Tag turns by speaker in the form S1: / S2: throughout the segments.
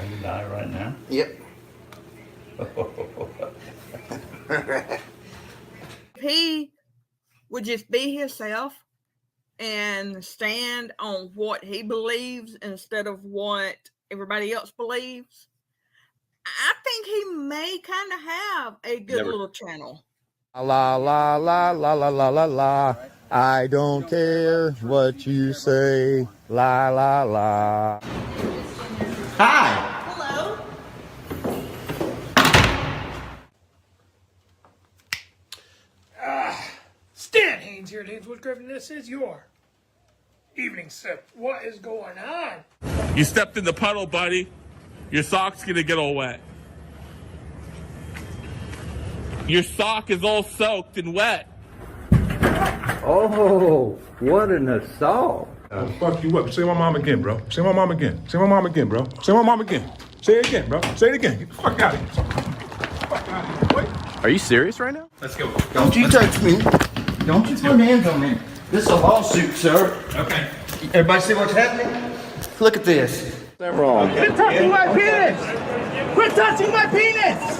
S1: Trying to die right now?
S2: Yep.
S3: If he would just be himself and stand on what he believes instead of what everybody else believes, I think he may kind of have a good little channel.
S4: La la la la la la la la. I don't care what you say. La la la.
S2: Hi.
S3: Hello.
S5: Stan Haynes here at Hayneswood Griffin. This is your evening sip. What is going on?
S6: You stepped in the puddle, buddy. Your sock's gonna get all wet. Your sock is all soaked and wet.
S1: Oh, what an assault.
S7: Fuck you up. Say my mom again, bro. Say my mom again. Say my mom again, bro. Say my mom again. Say it again, bro. Say it again. Get the fuck out of here. Get the fuck out of here. Wait.
S4: Are you serious right now?
S7: Let's go.
S2: Don't you touch me. Don't you put hands on me. This is a lawsuit, sir.
S7: Okay.
S2: Everybody see what's happening? Look at this.
S4: What's wrong?
S5: Quit touching my penis! Quit touching my penis!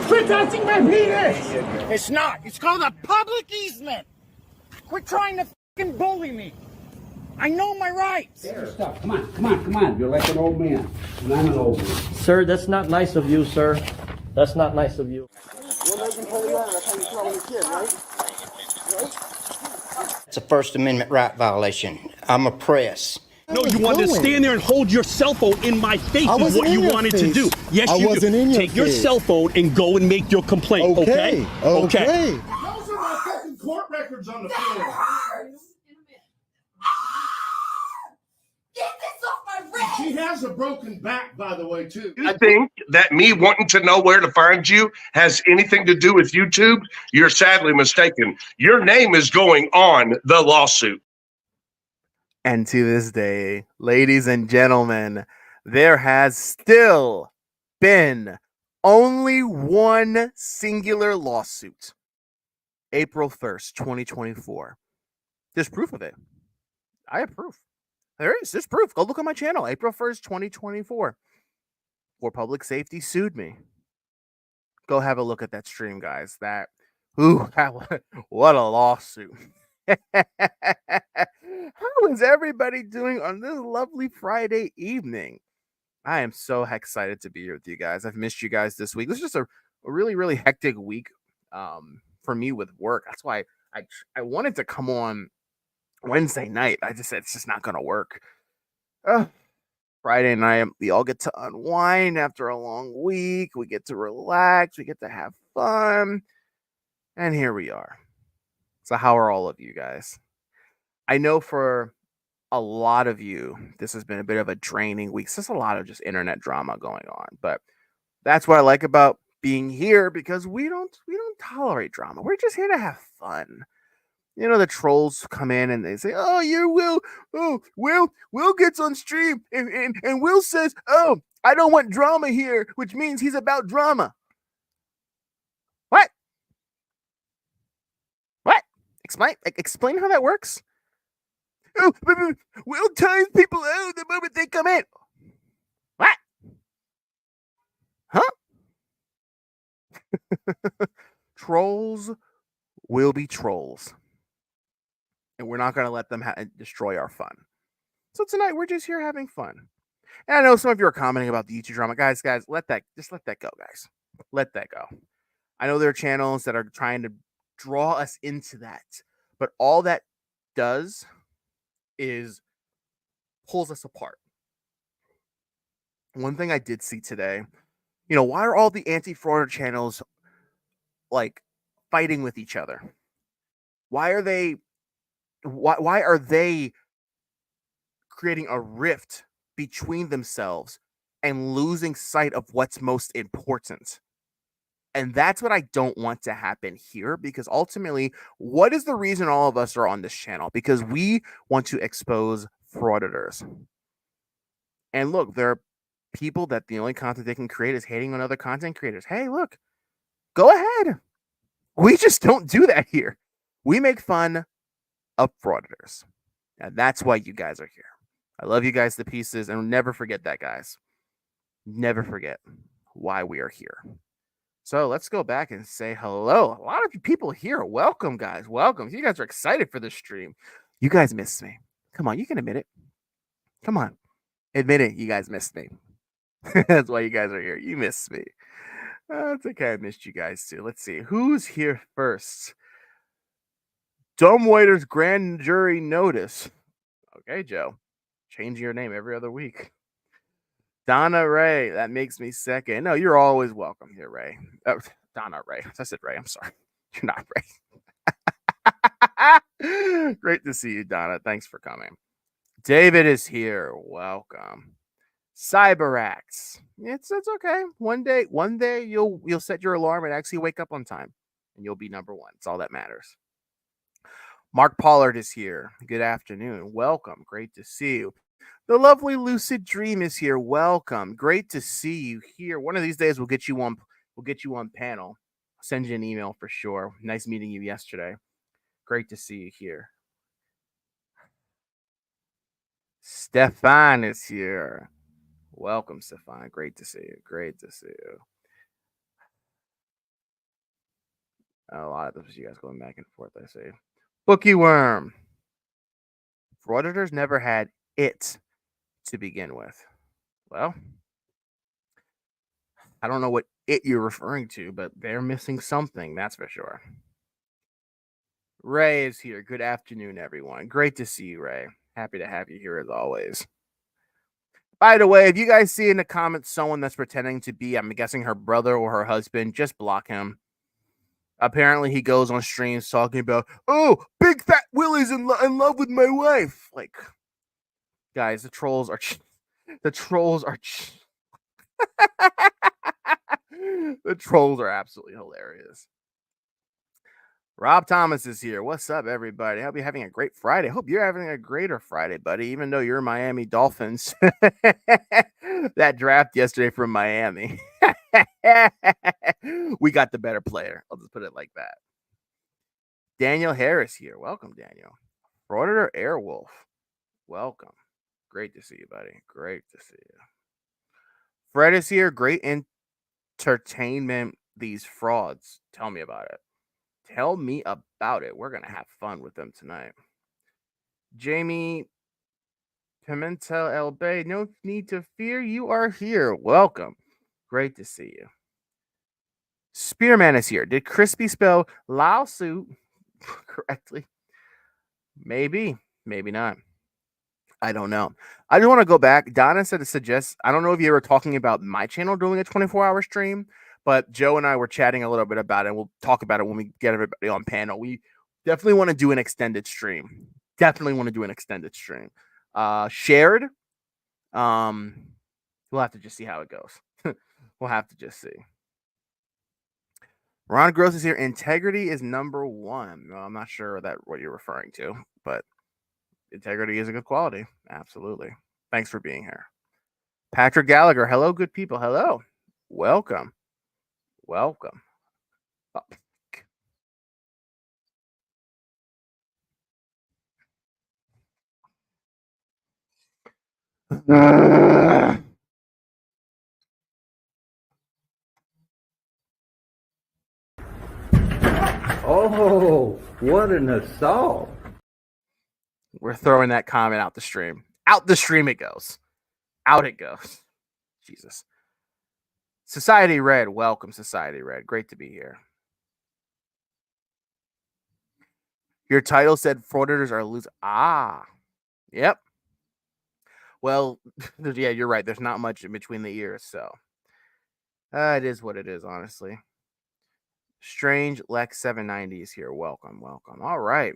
S5: Quit touching my penis! It's not. It's called a public easement. Quit trying to fucking bully me. I know my rights.
S8: Stop. Come on. You're like an old man. And I'm an old man.
S9: Sir, that's not nice of you, sir. That's not nice of you.
S2: It's a First Amendment right violation. I'm a press.
S10: No, you wanted to stand there and hold your cell phone in my face is what you wanted to do. Yes, you do. Take your cell phone and go and make your complaint, okay? Okay.
S5: Those are my fucking court records on the floor.
S3: Get this off my wrist!
S5: She has a broken back, by the way, too.
S11: You think that me wanting to know where to find you has anything to do with YouTube? You're sadly mistaken. Your name is going on the lawsuit.
S4: And to this day, ladies and gentlemen, there has still been only one singular lawsuit. April 1st, 2024. There's proof of it. I have proof. There's proof. Go look on my channel. April 1st, 2024. For Public Safety sued me. Go have a look at that stream, guys. What a lawsuit. How is everybody doing on this lovely Friday evening? I am so excited to be here with you guys. I've missed you guys this week. This is just a really, really hectic week for me with work. That's why I wanted to come on Wednesday night. I just said it's just not going to work. Friday night, we all get to unwind after a long week. We get to relax. We get to have fun. And here we are. So how are all of you guys? I know for a lot of you, this has been a bit of a draining week. There's a lot of just internet drama going on, but that's what I like about being here, because we don't tolerate drama. We're just here to have fun. You know, the trolls come in and they say, "Oh, you're Will. Oh, Will gets on stream and Will says, oh, I don't want drama here," which means he's about drama. What? Explain how that works. Oh, Will times people out the moment they come in. What? Huh? Trolls will be trolls. And we're not going to let them destroy our fun. So tonight, we're just here having fun. And I know some of you are commenting about the YouTube drama. Guys, let that go, guys. Let that go. I know there are channels that are trying to draw us into that. But all that does is pulls us apart. One thing I did see today, why are all the anti-frauder channels like fighting with each other? Why are they creating a rift between themselves and losing sight of what's most important? And that's what I don't want to happen here, because ultimately, what is the reason all of us are on this channel? Because we want to expose frauditors. And look, there are people that the only content they can create is hating on other content creators. Hey, look, go ahead. We just don't do that here. We make fun of frauditors. And that's why you guys are here. I love you guys to pieces, and never forget that, guys. never forget why we are here. So let's go back and say hello. A lot of you people here. Welcome, guys. Welcome. You guys are excited for this stream. You guys missed me. Come on, you can admit it. Come on. Admit it. You guys missed me. That's why you guys are here. You missed me. It's okay. I missed you guys too. Let's see. Who's here first? Dumbwaiter's grand jury notice. Okay, Joe. Change your name every other week. Donna Ray. That makes me second. No, you're always welcome here, Ray. Donna Ray. I said Ray. I'm sorry. You're not Ray. Great to see you, Donna. Thanks for coming. David is here. Welcome. Cyberax. It's okay. One day you'll set your alarm and actually wake up on time, and you'll be number one. It's all that matters. Mark Pollard is here. Good afternoon. Welcome. Great to see you. The lovely Lucid Dream is here. Welcome. Great to see you here. One of these days we'll get you on panel. I'll send you an email for sure. Nice meeting you yesterday. Great to see you here. Stefan is here. Welcome, Stefan. Great to see you. Great to see you. A lot of those you guys going back and forth, I see. Bookie Worm. Frauditors never had it to begin with. Well, I don't know what it you're referring to, but they're missing something, that's for sure. Ray is here. Good afternoon, everyone. Great to see you, Ray. Happy to have you here as always. By the way, if you guys see in the comments someone that's pretending to be, I'm guessing her brother or her husband, just block him. Apparently, he goes on streams talking about, oh, Big Fat Willie's in love with my wife. Like, guys, the trolls are the trolls are absolutely hilarious. Rob Thomas is here. What's up, everybody? I hope you're having a great Friday. Hope you're having a greater Friday, buddy, even though you're Miami Dolphins. That draft yesterday from Miami. We got the better player. I'll just put it like that. Daniel Harris here. Welcome, Daniel. Frauditor Airwolf. Welcome. Great to see you, buddy. Great to see you. Fred is here. Great entertainment. These frauds. Tell me about it. Tell me about it. We're going to have fun with them tonight. Jamie Pimentel El Bay. No need to fear. You are here. Welcome. Great to see you. Spearman is here. Did Crispy spell lawsuit correctly? Maybe. Maybe not. I don't know. I just want to go back. Donna said to suggest, I don't know if you were talking about my channel doing a 24-hour stream, but Joe and I were chatting a little bit about it. We'll talk about it when we get everybody on panel. We definitely want to do an extended stream. Shared. We'll have to just see how it goes. We'll have to just see. Ron Gross is here. Integrity is number one. Well, I'm not sure what you're referring to, but integrity is a good quality. Absolutely. Thanks for being here. Patrick Gallagher. Hello, good people. Hello. Welcome. Welcome. Oh.
S1: Oh, what an assault.
S4: We're throwing that comment out the stream. Out the stream it goes. Out it goes. Jesus. Society Red. Welcome, Society Red. Great to be here. Your title said frauditors are losers. Ah. Yep. Well, yeah, you're right. There's not much in between the ears, so it is what it is, honestly. Strange Lex 790 is here. Welcome, welcome. All right.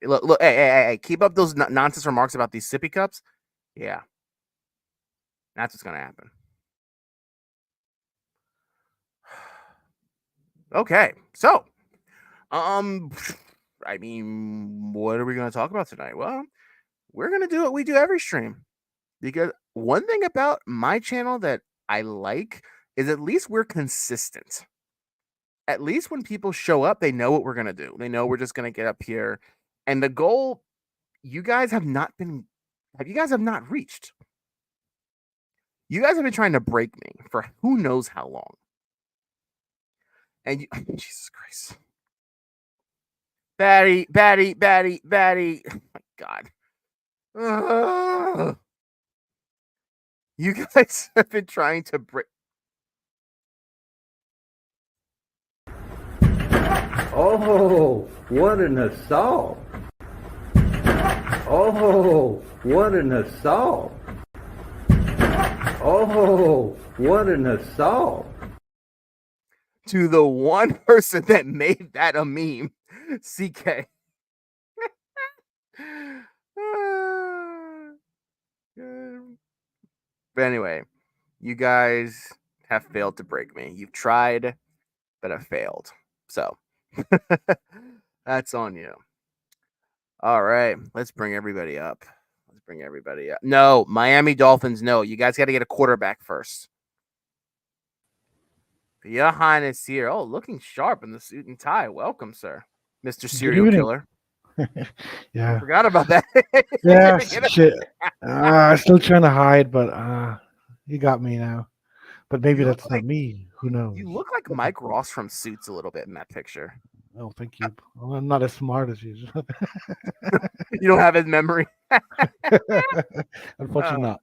S4: Look, hey, keep up those nonsense remarks about these sippy cups. Yeah. That's what's going to happen. Okay. So, I mean, what are we going to talk about tonight? Well, we're going to do what we do every stream. Because one thing about my channel that I like is at least we're consistent. At least when people show up, they know what we're going to do. They know we're just going to get up here. And the goal, you guys have not reached. You guys have been trying to break me for who knows how long. And you, Jesus Christ. Batty. Oh my God. You guys have been trying to break.
S1: Oh, what an assault. Oh, what an assault. Oh, what an assault.
S4: To the one person that made that a meme, CK. But anyway, you guys have failed to break me. You've tried, but have failed. So that's on you. All right, let's bring everybody up. No, Miami Dolphins, no. You guys got to get a quarterback first. Johan is here. Oh, looking sharp in the suit and tie. Welcome, sir. Mr. Serial Killer.
S12: Yeah.
S4: I forgot about that.
S12: Yeah, shit. Still trying to hide, but you got me now. But maybe that's not me. Who knows?
S4: You look like Mike Ross from Suits a little bit in that picture.
S12: Oh, thank you. Well, I'm not as smart as you.
S4: You don't have his memory.
S12: Unfortunately, not.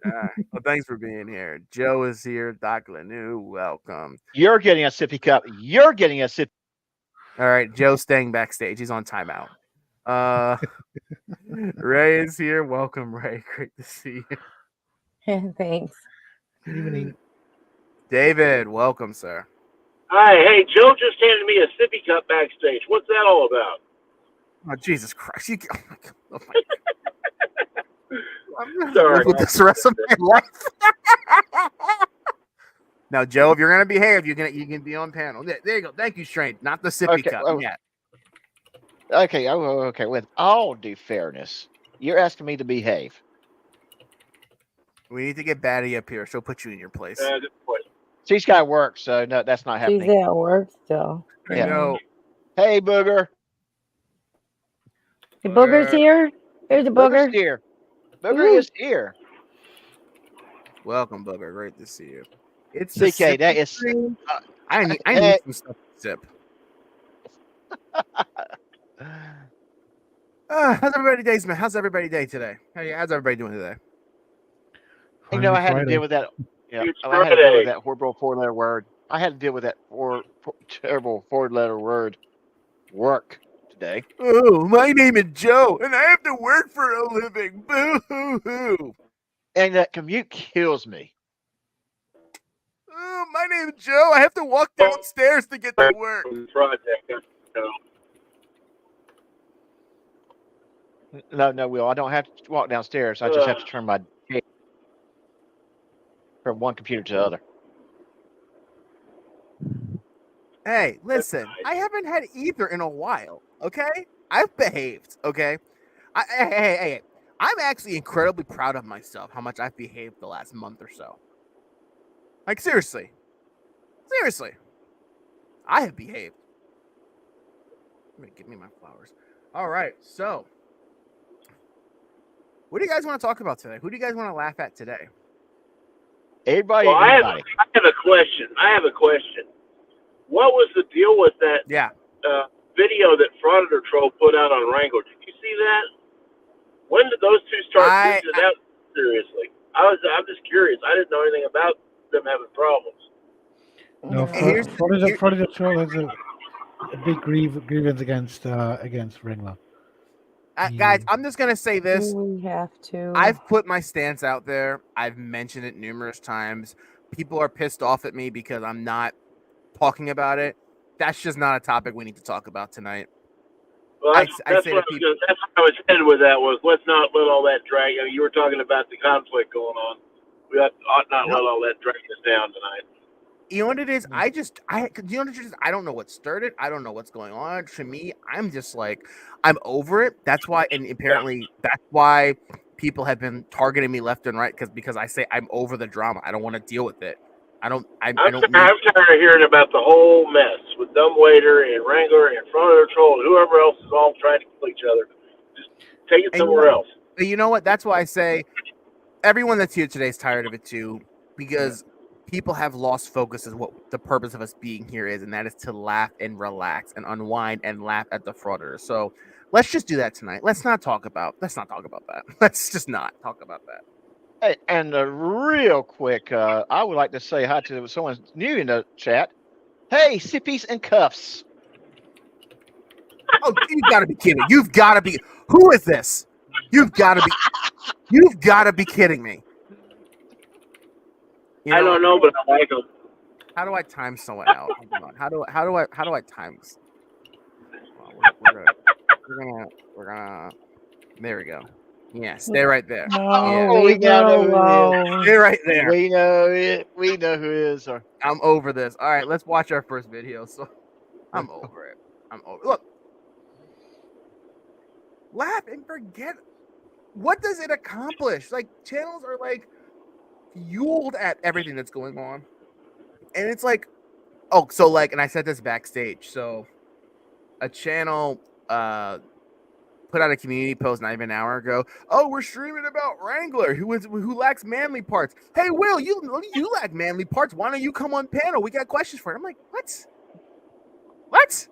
S4: Well, thanks for being here. Joe is here. Doc Lanou, welcome.
S13: You're getting a sippy cup. You're getting a sip.
S4: All right, Joe's staying backstage. He's on timeout. Ray is here. Welcome, Ray. Great to see you.
S14: Thanks.
S12: Good evening.
S4: David, welcome, sir.
S15: Hi, hey, Joe just handed me a sippy cup backstage. What's that all about?
S4: Oh, Jesus Christ. Oh my God. Oh my God. I'm going to
S15: Sorry.
S4: live with this the rest of my life. Now, Joe, if you're going to behave, you can be on panel. There you go. Thank you, Strain. Not the sippy cup.
S13: Well,
S4: Yeah.
S13: Okay. With all due fairness, you're asking me to behave.
S4: We need to get Batty up here. She'll put you in your place.
S15: Good point.
S13: She's got work, so no, that's not happening.
S14: She's at work still.
S4: I know.
S13: Hey, Booger.
S14: The Booger's here. There's a Booger.
S13: Booger's here. Booger is here.
S4: Welcome, Booger. Great to see you. It's
S13: CK. That is.
S4: I need some stuff to sip. How's everybody day, man? How's everybody day today? How's everybody doing today?
S13: You know, I had to deal with that. Yeah, I had to deal with that horrible four-letter word. I had to deal with that terrible four-letter word. Work today.
S4: Oh, my name is Joe, and I have to work for a living. Boo hoo hoo.
S13: And that commute kills me.
S4: Oh, my name is Joe. I have to walk downstairs to get to work.
S13: No, Will. I don't have to walk downstairs. I just have to turn my from one computer to the other.
S4: Hey, listen. I haven't had either in a while. Okay, I've behaved. Okay, hey. I'm actually incredibly proud of myself. How much I've behaved the last month or so. Like seriously, I have behaved. Give me my flowers. All right, so what do you guys want to talk about today? Who do you guys want to laugh at today?
S13: Everybody.
S15: Well, I have a question. What was the deal with that video that Frauditor Troll put out on Wrangler? Did you see that? When did those two start using that seriously? I'm just curious. I didn't know anything about them having problems.
S12: No, Frauditor Troll has a big grievance against Ringler.
S4: Guys, I'm just gonna say this.
S14: We have to.
S4: I've put my stance out there. I've mentioned it numerous times. People are pissed off at me because I'm not talking about it. That's just not a topic we need to talk about tonight.
S15: Well, that's what I was headed with. That was let's not let all that drag. I mean, you were talking about the conflict going on. We ought not let all that drag us down tonight.
S4: You know what it is? I don't know what started it. I don't know what's going on. To me, I'm just like, I'm over it. That's why, and apparently that's why people have been targeting me left and right because I say I'm over the drama. I don't want to deal with it. I'm tired
S15: of hearing about the whole mess with Dumbwaiter and Wrangler and Frauditor Troll and whoever else is all trying to kill each other. Just take it somewhere else.
S4: You know what? That's why I say everyone that's here today is tired of it too, because people have lost focus as what the purpose of us being here is, and that is to laugh and relax and unwind and laugh at the frauditors. So let's just do that tonight. Let's not talk about that. Let's just not talk about that.
S13: Hey, and real quick, I would like to say hi to someone new in the chat. Hey, Sippies and Cuffs.
S4: Oh, you've got to be kidding! You've got to be. Who is this? You've got to be. You've got to be kidding me. You know,
S15: I don't know, but I like them.
S4: How do I time someone out? Hold on. How do I time this? We're gonna. There we go. Yeah, stay right there.
S14: Oh, leave her alone.
S4: Stay right there.
S13: We know it. We know who it is. Or
S4: I'm over this. All right, let's watch our first video. So I'm over it. Look. Laugh and forget. What does it accomplish? Like, channels are like fueled at everything that's going on. And it's like, oh, so like, and I said this backstage. So a channel put out a community post not even an hour ago. Oh, we're streaming about Wrangler who lacks manly parts. Hey, Will, you lack manly parts. Why don't you come on panel? We got questions for you. I'm like, what?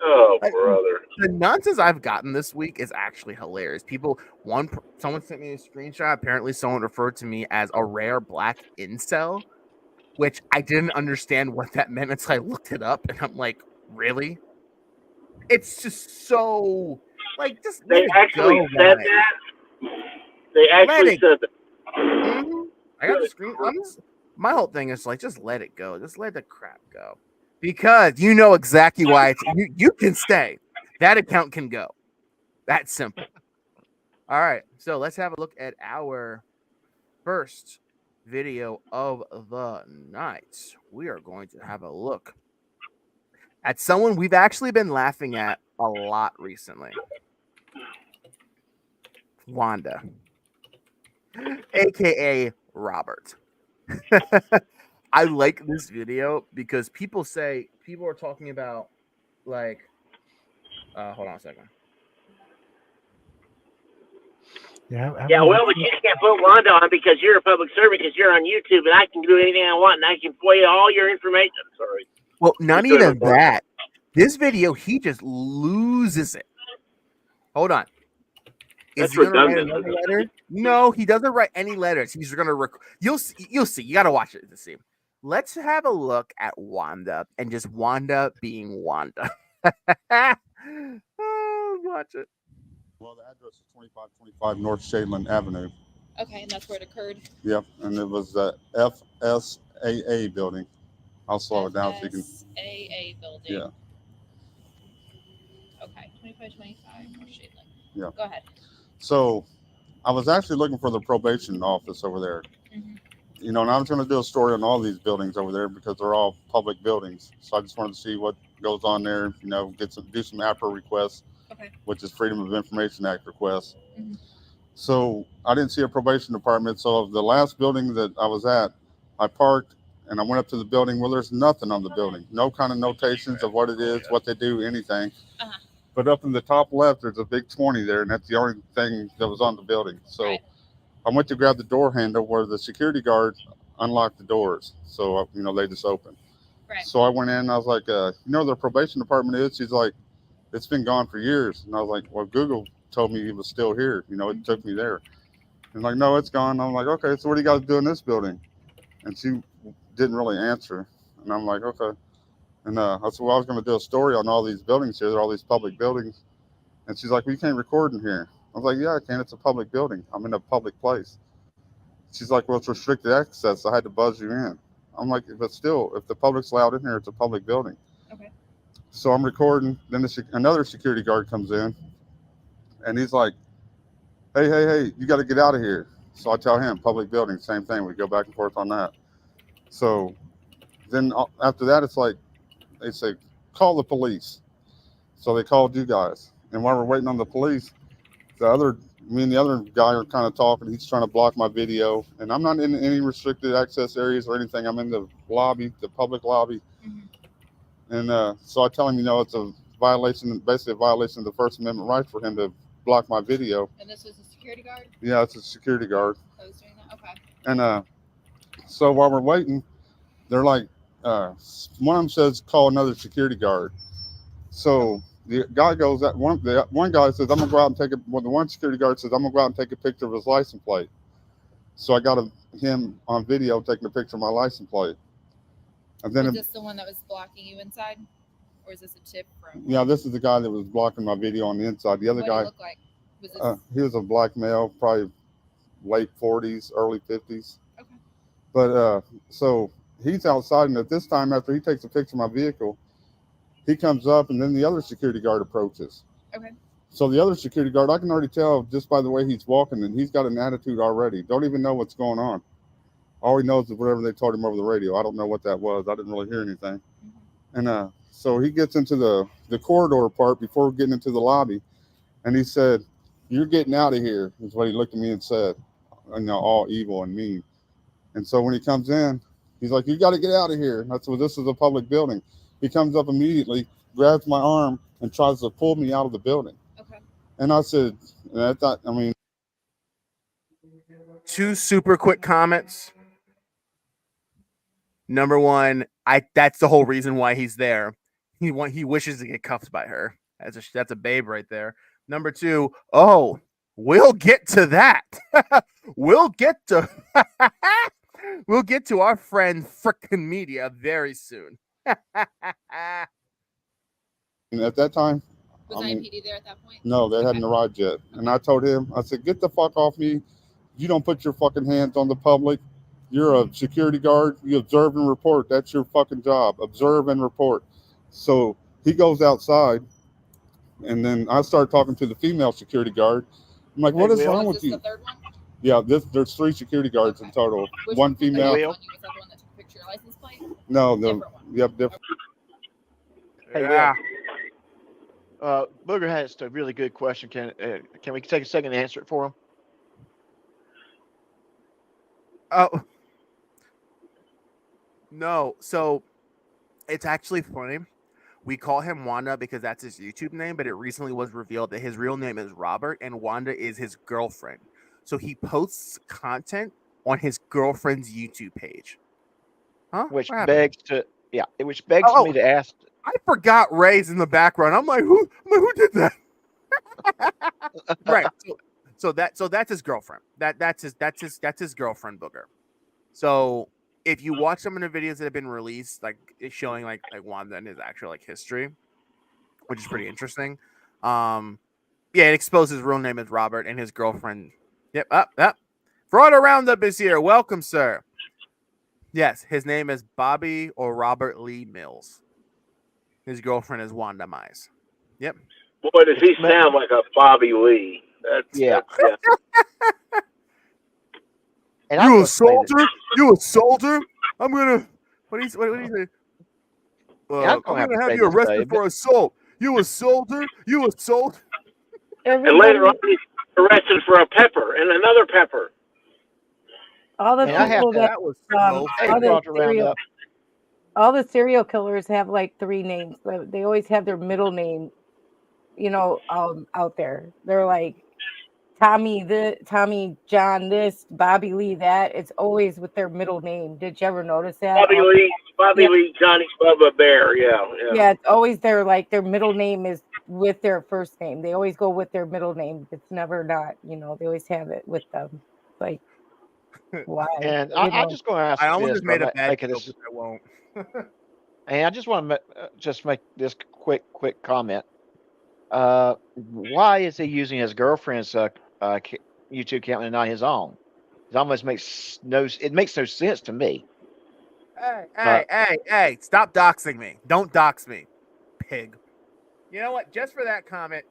S15: Oh, brother.
S4: The nonsense I've gotten this week is actually hilarious. Someone sent me a screenshot. Apparently, someone referred to me as a rare black incel, which I didn't understand what that meant until I looked it up. And I'm like, really? It's just so like just let
S15: They actually said that. They actually said that.
S4: Mm-hmm. I got the screen. My whole thing is like, just let it go. Just let the crap go. Because you know exactly why you can stay. That account can go. That's simple. All right. So let's have a look at our first video of the night. We are going to have a look at someone we've actually been laughing at a lot recently. Wanda, aka Robert. I like this video because people are talking about like hold on a second.
S12: Yeah,
S15: well, but you can't put Wanda on because you're a public servant, because you're on YouTube, and I can do anything I want, and I can FOIA all your information. Sorry.
S4: Well, not even that. This video, he just loses it. Hold on. Is he gonna write another letter? No, he doesn't write any letters. He's gonna you'll see. You gotta watch it to see. Let's have a look at Wanda and just Wanda being Wanda. Oh, watch it.
S16: Well, the address is 2525 North Shadeland Avenue.
S17: Okay, and that's where it occurred?
S16: Yep, and it was the FSAA building. I'll slow it down so you can.
S17: FSAA building.
S16: Yeah.
S17: Okay, 2525 North Shadeland.
S16: Yeah.
S17: Go ahead.
S16: So, I was actually looking for the probation office over there. Mm-hmm. You know, and I was going to do a story on all these buildings over there because they're all public buildings. So I just wanted to see what goes on there. You know, do some APRA requests, which is Freedom of Information Act requests. Mm-hmm. So I didn't see a probation department. So the last building that I was at, I parked and I went up to the building. Well, there's nothing on the building. No kind of notations of what it is, what they do, anything. Uh-huh. But up in the top left, there's a big 20 there, and that's the only thing that was on the building. So I went to grab the door handle where the security guard unlocked the doors. So, you know, they just opened. Right. So I went in and I was like, you know, the probation department is? She's like, it's been gone for years. And I was like, well, Google told me he was still here. You know, it took me there. And like, no, it's gone. I'm like, okay, so what do you guys do in this building? And she didn't really answer. And I'm like, okay. And I said, well, I was going to do a story on all these buildings here, all these public buildings. And she's like, well, you can't record in here. I was like, yeah, I can. It's a public building. I'm in a public place. She's like, well, it's restricted access. I had to buzz you in. I'm like, but still, if the public's allowed in here, it's a public building. Okay. So I'm recording. Then another security guard comes in, and he's like, hey, you got to get out of here. So I tell him, public building, same thing. We go back and forth on that. So then after that, it's like, they say, call the police. So they called you guys. And while we're waiting on the police, me and the other guy are kind of talking. He's trying to block my video. And I'm not in any restricted access areas or anything. I'm in the lobby, the public lobby. Mm-hmm. And so I tell him, you know, it's a violation, basically a violation of the First Amendment right for him to block my video.
S17: And this was a security security guard?
S16: Yeah, it's a security guard.
S17: Oh, he's doing that? Okay.
S16: And so while we're waiting, they're like, one of them says, call another security guard. So the guy goes, one guy says, I'm gonna go out and take a. Well, the one security guard says, I'm gonna go out and take a picture of his license plate. So I got him on video taking a picture of my license plate. And then
S17: Was this the one that was blocking you inside, or is this a tip from?
S16: Yeah, this is the guy that was blocking my video on the inside. The other
S17: what
S16: guy,
S17: did he look like? Was this...
S16: he was a black male, probably late 40s, early 50s.
S17: Okay.
S16: But so he's outside, and at this time, after he takes a picture of my vehicle, he comes up, and then the other security guard approaches.
S17: Okay.
S16: So the other security guard, I can already tell just by the way he's walking, and he's got an attitude already. Don't even know what's going on. All he knows is whatever they told him over the radio. I don't know what that was. I didn't really hear anything. And so he gets into the corridor part before getting into the lobby, and he said, "You're getting out of here," is what he looked at me and said, all evil and mean. And so when he comes in, he's like, "You got to get out of here." And that's what, this is a public building. He comes up immediately, grabs my arm, and tries to pull me out of the building.
S17: Okay.
S16: And I said, I mean,
S4: 2 super quick comments. Number 1, that's the whole reason why he's there. He wishes to get cuffed by her. That's a babe right there. Number 2, we'll get to that. we'll get to our friend frickin' media very soon.
S16: at that time,
S17: Was IMPD there at that point?
S16: No, they hadn't arrived yet. And I told him, I said, "Get the fuck off me. You don't put your fucking hands on the public. You're a security guard. You observe and report. That's your fucking job. Observe and report." So he goes outside, and then I start talking to the female security guard. I'm like, "What is wrong with you?"
S17: The third one?
S16: Yeah, there's 3 security guards in total.
S17: Which
S16: one female.
S17: Was that the one that took a picture of your license plate?
S16: No, different.
S13: Hey,
S4: yeah.
S13: Booger has a really good question. Can we take a second to answer it for him?
S4: Oh. No, so it's actually funny. We call him Wanda because that's his YouTube name, but it recently was revealed that his real name is Robert, and Wanda is his girlfriend. So he posts content on his girlfriend's YouTube page. Huh?
S13: Which begs me to ask.
S4: I forgot Ray's in the background. I'm like, who did that? Right. So that's his girlfriend. That's his girlfriend, Booger. So if you watch some of the videos that have been released, like it's showing like Wanda and his actual like history, which is pretty interesting. Yeah, it exposes his real name as Robert and his girlfriend. Yep, up. Frauditor Roundup is here. Welcome, sir. Yes, his name is Bobby or Robert Lee Mills. His girlfriend is Wanda Mize. Yep.
S15: Boy, does he sound like a Bobby Lee.
S13: Yeah. And
S4: you a soldier? You a soldier? I'm gonna. What do you say? I'm gonna have you arrested for assault. You a soldier? You a soldier?
S15: And later on, he's arrested for a pepper and another pepper.
S14: All the people that
S4: was
S14: all the serial killers have like 3 names. They always have their middle name, out there. They're like Tommy John this, Bobby Lee that. It's always with their middle name. Did you ever notice that?
S15: Bobby Lee, Johnny Bubba Bear. Yeah.
S14: It's always their middle name is with their first name. They always go with their middle name. It's never not. They always have it with them. Like why?
S13: And I'm just going to ask.
S4: I almost
S13: this,
S4: just made a bad
S13: joke,
S4: but I won't.
S13: And I just want to just make this quick comment. Why is he using his girlfriend's YouTube account and not his own? It almost makes no sense to me.
S4: Hey! Stop doxing me! Don't dox me, pig. You know what? Just for that comment.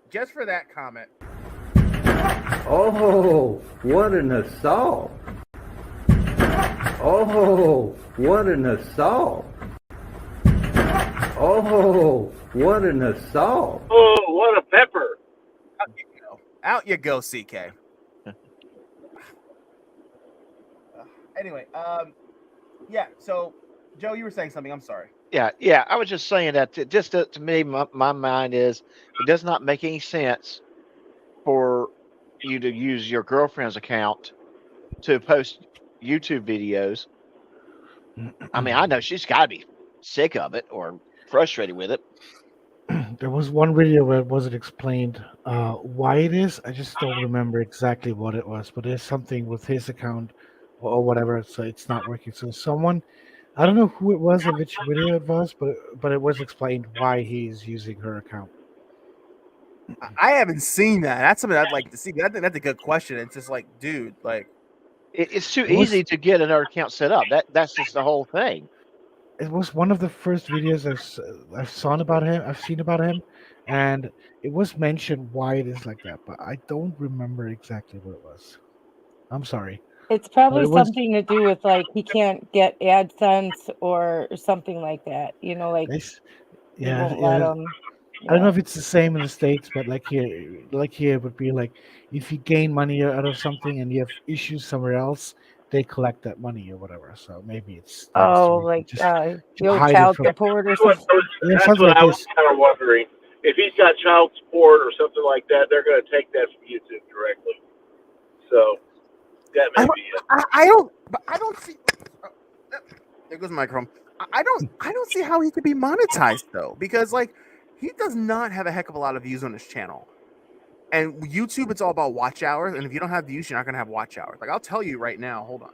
S1: Oh, what an assault! Oh, what an assault! Oh, what an assault!
S15: Oh, what a pepper!
S4: Out you go, CK. Anyway, yeah. So, Joe, you were saying something. I'm sorry.
S13: Yeah. I was just saying that just to me, my mind is it does not make any sense for you to use your girlfriend's account to post YouTube videos. I mean, I know she's got to be sick of it or frustrated with it.
S12: There was one video where it wasn't explained why it is. I just don't remember exactly what it was, but there's something with his account or whatever, so it's not working. So someone, I don't know who it was and which video it was, but it was explained why he's using her account.
S4: I haven't seen that. That's something I'd like to see. I think that's a good question. It's just like, dude, like
S13: it's too easy to get another account set up. That's just the whole thing.
S12: It was one of the first videos I've seen about him, and it was mentioned why it is like that, but I don't remember exactly what it was. I'm sorry.
S14: It's
S12: But
S14: probably
S12: it was
S14: something to do with like he can't get AdSense or something like that. You know, like
S12: it's,
S14: he
S12: yeah,
S14: won't let
S12: yeah.
S14: him.
S12: I don't know if it's the same in the States, but like here it would be like if you gain money out of something and you have issues somewhere else, they collect that money or whatever. So maybe it's
S14: Oh,
S12: reason.
S14: like
S12: Just
S14: the old
S12: hide it
S14: child
S12: from.
S14: support or
S15: That's what,
S14: something.
S12: Yeah,
S15: that's
S12: something
S15: what
S12: like
S15: I was
S12: this.
S15: kind of wondering. If he's got child support or something like that, they're going to take that from YouTube directly. So that may be it.
S4: I don't see. There goes my Chrome. I don't see how he could be monetized though, because like he does not have a heck of a lot of views on his channel. And YouTube, it's all about watch hours, and if you don't have views, you're not gonna have watch hours. Like I'll tell you right now, hold on.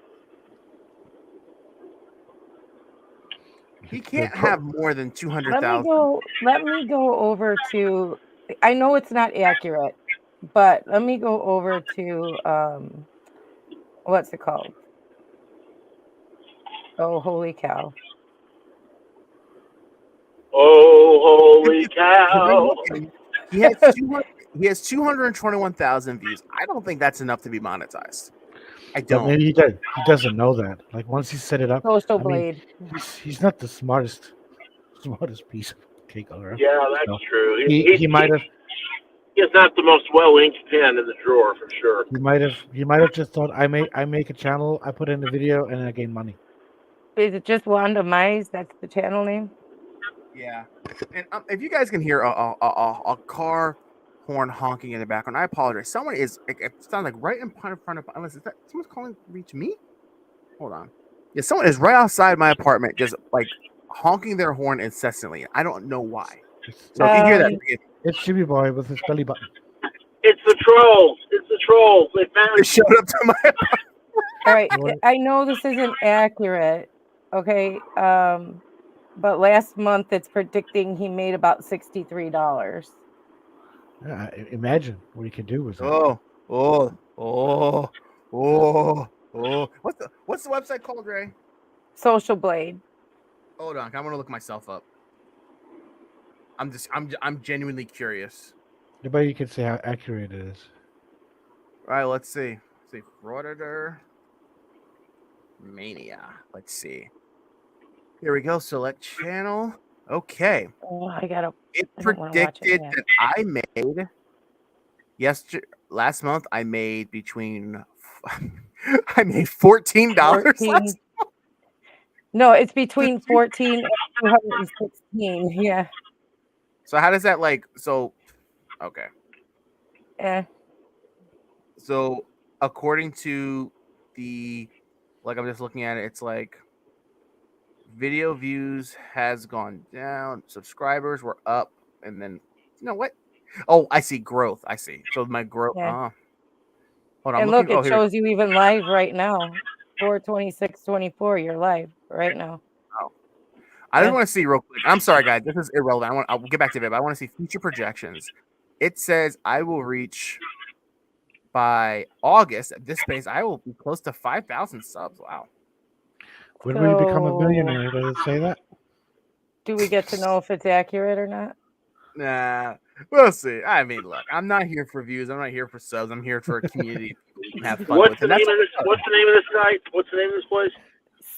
S4: He can't have more than 200,000.
S14: Let me go over to. I know it's not accurate, but let me go over to what's it called? Oh, holy cow!
S15: Oh, holy cow!
S4: He has 221,000 views. I don't think that's enough to be monetized. I
S12: But
S4: don't.
S12: maybe he doesn't know that. Like once he set it up,
S14: Social
S12: I mean,
S14: Blade.
S12: he's not the smartest piece of cake around.
S15: Yeah, that's
S12: So
S15: true.
S12: he might have
S15: He's not the most well-inked pen in the drawer for sure.
S12: he might have just thought I make a channel, I put in a video, and I gain money.
S14: Is it just Wanda Mize? That's the channel name.
S4: Yeah, and if you guys can hear a car horn honking in the background, I apologize. Someone is. It sounds like right in front of. Unless is that someone's calling to reach me? Hold on. Yeah, someone is right outside my apartment, just like honking their horn incessantly. I don't know why. So if you hear that,
S12: It's Jimmy Boy with his belly button.
S15: It's the trolls. It's the trolls. They found
S4: it showed up to my.
S14: All right, I know this isn't accurate. Okay, but last month it's predicting he made about $63.
S12: Yeah, imagine what he could do with it.
S4: Oh. What's the website called, Ray?
S14: Social Blade.
S4: Hold on, I'm gonna look myself up. I'm genuinely curious.
S12: Nobody can say how accurate it is.
S4: All right, let's see. Frauditor Mania. Let's see. Here we go. Select channel. Okay.
S14: Oh,
S4: It predicted that I made last month. I made between. I made $14.
S14: No, it's between 14 and 216. Yeah.
S4: So how does that like? So, okay. So according to the, like I'm just looking at it, it's like video views has gone down, subscribers were up, and then you know what? Oh, I see growth. I see. So my growth.
S14: Yeah.
S4: Hold on.
S14: And look, it shows you even live right now. 4/26/24. You're live right now.
S4: Oh. I just want to see real quick. I'm sorry, guys. This is irrelevant. I'll get back to it, but I want to see future projections. It says I will reach by August at this pace. I will be close to 5,000 subs. Wow.
S12: When will you become a millionaire? Does it say that?
S14: Do we get to know if it's accurate or not?
S4: Nah, we'll see. I mean, look, I'm not here for views. I'm not here for subs. I'm here for a community we can have fun
S15: What's
S4: with.
S15: the name of this? What's the name of this site? What's the name of this place?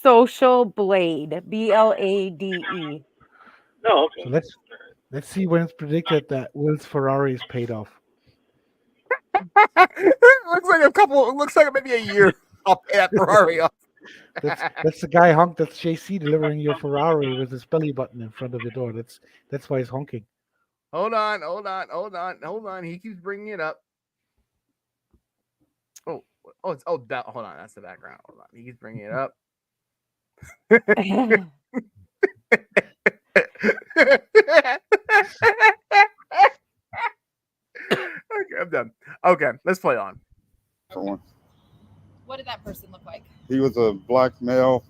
S14: Social Blade. BLADE.
S15: No, okay.
S12: So let's see when it's predicted that Will's Ferrari is paid off.
S4: Looks like it looks like maybe a year. I'll pay that Ferrari off.
S12: That's the guy honk. That's JC delivering your Ferrari with his belly button in front of the door. That's why he's honking.
S4: Hold on. He keeps bringing it up. Hold on, that's the background. Hold on, he's bringing it up. Okay, I'm done. Okay, let's play on.
S16: For one.
S17: What did that person look like?
S16: He was a black male.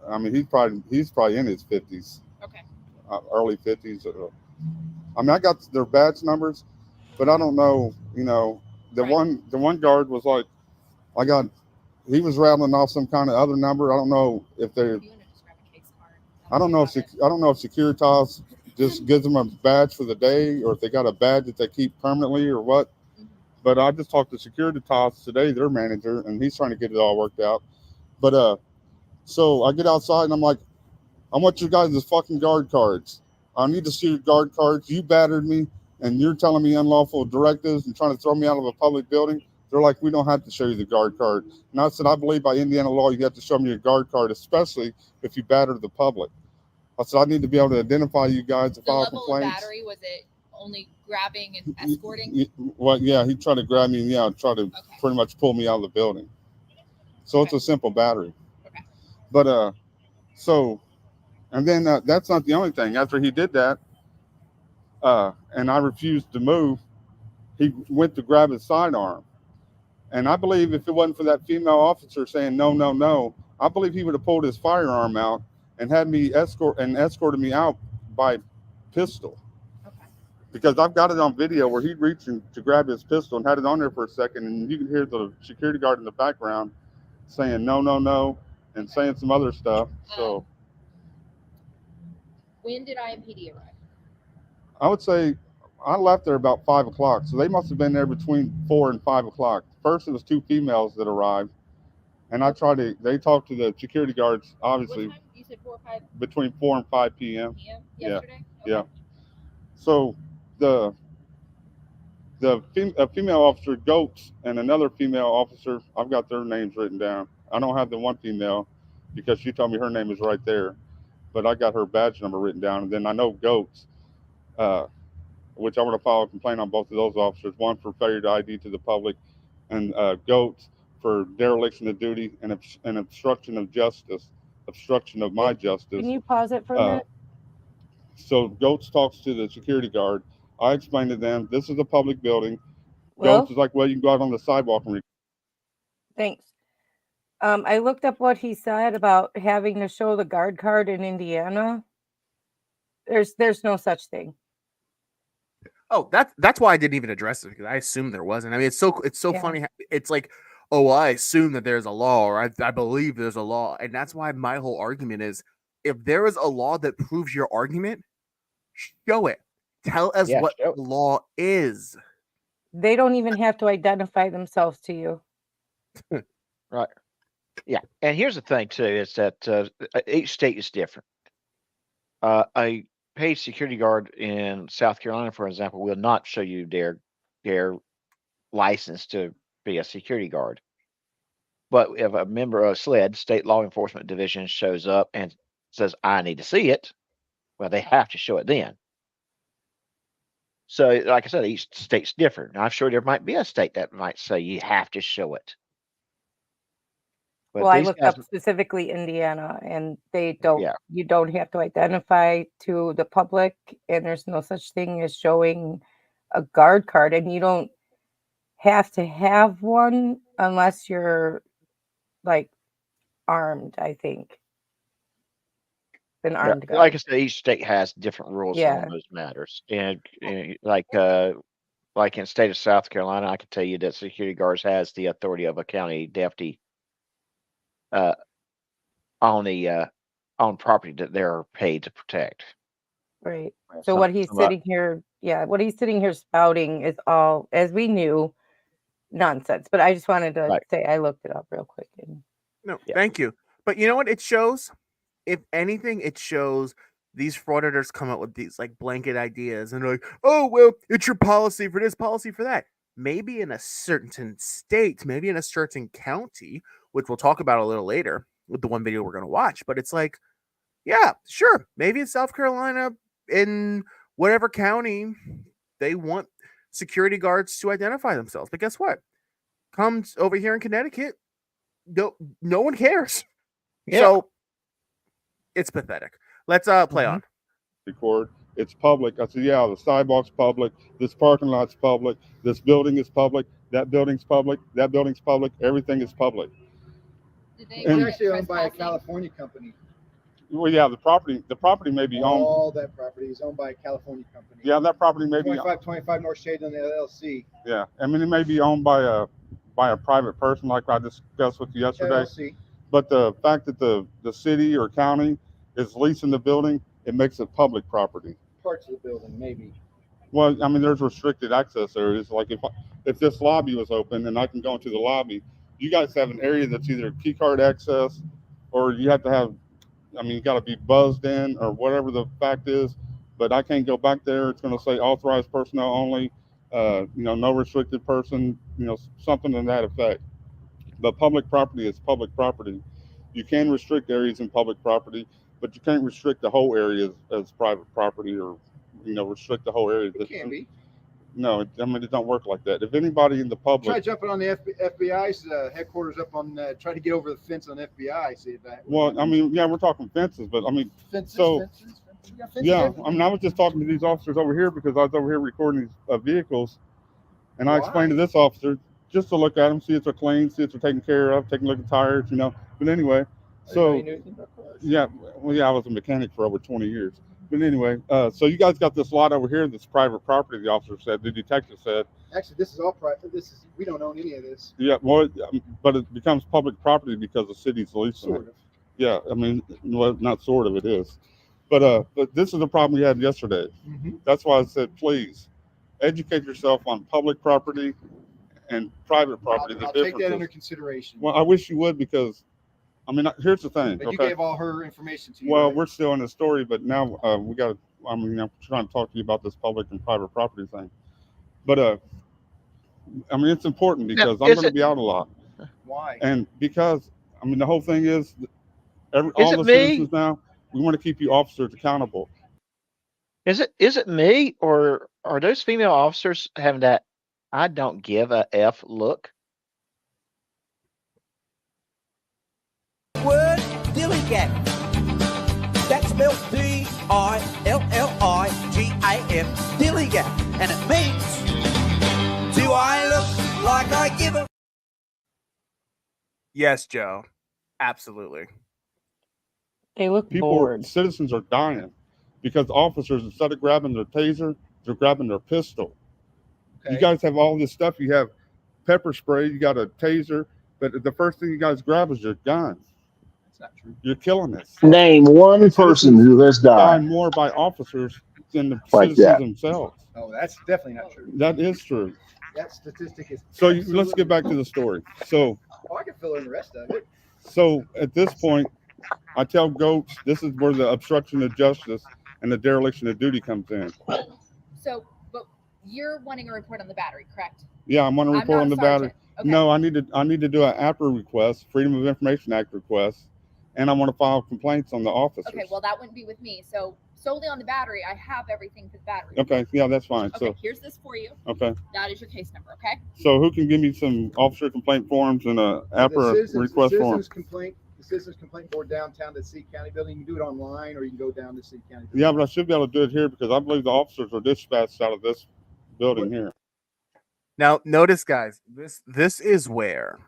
S16: I mean, he's probably in his 50s.
S17: Okay.
S16: Early 50s. I mean, I got their badge numbers, but I don't know. You know, the one guard was like, he was rattling off some kind of other number. I don't know if they're. I don't know if Securitas just gives them a badge for the day, or if they got a badge that they keep permanently, or what. But I just talked to Securitas today, their manager, and he's trying to get it all worked out. But so I get outside and I'm like, I want you guys' fucking guard cards. I need to see your guard cards. You battered me, and you're telling me unlawful directives and trying to throw me out of a public building. They're like, we don't have to show you the guard card. And I said, I believe by Indiana law, you have to show me your guard card, especially if you batter the public. I said, I need to be able to identify you guys to file complaints. The level of battery,
S17: was it only grabbing and escorting?
S16: Well, yeah, he tried to grab me and try to pretty much pull me out of the building. So it's a simple battery.
S17: Okay.
S16: But so, and then that's not the only thing. After he did that, and I refused to move, he went to grab his sidearm. And I believe if it wasn't for that female officer saying no, no, no, I believe he would have pulled his firearm out and had me escorted me out by pistol.
S17: Okay.
S16: Because I've got it on video where he reached to grab his pistol and had it on there for a second, and you can hear the security guard in the background saying no, no, no, and saying some other stuff. So
S17: when did IMPD arrive?
S16: I would say I left there about 5 o'clock, so they must have been there between 4 and 5 o'clock. First, it was 2 females that arrived, and they talked to the security guards, obviously.
S17: What time? You said 4 or 5?
S16: Between 4 and 5 p.m.
S17: Yesterday?
S16: Yeah. So a female officer, Goats, and another female officer, I've got their names written down. I don't have the one female because she told me her name is right there, but I got her badge number written down. And then I know Goats, which I want to file a complaint on both of those officers, one for failure to ID to the public, and Goats for dereliction of duty and obstruction of justice, obstruction of my justice.
S14: Can you pause it for a minute?
S16: So Goats talks to the security guard. I explained to them, this is a public building.
S14: Well,
S16: Goats is like, well, you can go out on the sidewalk and
S14: thanks. I looked up what he said about having to show the guard card in Indiana. There's no such thing.
S4: Oh, that's why I didn't even address it, because I assumed there wasn't. I mean, it's so funny. It's like, oh, I assume that there's a law, or I believe there's a law, and that's why my whole argument is, if there is a law that proves your argument, show it. Tell us what the law is.
S14: They don't even have to identify themselves to you.
S13: Right. Yeah. And here's the thing, too, is that each state is different. A paid security guard in South Carolina, for example, will not show you their license to be a security guard. But if a member of SLED, State Law Enforcement Division, shows up and says, I need to see it, well, they have to show it then. So, like I said, each state's different. I'm sure there might be a state that might say you have to show it. But
S14: well, I looked up specifically Indiana, and they don't. Yeah. You don't have to identify to the public, and there's no such thing as showing a guard card, and you don't have to have one unless you're like armed, I think. An armed guard.
S13: Like I said, each state has different rules on those matters, and like in the state of South Carolina, I can tell you that security guards has the authority of a county deputy on property that they're paid to protect.
S14: Right. So what he's sitting here, what he's sitting here spouting is all, as we knew, nonsense. But I just wanted to say I looked it up real quick.
S4: Thank you. But you know what it shows? If anything, it shows these frauditors come up with these like blanket ideas and like, oh, well, it's your policy for this, policy for that. Maybe in a certain state, maybe in a certain county, which we'll talk about a little later with the one video we're going to watch. But it's like, yeah, sure. Maybe in South Carolina, in whatever county, they want security guards to identify themselves. But guess what? comes over here in Connecticut, no one cares.
S13: Yeah.
S4: So it's pathetic. Let's play on.
S16: Record. It's public. I said, yeah, the sidewalk's public. This parking lot's public. This building is public. That building's public. That building's public. Everything is public.
S5: It's actually owned by a California company.
S16: Well, yeah, the property may be owned.
S5: All that property is owned by a California company.
S16: Yeah, that property may be
S5: 25 North Shade on the LLC.
S16: Yeah, I mean, it may be owned by a private person, like I discussed with you yesterday.
S5: LLC.
S16: But the fact that the city or county is leasing the building, it makes it public property.
S5: Parts of the building, maybe.
S16: Well, I mean, there's restricted access areas. Like if this lobby was open and I can go into the lobby, you guys have an area that's either key card access, or you have to have, I mean, you got to be buzzed in or whatever the fact is. But I can't go back there. It's going to say authorized personnel only, no restricted person, something to that effect. But public property is public property. You can restrict areas in public property, but you can't restrict the whole area as private property, or restrict the whole area.
S5: It can be.
S16: No, I mean, it don't work like that. If anybody in the public
S5: Try jumping on the FBI's headquarters up on, try to get over the fence on FBI. See if that.
S16: Well, I mean, yeah, we're talking fences, but I mean,
S5: fences.
S16: Yeah, I mean, I was just talking to these officers over here because I was over here recording these vehicles, and I explained to this officer just to look at them, see if they're clean, see if they're taken care of, take a look at tires, But anyway, so yeah, well, yeah, I was a mechanic for over 20 years. But anyway, so you guys got this lot over here that's private property. The officer said, the detective said.
S5: Actually, this is all private. We don't own any of this.
S16: Yeah, well, but it becomes public property because the city's leasing
S5: Sort
S16: it.
S5: of.
S16: Yeah, I mean, well, not sort of, it is. But this is the problem we had yesterday. That's why I said, please educate yourself on public property and private property.
S5: I'll take that under consideration.
S16: Well, I wish you would, because I mean, here's the thing.
S5: But you gave all her information to you.
S16: Well,
S5: right?
S16: we're still in the story, but now we got to. I mean, I'm trying to talk to you about this public and private property thing. But I mean, it's important because I'm going to be out a lot.
S5: Why?
S16: And because I mean, the whole thing is, all the citizens now, we want to keep you officers accountable.
S13: Is it me, or are those female officers having that I don't give a F look?
S18: Word Dilligan. That's spelled D-I-L-L-I-G-A-N. Dilligan. And it means, do I look like I give a...
S4: Yes, Joe. Absolutely.
S14: They look
S16: bored. Citizens are dying because officers, instead of grabbing their taser, they're grabbing their pistol. Okay. You guys have all this stuff. You have pepper spray. You got a taser. But the first thing you guys grab is your gun. That's not true. You're killing us.
S15: Name one person who has died.
S16: More by officers than the
S15: Like
S16: citizens
S15: that.
S16: themselves.
S5: Oh, that's definitely not true.
S16: That is true.
S5: That statistic is.
S16: So let's get back to the story. So.
S5: Oh, I can fill in the rest of it.
S16: So at this point, I tell Goats this is where the obstruction of justice and the dereliction of duty comes in.
S17: So, but you're wanting a report on the battery, correct?
S16: Yeah, I'm on a report on the battery.
S17: Okay.
S16: No, I need to do an APRA request, Freedom of Information Act request, and I want to file complaints on the officers.
S17: Okay, well, that wouldn't be with me. So solely on the battery, I have everything for the battery.
S16: Okay, yeah, that's fine.
S17: Okay,
S16: So
S17: here's this for you.
S16: okay.
S17: That is your case number, okay?
S16: So who can give me some officer complaint forms and a APRA request form?
S5: The Citizens Complaint Board downtown to Sea County building. You can do it online, or you can go down to Sea County building.
S16: Yeah, but I should be able to do it here because I believe the officers are dispatched out of this building here.
S4: Now, notice, guys, this is where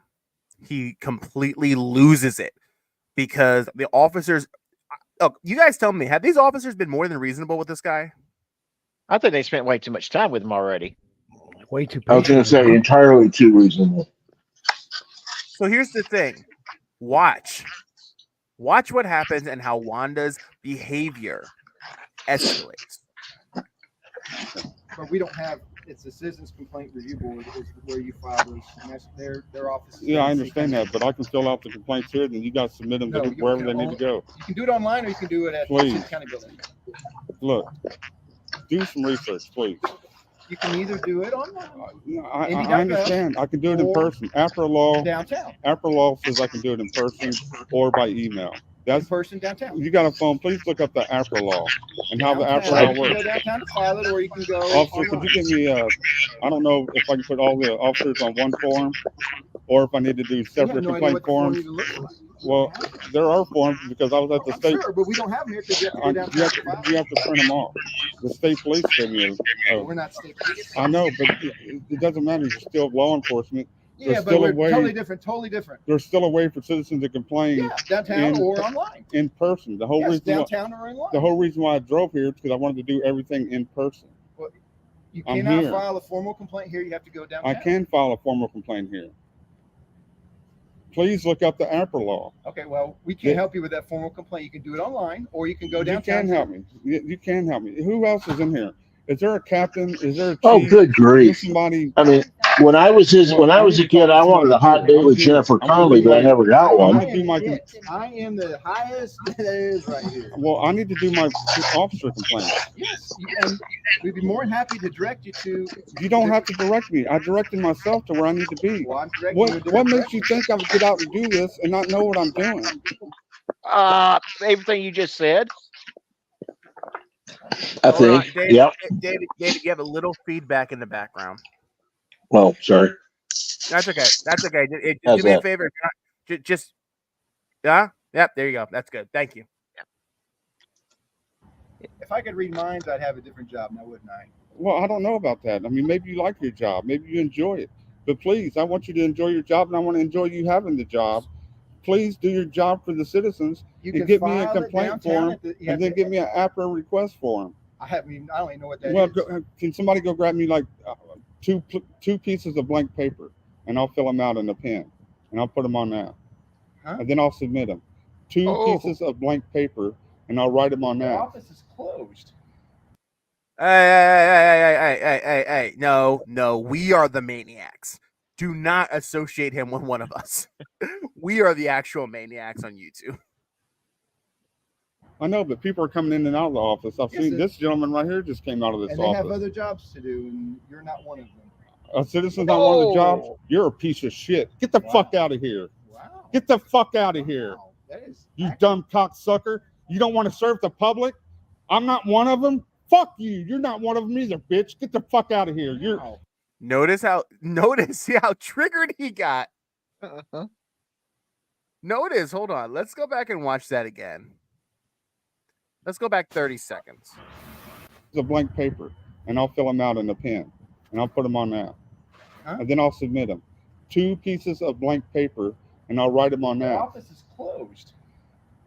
S4: he completely loses it, because the officers. Oh, you guys tell me, have these officers been more than reasonable with this guy?
S13: I think they spent way too much time with him already.
S12: Way too.
S15: I was going to say entirely too reasonable.
S4: So here's the thing. Watch what happens and how Wanda's behavior escalates.
S5: But we don't have. It's the Citizens Complaint Review Board is where you file those. And that's their office.
S16: Yeah, I understand that, but I can fill out the complaints here, then you guys submit them to wherever they need to go.
S5: You can do it online, or you can do it at the Sea County building.
S16: Look, do some research, please.
S5: You can either do it online.
S16: I understand. I can do it in person. APRA law.
S5: Downtown.
S16: APRA law says I can do it in person or by email. That's
S5: person downtown.
S16: You got a phone? Please look up the APRA law and how the APRA law
S5: You can
S16: works.
S5: go downtown to file it, or you can go.
S16: Officer, could you give me I don't know if I can put all the officers on one form, or if I need to do separate complaint forms. Well, there are forms because I was at the state.
S5: Sure, but we don't have them here because you have to go downtown.
S16: You have to print them off. The state police gave me
S5: We're not state police.
S16: I know, but it doesn't matter. You're still law enforcement.
S5: Yeah, but we're totally different. Totally different.
S16: There's still a way for citizens to complain.
S5: Yeah, downtown or online.
S16: In person. The whole reason
S5: downtown or online.
S16: The whole reason why I drove here is because I wanted to do everything in person.
S5: Well, you cannot file a formal complaint here. You have to go downtown.
S16: I can file a formal complaint here. Please look up the APRA law.
S5: Okay, well, we can't help you with that formal complaint. You can do it online, or you can go downtown.
S16: You can help me. You can help me. Who else is in here? Is there a captain? Is there a chief?
S15: Oh, good grief!
S16: Somebody.
S15: I mean, when I was a kid, I wanted a hot date with Jennifer Connelly, but I never got one.
S5: I am the highest that is right here.
S16: Well, I need to do my officer complaint.
S5: Yes, and we'd be more than happy to direct you to.
S16: You don't have to direct me. I directed myself to where I need to be.
S5: Well, I'm directing you
S16: what makes you think I would get out and do this and not know what I'm doing?
S13: Everything you just said.
S4: I think. David, you have a little feedback in the background.
S15: Well, sorry.
S4: That's okay. That's okay. Do me a favor. Just, yeah. Yep. There you go. That's good. Thank you.
S5: If I could read minds, I'd have a different job now, wouldn't I?
S16: Well, I don't know about that. I mean, maybe you like your job. Maybe you enjoy it. But please, I want you to enjoy your job, and I want to enjoy you having the job. Please do your job for the citizens and give me a complaint form, and then give me an APRA request form.
S5: I don't even know what that is.
S16: Can somebody go grab me like two pieces of blank paper, and I'll fill them out in a pen, and I'll put them on that, and then I'll submit them. Two pieces of blank paper, and I'll write them on that.
S5: The office is closed.
S4: Hey. No. We are the maniacs. Do not associate him with one of us. We are the actual maniacs on YouTube.
S16: I know, but people are coming in and out of the office. I've seen this gentleman right here just came out of this office.
S5: And they have other jobs to do, and you're not one of them.
S16: A citizen's not one of the jobs? You're a piece of shit. Get the fuck out of here.
S5: Wow.
S16: Get the fuck out of here.
S5: That is
S16: you dumb cocksucker. You don't want to serve the public? I'm not one of them? Fuck you. You're not one of them either, bitch. Get the fuck out of here. You're...
S4: Notice how triggered he got. Notice, hold on. Let's go back and watch that again. Let's go back 30 seconds.
S16: It's a blank paper, and I'll fill them out in a pen, and I'll put them on that, and then I'll submit them. Two pieces of blank paper, and I'll write them on that.
S5: The office is closed.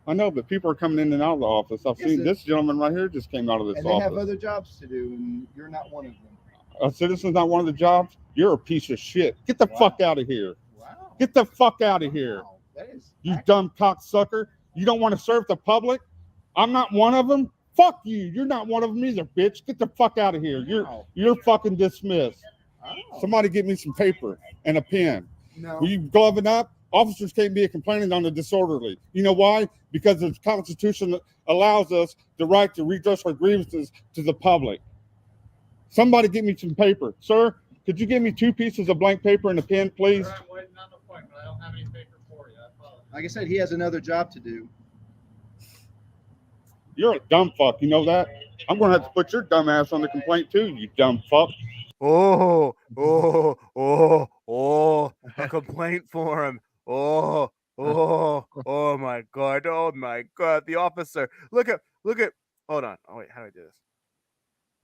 S16: I know, but people are coming in and out of the office. I've seen this gentleman right here just came out of this office.
S5: And they have other jobs to do, and you're not one of them.
S16: A citizen's not one of the jobs? You're a piece of shit. Get the fuck out of here. Wow. Get the fuck out of here.
S5: That is
S16: you dumb cocksucker. You don't want to serve the public? I'm not one of them? Fuck you. You're not one of them either, bitch. Get the fuck out of here. You're fucking dismissed. Somebody get me some paper and a pen.
S5: No.
S16: Will you gloving up? Officers can't be complaining on the disorderly. You know why? Because the Constitution allows us the right to redress our grievances to the public. Somebody get me some paper. Sir, could you give me two pieces of blank paper and a pen, please?
S5: I'm waiting on an appointment. I don't have any paper for you. I apologize. Like I said, he has another job to do.
S16: You're a dumb fuck. You know that? I'm going to have to put your dumb ass on the complaint too, you dumb fuck.
S4: A complaint form. Oh my God. The officer. Look at, hold on. Oh, wait, how do I do this?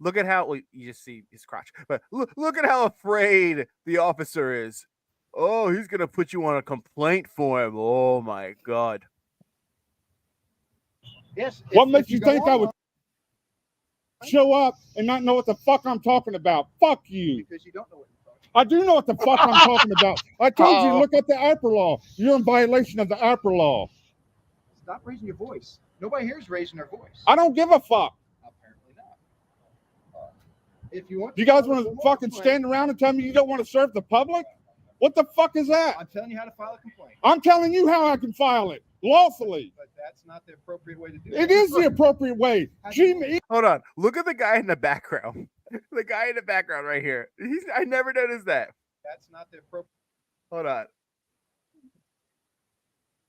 S4: Look at how, well, you just see his crotch, but look at how afraid the officer is. Oh, he's going to put you on a complaint form. Oh my God.
S5: Yes.
S16: What makes you think I would show up and not know what the fuck I'm talking about? Fuck you.
S5: Because you don't know what you're talking about.
S16: I do know what the fuck I'm talking about. I told you to look at the APRA law. You're in violation of the APRA law.
S5: Stop raising your voice. Nobody here is raising their voice.
S16: I don't give a fuck.
S5: Apparently not. If you want,
S16: you guys want to fucking stand around and tell me you don't want to serve the public? What the fuck is that?
S5: I'm telling you how to file a complaint.
S16: I'm telling you how I can file it lawfully.
S5: But that's not the appropriate way to do it.
S16: It is the appropriate way.
S4: Hold on. Look at the guy in the background. The guy in the background right here. I never noticed that.
S5: That's not the appropriate.
S4: Hold on.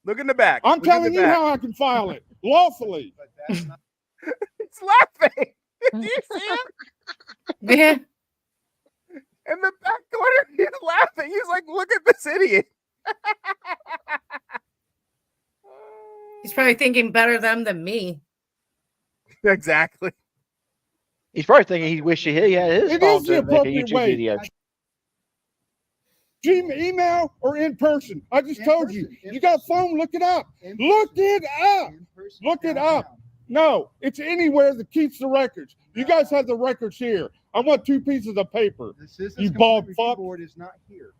S4: Look in the back.
S5: I'm telling you how I can file it lawfully.
S4: He's laughing. Do you see him?
S14: Yeah.
S4: In the back corner, he's laughing. He's like, look at this idiot.
S14: He's probably thinking better them than me.
S4: Exactly.
S13: He's probably thinking he wished he had his
S5: It
S13: phone
S5: is the
S13: to make a
S5: appropriate
S13: YouTube
S5: way.
S13: video.
S5: Email or in person. I just told you. You got a phone? Look it up. Look it up. Look it up. No, it's anywhere that keeps the records. You guys have the records here. I want 2 pieces of paper. You bald fuck.
S2: Is not here.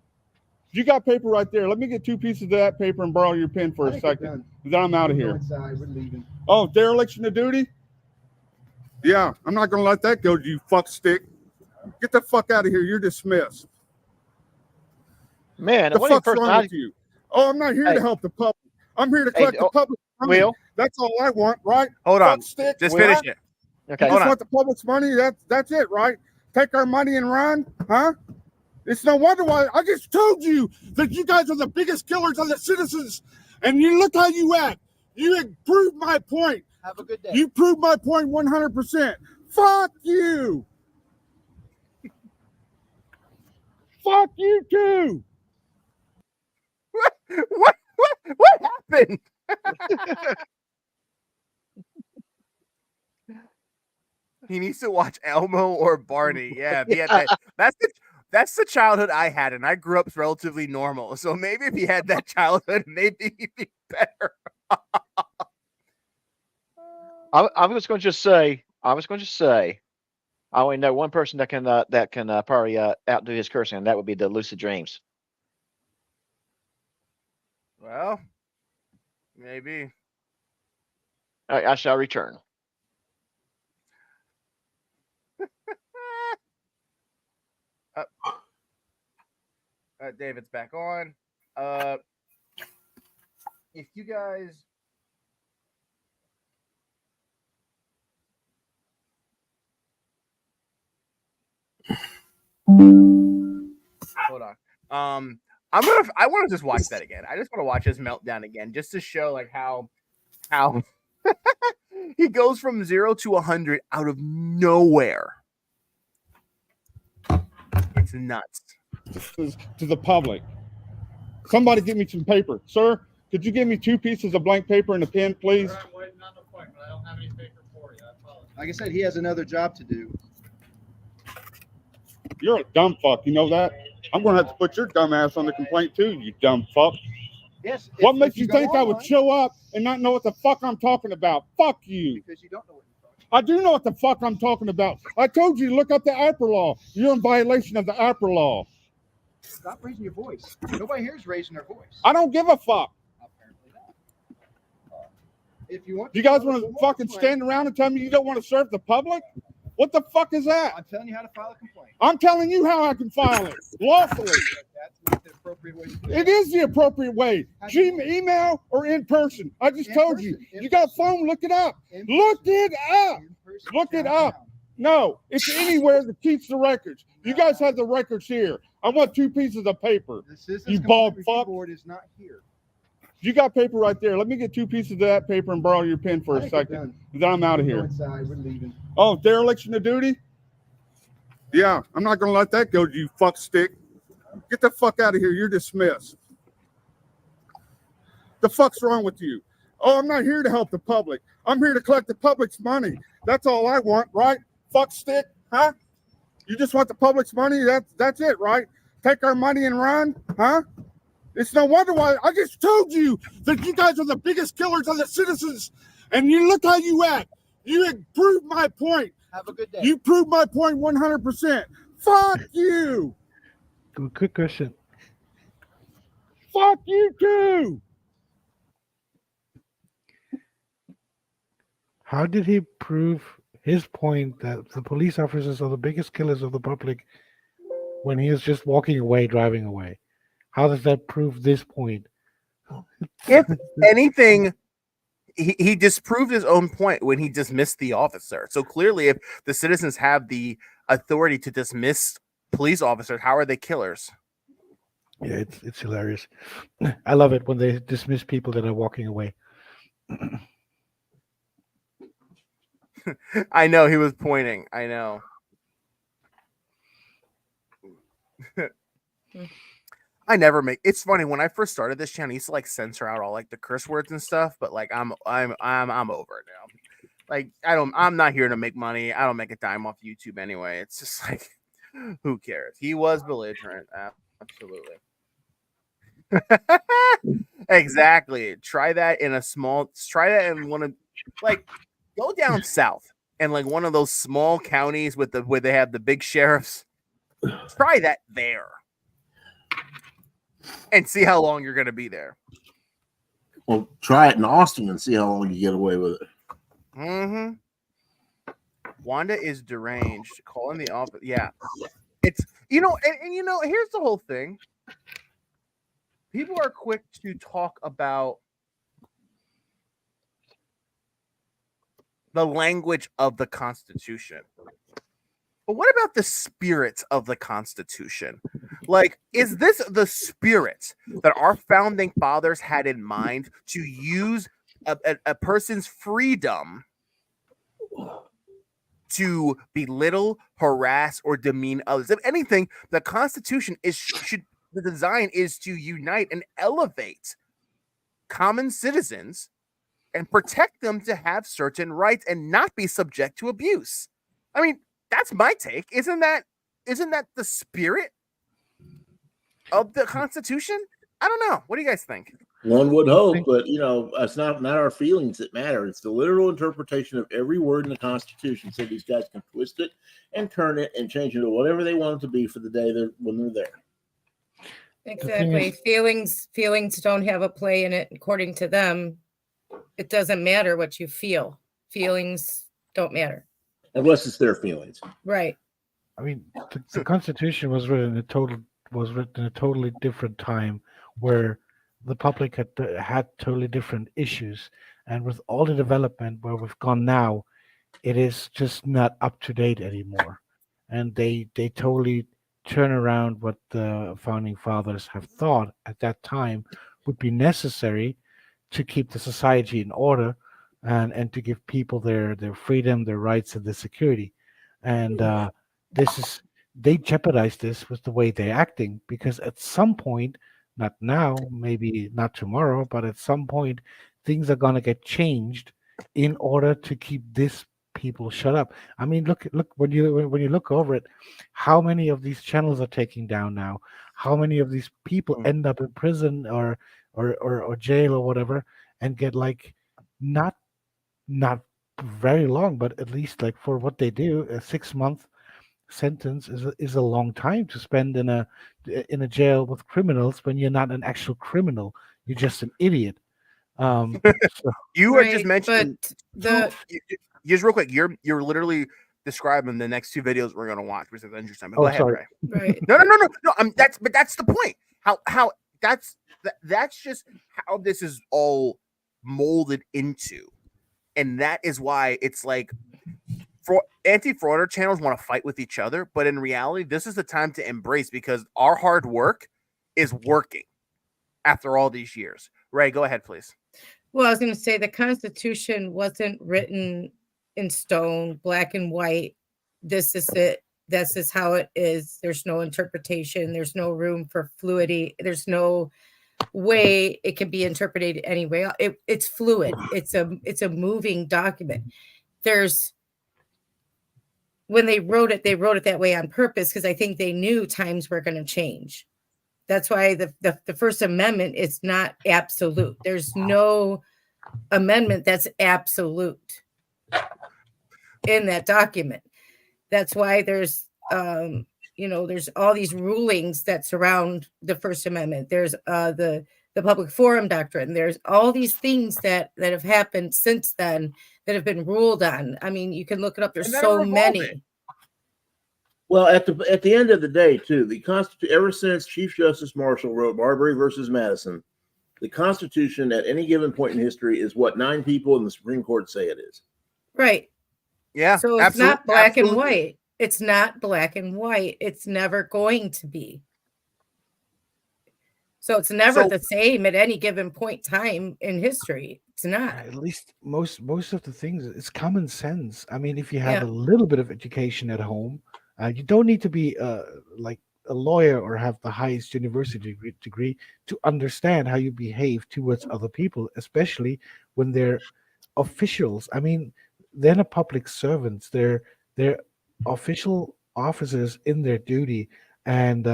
S5: You got paper right there. Let me get 2 pieces of that paper and borrow your pen for a second. Then I'm out of here.
S2: Inside, we're leaving.
S5: Oh, dereliction of duty? Yeah, I'm not going to let that go, you fuck stick. Get the fuck out of here. You're dismissed.
S13: Man,
S5: The fuck's wrong with you? Oh, I'm not here to help the public. I'm here to collect the public money.
S13: Will?
S5: That's all I want, right?
S4: Hold on.
S5: Fuck stick.
S4: Just finish it.
S13: Okay.
S5: You just want the public's money? That's it, right? Take our money and run? Huh? It's no wonder why I just told you that you guys are the biggest killers of the citizens. And you look how you act. You proved my point.
S2: Have a good day.
S5: You proved my point 100%. Fuck you. Fuck you too.
S4: What happened? He needs to watch Elmo or Barney. Yeah, that's the childhood I had, and I grew up relatively normal. So maybe if he had that childhood, maybe he'd be better.
S13: I was going to say, I only know one person that can probably outdo his cursing, and that would be the Lucid Dreams.
S4: Well, maybe.
S13: I shall return.
S4: David's back on. If you guys hold on. I want to just watch that again. I just want to watch his meltdown again, just to show like how he goes from 0 to 100 out of nowhere. It's nuts.
S5: To the public. Somebody give me some paper. Sir, could you give me 2 pieces of blank paper and a pen, please?
S2: I'm waiting on the appointment. I don't have any paper for you. I apologize. Like I said, he has another job to do.
S5: You're a dumb fuck. You know that? I'm going to have to put your dumb ass on the complaint too, you dumb fuck.
S2: Yes.
S5: What makes you think I would show up and not know what the fuck I'm talking about? Fuck you.
S2: Because you don't know what you're talking about.
S5: I do know what the fuck I'm talking about. I told you to look up the APRA law. You're in violation of the APRA law.
S2: Stop raising your voice. Nobody here is raising their voice.
S5: I don't give a fuck.
S2: Apparently not. If you want,
S5: You guys want to fucking stand around and tell me you don't want to serve the public? What the fuck is that?
S2: I'm telling you how to file a complaint.
S5: I'm telling you how I can file it lawfully.
S2: That's not the appropriate way to do it.
S5: It is the appropriate way. Email or in person. I just told you. You got a phone? Look it up. Look it up. Look it up. No, it's anywhere that keeps the records. You guys have the records here. I want 2 pieces of paper. You bald fuck.
S2: Board is not here.
S5: You got paper right there. Let me get 2 pieces of that paper and borrow your pen for a second. Then I'm out of here.
S2: Inside, we're leaving.
S5: Oh, dereliction of duty? Yeah, I'm not going to let that go, you fuck stick. Get the fuck out of here. You're dismissed. The fuck's wrong with you? Oh, I'm not here to help the public. I'm here to collect the public's money. That's all I want, right? Fuck stick, huh? You just want the public's money? That's it, right? Take our money and run, huh? It's no wonder why I just told you that you guys are the biggest killers of the citizens. And you look how you act. You proved my point.
S2: Have a good day.
S5: You proved my point 100%. Fuck you.
S12: Good question.
S5: Fuck you too.
S12: How did he prove his point that the police officers are the biggest killers of the public when he is just walking away, driving away? How does that prove this point?
S4: If anything, he disproved his own point when he dismissed the officer. So clearly, if the citizens have the authority to dismiss police officers, how are they killers?
S12: Yeah, it's hilarious. I love it when they dismiss people that are walking away.
S4: I know he was pointing. I know. I never make. It's funny when I first started this channel, I used to like censor out all like the curse words and stuff. But like I'm over it now. Like I'm not here to make money. I don't make a dime off YouTube anyway. It's just like, who cares? He was belligerent. Absolutely. Exactly. Try that in one of, like, go down south and like one of those small counties with where they have the big sheriffs. Try that there and see how long you're going to be there.
S19: Well, try it in Austin and see how long you get away with it.
S4: Mm-hmm. Wanda is deranged. Calling the office. Yeah. It's, and here's the whole thing. People are quick to talk about the language of the Constitution. But what about the spirit of the Constitution? Like, is this the spirit that our founding fathers had in mind to use a person's freedom to belittle, harass, or demean others? If anything, the Constitution the design is to unite and elevate common citizens and protect them to have certain rights and not be subject to abuse. I mean, that's my take. Isn't that the spirit of the Constitution? I don't know. What do you guys think?
S19: One would hope, but it's not our feelings that matter. It's the literal interpretation of every word in the Constitution. So these guys can twist it and turn it and change it to whatever they want it to be for the day when they're there.
S14: Exactly. Feelings don't have a play in it. According to them, it doesn't matter what you feel. Feelings don't matter.
S19: Unless it's their feelings.
S14: Right.
S12: I mean, the Constitution was written in a totally different time where the public had totally different issues, and with all the development where we've gone now, it is just not up to date anymore, and they totally turn around what the founding fathers have thought at that time would be necessary to keep the society in order and to give people their freedom, their rights, and their security. And they jeopardize this with the way they're acting, because at some point, not now, maybe not tomorrow, but at some point, things are going to get changed in order to keep this people shut up. I mean, look when you look over it, how many of these channels are taking down now? How many of these people end up in prison or jail or whatever, and get like not very long, but at least like for what they do, a 6-month sentence is a long time to spend in a jail with criminals when you're not an actual criminal. You're just an idiot.
S4: You are just mentioning just real quick. You're literally describing the next two videos we're going to watch, which is interesting. But go ahead,
S12: sorry.
S4: Ray.
S14: Right.
S4: No. That's the point. How that's just how this is all molded into, and that is why it's like anti-frauder channels want to fight with each other, but in reality, this is the time to embrace, because our hard work is working after all these years. Ray, go ahead, please.
S14: Well, I was going to say the Constitution wasn't written in stone, black and white. This is it. This is how it is. There's no interpretation. There's no room for fluidity. There's no way it can be interpreted anyway. It's fluid. It's a moving document. When they wrote it that way on purpose, because I think they knew times were going to change. That's why the First Amendment is not absolute. There's no amendment that's absolute in that document. That's why there's there's all these rulings that surround the First Amendment. There's the public forum doctrine. There's all these things that have happened since then that have been ruled on. I mean, you can look it up. There's so many.
S19: Well, at the end of the day, too, the Constitution, ever since Chief Justice Marshall wrote Marbury versus Madison, the Constitution at any given point in history is what 9 people in the Supreme Court say it is.
S14: Right.
S4: Yeah.
S14: So it's not black and white. It's not black and white. It's never going to be. So it's never
S4: So-
S14: the same at any given point time in history. It's not.
S12: At least most of the things, it's common sense. I mean, if you have
S14: Yeah.
S12: a little bit of education at home, you don't need to be like a lawyer or have the highest university degree to understand how you behave towards other people, especially when they're officials. I mean, they're not public servants. They're official officers in their duty, and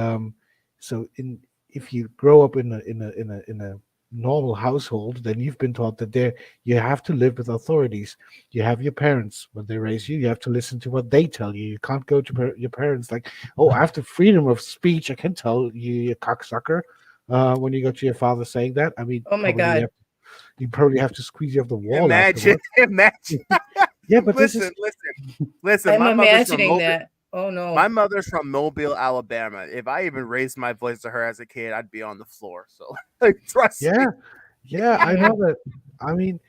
S12: so in if you grow up in a normal household, then you've been taught that there you have to live with authorities. You have your parents when they raise you. You have to listen to what they tell you. You can't go to your parents like, "Oh, I have the freedom of speech. I can tell you, you cocksucker." When you go to your father saying that, I mean,
S14: Oh my
S12: probably
S14: God.
S12: you probably have to squeeze you off the wall
S4: Imagine,
S12: afterwards. Yeah, but this
S4: listen,
S12: is
S4: listen.
S14: I'm
S4: My mother's from
S14: imagining
S4: Mobile.
S14: that. Oh no.
S4: My mother's from Mobile, Alabama. If I even raised my voice to her as a kid, I'd be on the floor. So, like, trust me.
S12: yeah, I know that. I mean,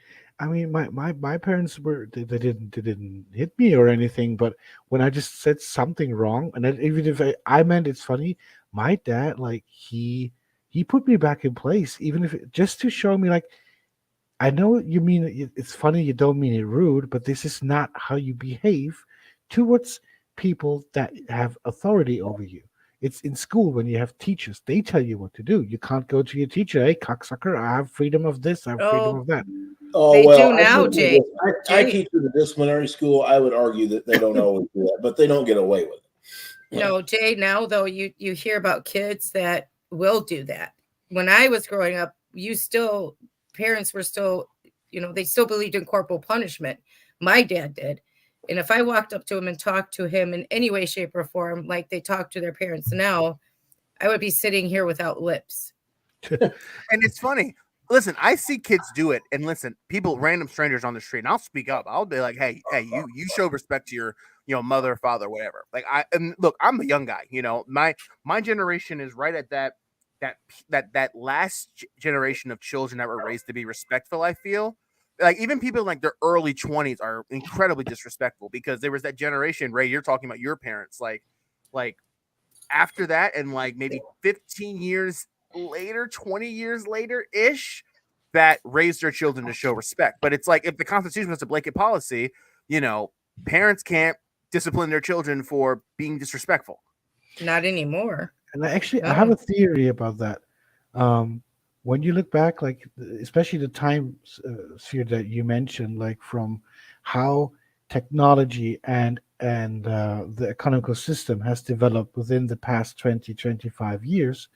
S12: my parents they didn't hit me or anything, but when I just said something wrong, and then even if I meant it's funny, my dad like he put me back in place, even if just to show me like I know you mean it's funny, you don't mean it rude, but this is not how you behave towards people that have authority over you. It's in school when you have teachers, they tell you what to do. You can't go to your teacher, hey, cocksucker, I have freedom of this, I have freedom
S14: Oh,
S12: of that.
S19: Oh
S14: they
S19: well,
S14: do now, Jay.
S19: I
S14: Jay.
S19: teach at a disciplinary school. I would argue that they don't always do that, but they don't get away with it.
S14: No, Jay, now though you hear about kids that will do that. When I was growing up, parents were still, they still believed in corporal punishment. My dad did. And if I walked up to him and talked to him in any way, shape, or form, like they talk to their parents now, I would be sitting here without lips.
S4: And it's funny. Listen, I see kids do it, and listen, people, random strangers on the street, and I'll speak up. I'll be like, "Hey, you show respect to your, mother, father, whatever." Like and look, I'm a young guy. My generation is right at that last generation of children that were raised to be respectful. I feel like even people in like their early 20s are incredibly disrespectful because there was that generation. Ray, you're talking about your parents, like after that, and like maybe 15 years later, 20 years later ish, that raised their children to show respect. But it's like if the Constitution was a blanket policy, parents can't discipline their children for being disrespectful.
S14: Not anymore.
S12: And I have a theory about that. When you look back, like especially the time sphere that you mentioned, like from how technology and the economical system has developed within the past 20, 25 years.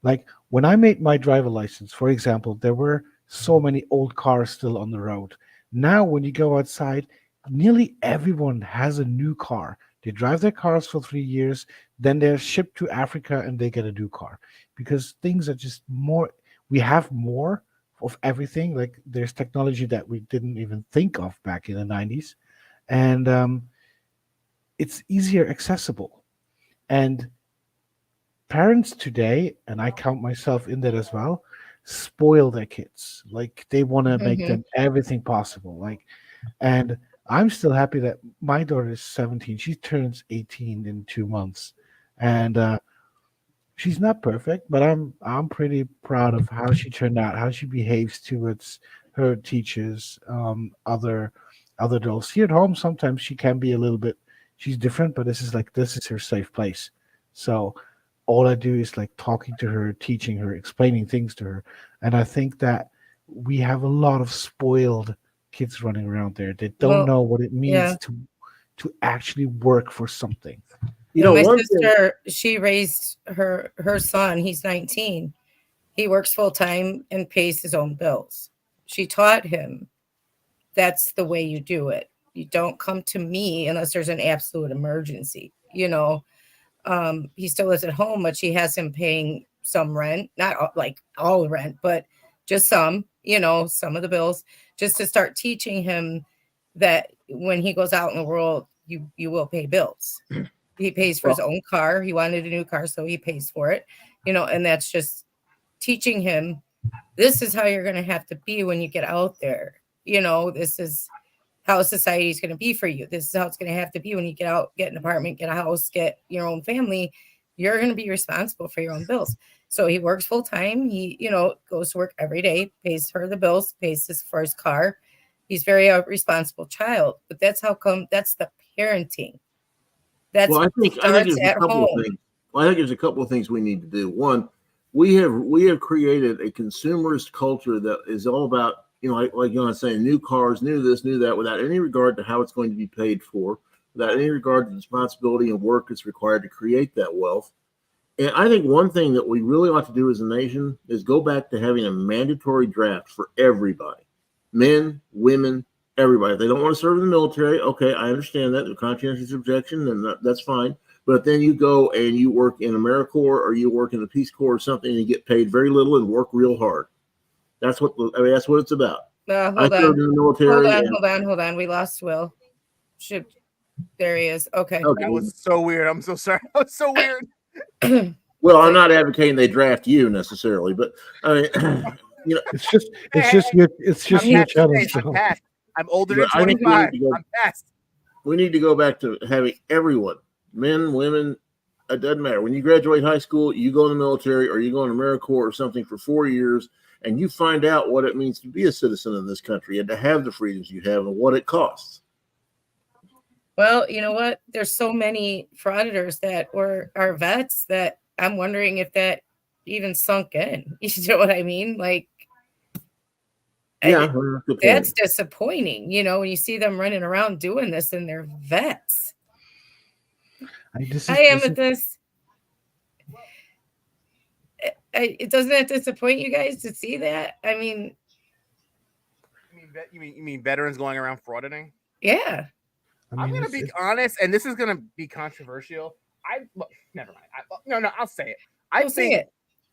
S12: Like when I made my driver license, for example, there were so many old cars still on the road. Now, when you go outside, nearly everyone has a new car. They drive their cars for 3 years, then they're shipped to Africa and they get a new car because things are just more. We have more of everything. Like there's technology that we didn't even think of back in the 90s, and it's easier accessible. And parents today, and I count myself in that as well, spoil their kids. Like they want to make them everything possible. Like, and I'm still happy that my daughter is 17. She turns 18 in 2 months, and she's not perfect, but I'm pretty proud of how she turned out, how she behaves towards her teachers, other adults. Here at home, sometimes she can be a little bit. She's different, but this is her safe place. So all I do is like talking to her, teaching her, explaining things to her. And I think that we have a lot of spoiled kids running around there. They don't know what it means to actually work for something.
S14: My sister, she raised her son. He's 19. He works full time and pays his own bills. She taught him that's the way you do it. You don't come to me unless there's an absolute emergency. He still lives at home, but she has him paying some rent, not like all rent, but just some of the bills, just to start teaching him that when he goes out in the world, you will pay bills. He pays for his own car. He wanted a new car, so he pays for it, and that's just teaching him, this is how you're going to have to be when you get out there. This is how society is going to be for you. This is how it's going to have to be when you get out, get an apartment, get a house, get your own family. You're going to be responsible for your own bills. So he works full time. He, goes to work every day, pays for the bills, for his car. He's very responsible child. But that's how come. That's the parenting. That's
S19: I think there's a couple of things. Well, I think there's a couple of things we need to do. One, we have created a consumerist culture that is all about, like you're saying, new cars, new this, new that, without any regard to how it's going to be paid for, without any regard to the responsibility and work that's required to create that wealth. And I think one thing that we really ought to do as a nation is go back to having a mandatory draft for everybody, men, women, everybody. If they don't want to serve in the military, okay, I understand that. The conscientious objection, and that's fine. But then you go and you work in AmeriCorps or you work in the Peace Corps or something, and you get paid very little and work real hard. That's what that's what it's about.
S14: Hold on. We lost Will. There he is. Okay.
S4: That was so weird. I'm so sorry. That was so weird.
S19: Well, I'm not advocating they draft you necessarily, but I mean,
S12: it's just your challenge.
S4: I'm past. I'm older than 25. I'm past.
S19: We need to go back to having everyone, men, women, it doesn't matter. When you graduate high school, you go in the military or you go in AmeriCorps or something for 4 years, and you find out what it means to be a citizen of this country and to have the freedoms you have and what it costs.
S14: Well, you know what? There's so many frauditors that are vets that I'm wondering if that even sunk in. You know what I mean? Like,
S19: yeah,
S14: that's disappointing. When you see them running around doing this and they're vets. Doesn't that disappoint you guys to see that? I mean,
S4: you mean veterans going around frauditing?
S14: Yeah.
S4: I'm going to be honest, and this is going to be controversial. Never mind. I'll say it.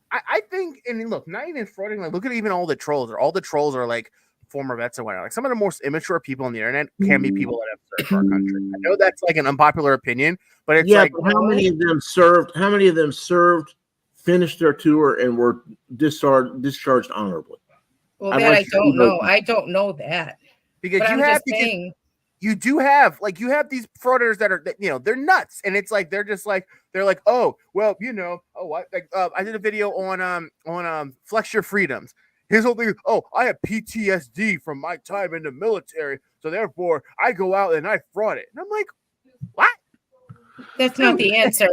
S4: I think, and look, not even frauding. Like, look at even all the trolls. All the trolls are like former vets or whatever. Like, some of the most immature people on the internet can be people that have served our country. I know that's like an unpopular opinion, but it's like,
S19: but how many of them served? How many of them served, finished their tour, and were discharged honorably?
S14: Well, I don't know. I don't know that
S4: because you do have these frauditors that are, they're nuts, and it's like they're like, oh well, I did a video on Flex Your Freedoms. His whole thing is, oh, I have PTSD from my time in the military, so therefore I go out and I fraud it. And I'm like, what?
S14: That's not the answer.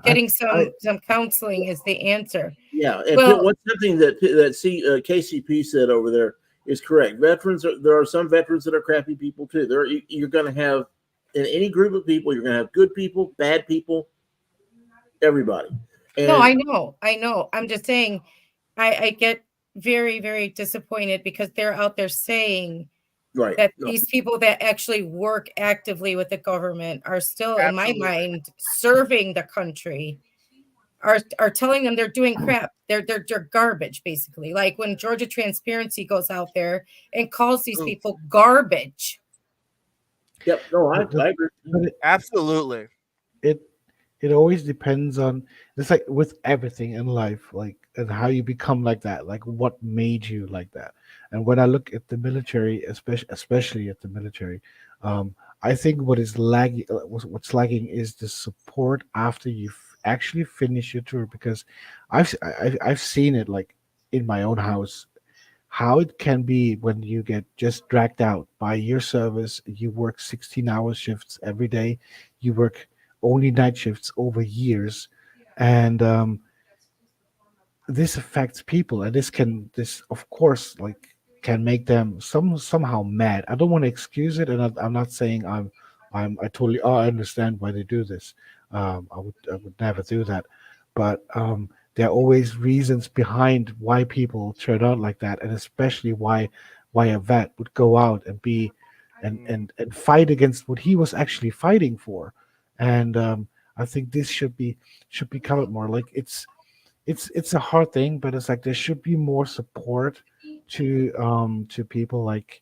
S14: Getting some counseling is the answer.
S19: Yeah, and what's something that KCP said over there is correct. There are some veterans that are crappy people too. You're going to have, in any group of people, you're going to have good people, bad people, everybody.
S14: No, I know. I'm just saying, I get very, very disappointed because they're out there saying that these people that actually work actively with the government are still, in my mind, serving the country. Are telling them they're doing crap. They're garbage, basically. Like when Georgia Transparency goes out there and calls these people garbage.
S19: Yep. No, I agree.
S4: Absolutely.
S12: It always depends on. It's like with everything in life, like and how you become like that. Like what made you like that. And when I look at the military, especially at the military, I think what's lagging is the support after you actually finish your tour, because I've seen it like in my own house how it can be when you get just dragged out by your service. You work 16-hour shifts every day, you work only night shifts over years, and this affects people, and this of course like can make them somehow mad. I don't want to excuse it, and I'm not saying I understand why they do this. I would never do that, but there are always reasons behind why people turn out like that, and especially why a vet would go out and be and fight against what he was actually fighting for. And I think this should be covered more. Like it's a hard thing, but it's like there should be more support to people like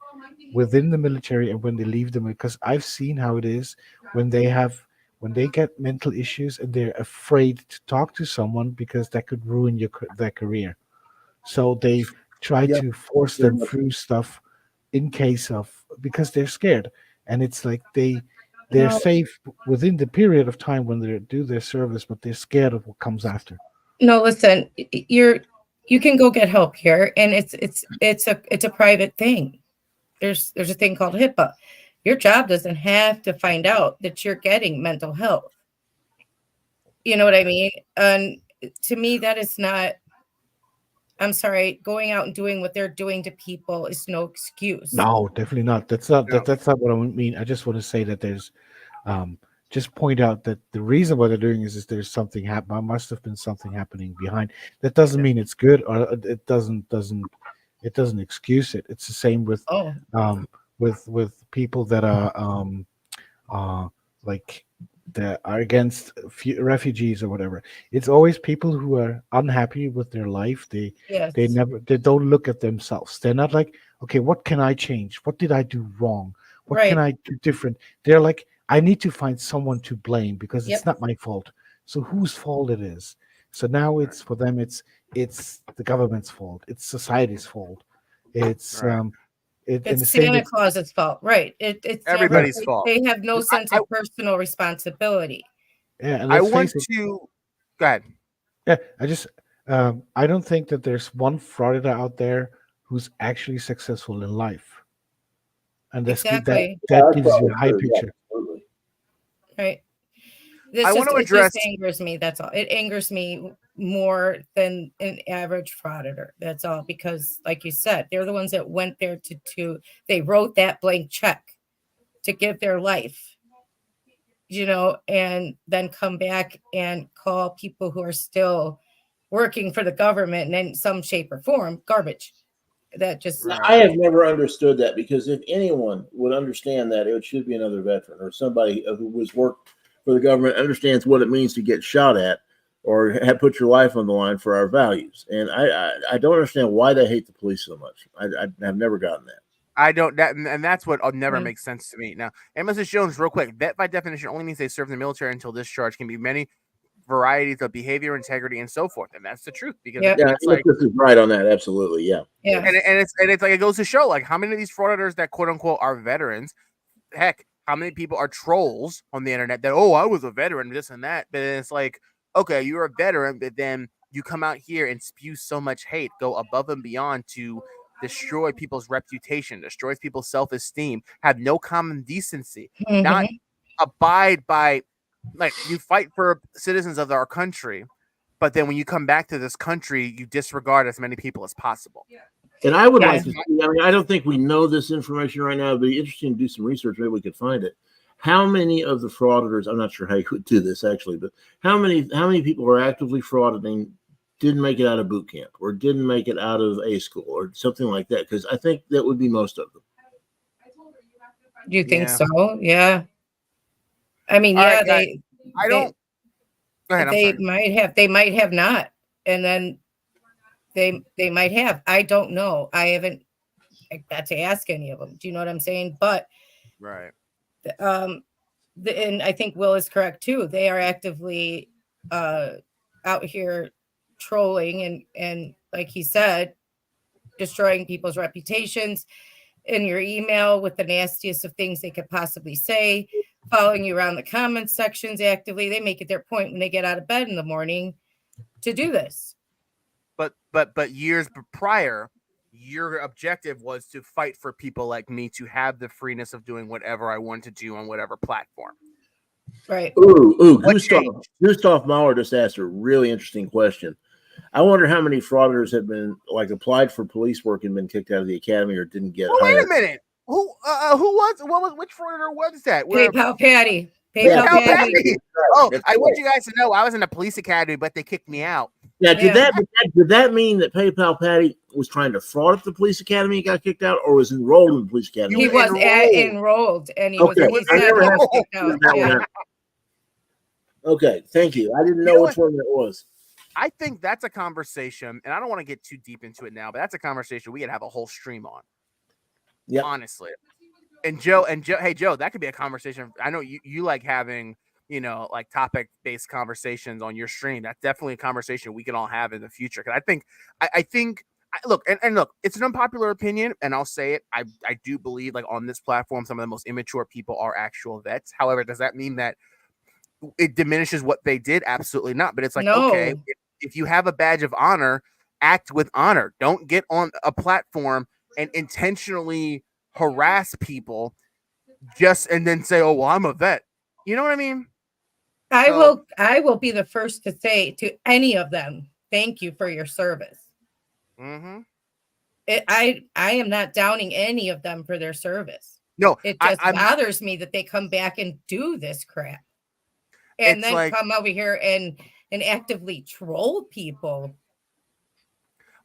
S12: within the military and when they leave them, because I've seen how it is when they get mental issues and they're afraid to talk to someone because that could ruin their career. So they try to force them through stuff in case of, because they're scared. And it's like they they're
S14: No.
S12: safe within the period of time when they do their service, but they're scared of what comes after.
S14: No, listen, you can go get help here, and it's a private thing. There's a thing called HIPAA. Your job doesn't have to find out that you're getting mental health. You know what I mean? And to me, that is not. I'm sorry, going out and doing what they're doing to people is no excuse.
S12: No, definitely not. That's not that's not what I mean. I just want to say that there's just point out that the reason why they're doing is there's something happen. Must have been something happening behind. That doesn't mean it's good, or it doesn't excuse it. It's the same with with people that are like that are against refugees or whatever. It's always people who are unhappy with their life. They
S14: Yes.
S12: they don't look at themselves. They're not like, okay, what can I change? What did I do wrong? What can I do different? They're like, I need to find someone to blame because it's not my fault. So whose fault it is? So now it's for them. It's the government's fault. It's society's fault. It's and the
S14: It's
S12: same
S14: Santa
S12: with
S14: Claus's fault, right? It's
S4: Everybody's fault.
S14: They have no sense of personal responsibility.
S12: yeah. And
S4: I
S12: let's
S4: want
S12: face it.
S4: to go ahead.
S12: Yeah, I don't think that there's one frauditor out there who's actually successful in life, and
S14: Exactly.
S12: that gives you a high picture.
S14: Right.
S4: I want to
S14: It
S4: address.
S14: just angers me. That's all. It angers me more than an average frauditor. That's all. Because, like you said, they're the ones that went there to they wrote that blank check to give their life, and then come back and call people who are still working for the government in some shape or form garbage. That just
S19: I have never understood that, because if anyone would understand that, it should be another veteran or somebody who was worked for the government, understands what it means to get shot at or have put your life on the line for our values. And I don't understand why they hate the police so much. I've never gotten that.
S4: I don't and that's what never makes sense to me. Now, and Mrs. Jones, real quick, vet by definition only means they serve in the military until discharge. Can be many varieties of behavior, integrity, and so forth, and that's the truth. Because it's like
S19: this is right on that. Absolutely, yeah.
S4: And it's like it goes to show, like, how many of these frauditors that quote unquote are veterans, heck, how many people are trolls on the internet that, oh, I was a veteran, this and that. But it's like, okay, you're a veteran, but then you come out here and spew so much hate, go above and beyond to destroy people's reputation, destroys people's self-esteem, have no common decency, not abide by, like, you fight for citizens of our country, but then when you come back to this country, you disregard as many people as possible.
S19: And I would like to see, I mean, I don't think we know this information right now. It'd be interesting to do some research. Maybe we could find it. How many of the frauditors, I'm not sure how you would do this actually, but how many people are actively frauding didn't make it out of boot camp or didn't make it out of A school or something like that? Because I think that would be most of them.
S14: Do you think so? Yeah. I mean,
S4: All right,
S14: they
S4: go ahead,
S14: they might have not, and then they might have. I don't know. I haven't got to ask any of them. Do you know what I'm saying? But
S4: right.
S14: And I think Will is correct too. They are actively out here trolling and like he said, destroying people's reputations in your email with the nastiest of things they could possibly say, following you around the comments sections actively. They make it their point when they get out of bed in the morning to do this.
S4: But years prior, your objective was to fight for people like me to have the freeness of doing whatever I want to do on whatever platform.
S14: Right.
S19: Ooh, Gustav Mahler just asked a really interesting question. I wonder how many frauditors have been applied for police work and been kicked out of the academy or didn't get hired.
S4: Wait a minute. Which frauditor was that?
S14: PayPal Patty.
S4: PayPal Patty. Oh, I want you guys to know I was in the police academy, but they kicked me out.
S19: Yeah, did that mean that PayPal Patty was trying to fraud at the police academy and got kicked out, or was enrolled in the police academy?
S14: He was enrolled, and he was kicked out. Yeah.
S19: Okay, thank you. I didn't know which one that was.
S4: I think that's a conversation, and I don't want to get too deep into it now, but that's a conversation we could have a whole stream on.
S19: Yeah,
S4: honestly. And Joe, hey Joe, that could be a conversation. I know you like having, like topic-based conversations on your stream. That's definitely a conversation we can all have in the future. Because I think look, and look, it's an unpopular opinion, and I'll say it. I do believe, like, on this platform, some of the most immature people are actual vets. However, does that mean that it diminishes what they did? Absolutely not. But it's like, okay,
S14: No.
S4: if you have a badge of honor, act with honor. Don't get on a platform and intentionally harass people and then say, oh, well, I'm a vet. You know what I mean?
S14: I will be the first to say to any of them, thank you for your service.
S4: Mm-hmm.
S14: I am not downing any of them for their service.
S4: No,
S14: it just bothers me that they come back and do this crap, and then like, come over here and actively troll people.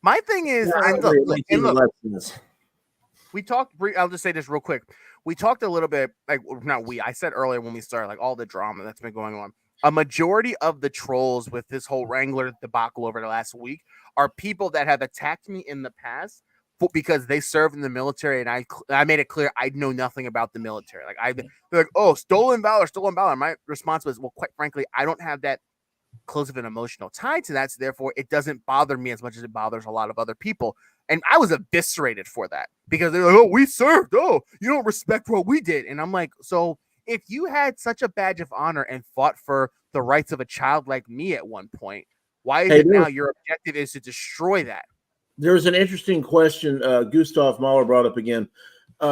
S4: My thing is, we talked. I'll just say this real quick. We talked a little bit, like, not we. I said earlier when we started, like, all the drama that's been going on. A majority of the trolls with this whole Wrangler debacle over the last week are people that have attacked me in the past because they served in the military, and I made it clear I know nothing about the military. Like, they're like, oh, stolen valor. My response was, well, quite frankly, I don't have that close of an emotional tie to that, so therefore it doesn't bother me as much as it bothers a lot of other people. And I was eviscerated for that because they're like, oh, we served. Oh, you don't respect what we did. And I'm like, so if you had such a badge of honor and fought for the rights of a child like me at one point, why is it now your objective is to destroy that?
S19: There's an interesting question Gustav Mahler brought up again.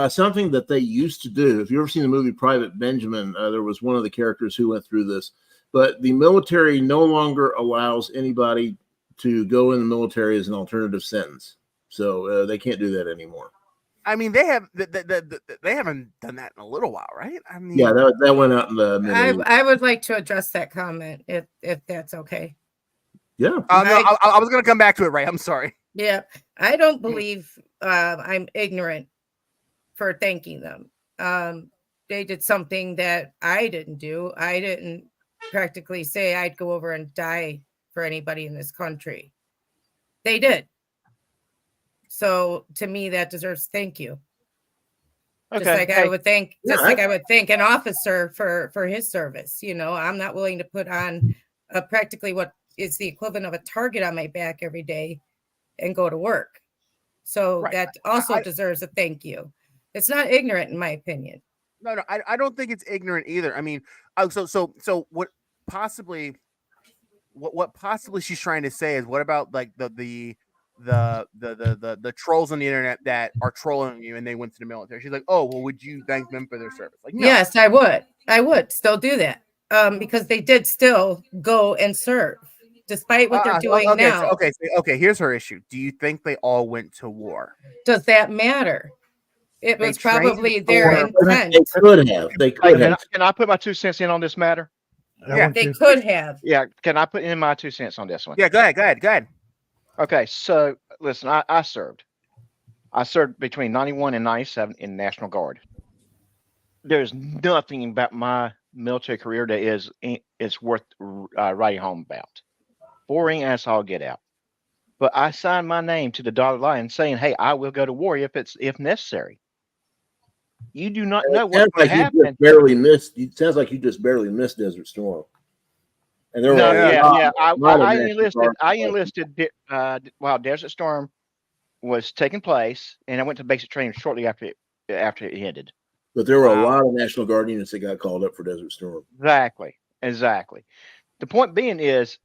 S19: Something that they used to do. If you ever seen the movie Private Benjamin, there was one of the characters who went through this. But the military no longer allows anybody to go in the military as an alternative sentence. So they can't do that anymore.
S4: I mean, they haven't done that in a little while, right? I mean,
S19: yeah, that went out in the.
S14: I would like to address that comment if that's okay.
S19: Yeah.
S4: No, I was going to come back to it, Ray. I'm sorry.
S14: Yeah, I don't believe I'm ignorant for thanking them. They did something that I didn't do. I didn't practically say I'd go over and die for anybody in this country. They did. So to me, that deserves thank you. Okay. Just like I would thank, like I would thank an officer for his service. You know, I'm not willing to put on practically what is the equivalent of a target on my back every day and go to work. So that also deserves a thank you. It's not ignorant, in my opinion.
S4: No, I don't think it's ignorant either. I mean, so what possibly she's trying to say is, what about like the trolls on the internet that are trolling you and they went to the military? She's like, oh, well, would you thank them for their service? Like, no.
S14: Yes, I would still do that because they did still go and serve despite what they're doing now.
S4: Okay. Here's her issue. Do you think they all went to war?
S14: Does that matter? It was probably their intent.
S19: They could have.
S13: Can I put my 2 cents in on this matter?
S14: Yeah, they could have.
S13: Yeah, can I put in my 2 cents on this one?
S4: Yeah, go ahead. Okay,
S13: so listen, I served. I served between 91 and 97 in National Guard. There's nothing about my military career that is worth writing home about. Boring as all get out. But I signed my name to the dotted line saying, hey, I will go to war if necessary. You do not know what's going to happen.
S19: It sounds like you just barely missed Desert Storm. And there were
S13: I enlisted while Desert Storm was taking place, and I went to basic training shortly after it ended.
S19: But there were a lot of National Guard units that got called up for Desert Storm.
S13: Exactly. The point being is,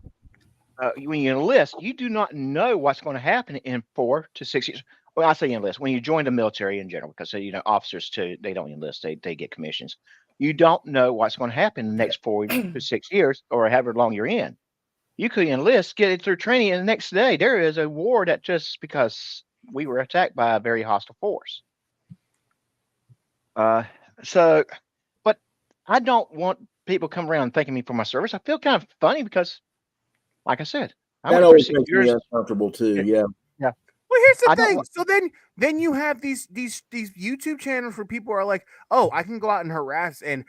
S13: when you enlist, you do not know what's going to happen in 4 to 6 years. Well, I say enlist when you join the military in general, because officers too, they don't enlist; they get commissions. You don't know what's going to happen in the next 4 to 6 years, or however long you're in. You could enlist, get it through training, and the next day there is a war that just because we were attacked by a very hostile force. But I don't want people come around thanking me for my service. I feel kind of funny because, like I said,
S19: that always makes me uncomfortable too. Yeah.
S4: Well, here's the thing. So then you have these YouTube channels where people are like, oh, I can go out and harass and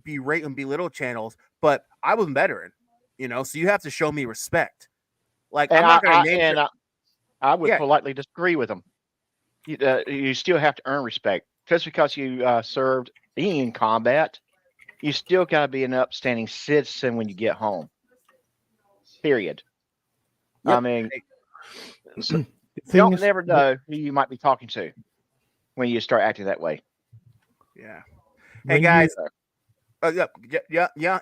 S4: berate and belittle channels, but I was a veteran, so you have to show me respect. Like, I'm not going to name it.
S13: I would politely disagree with them. You still have to earn respect. Just because you served in combat, you still got to be an upstanding citizen when you get home. Period. Yep. I mean, don't never know who you might be talking to when you start acting that way.
S4: Yeah. Hey
S12: When
S4: guys.
S12: you-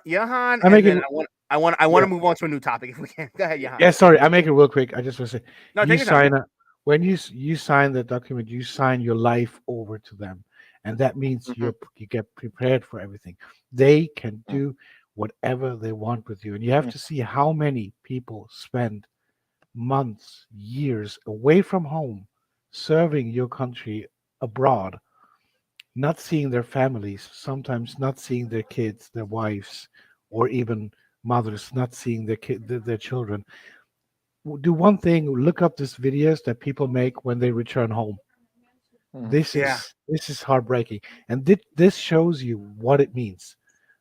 S4: Johan,
S12: I
S4: and
S12: make
S4: then
S12: it-
S4: I want
S12: Yeah.
S4: to move on to a new topic if we can. Go ahead, Johan.
S12: Yeah, sorry, I make it real quick. I just want to say,
S4: No,
S12: you
S4: take your time.
S12: sign up when you sign the document, you sign your life over to them, and that means you get prepared for everything. They can do whatever they want with you, and you have to see how many people spend months, years away from home, serving your country abroad, not seeing their families, sometimes not seeing their kids, their wives, or even mothers not seeing their children. Do one thing, look up these videos that people make when they return home. This
S4: Yeah.
S12: is heartbreaking, and this shows you what it means.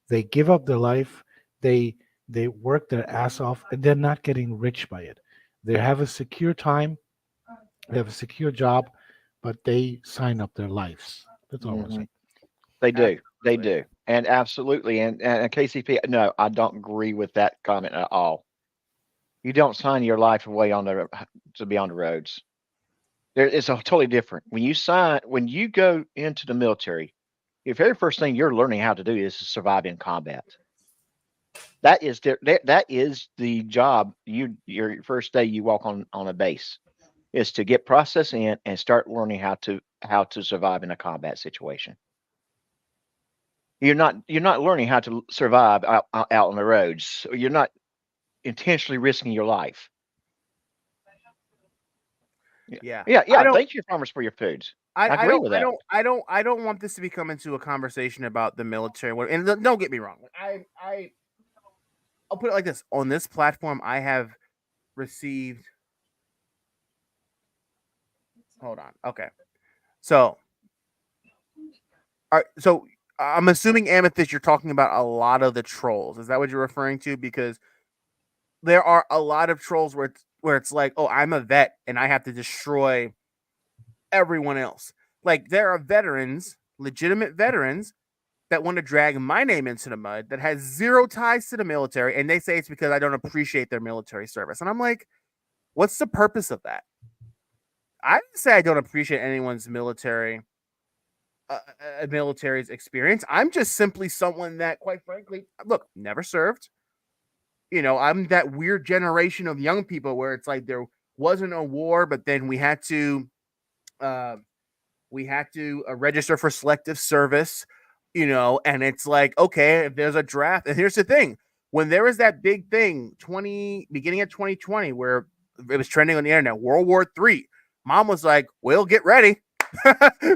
S12: They give up their life, they work their ass off, and they're not getting rich by it. They have a secure time, they have a secure job, but they sign up their lives. That's all I want to say.
S13: They do. They do. And absolutely. And KCP, no, I don't agree with that comment at all. You don't sign your life away to be on the roads. It's a totally different. When you go into the military, the very first thing you're learning how to do is to survive in combat. That is the job. Your first day you walk on a base is to get processed in and start learning how to survive in a combat situation. You're not learning how to survive out on the roads. You're not intentionally risking your life.
S4: Yeah.
S13: Yeah. Thank you, farmers, for your foods. I agree with that.
S4: I don't want this to become into a conversation about the military. And don't get me wrong. I'll put it like this. On this platform, I have received. Hold on. Okay. So, I'm assuming Amethyst, you're talking about a lot of the trolls. Is that what you're referring to? Because there are a lot of trolls where it's like, oh, I'm a vet and I have to destroy everyone else. Like there are veterans, legitimate veterans, that want to drag my name into the mud that has zero ties to the military, and they say it's because I don't appreciate their military service. And I'm like, what's the purpose of that? I didn't say I don't appreciate anyone's military's experience. I'm just simply someone that, quite frankly, look, never served. I'm that weird generation of young people where it's like there wasn't a war, but then we had to register for selective service, and it's like, okay, if there's a draft, and here's the thing, when there was that big thing beginning of 2020 where it was trending on the internet, World War III, mom was like, Will, get ready.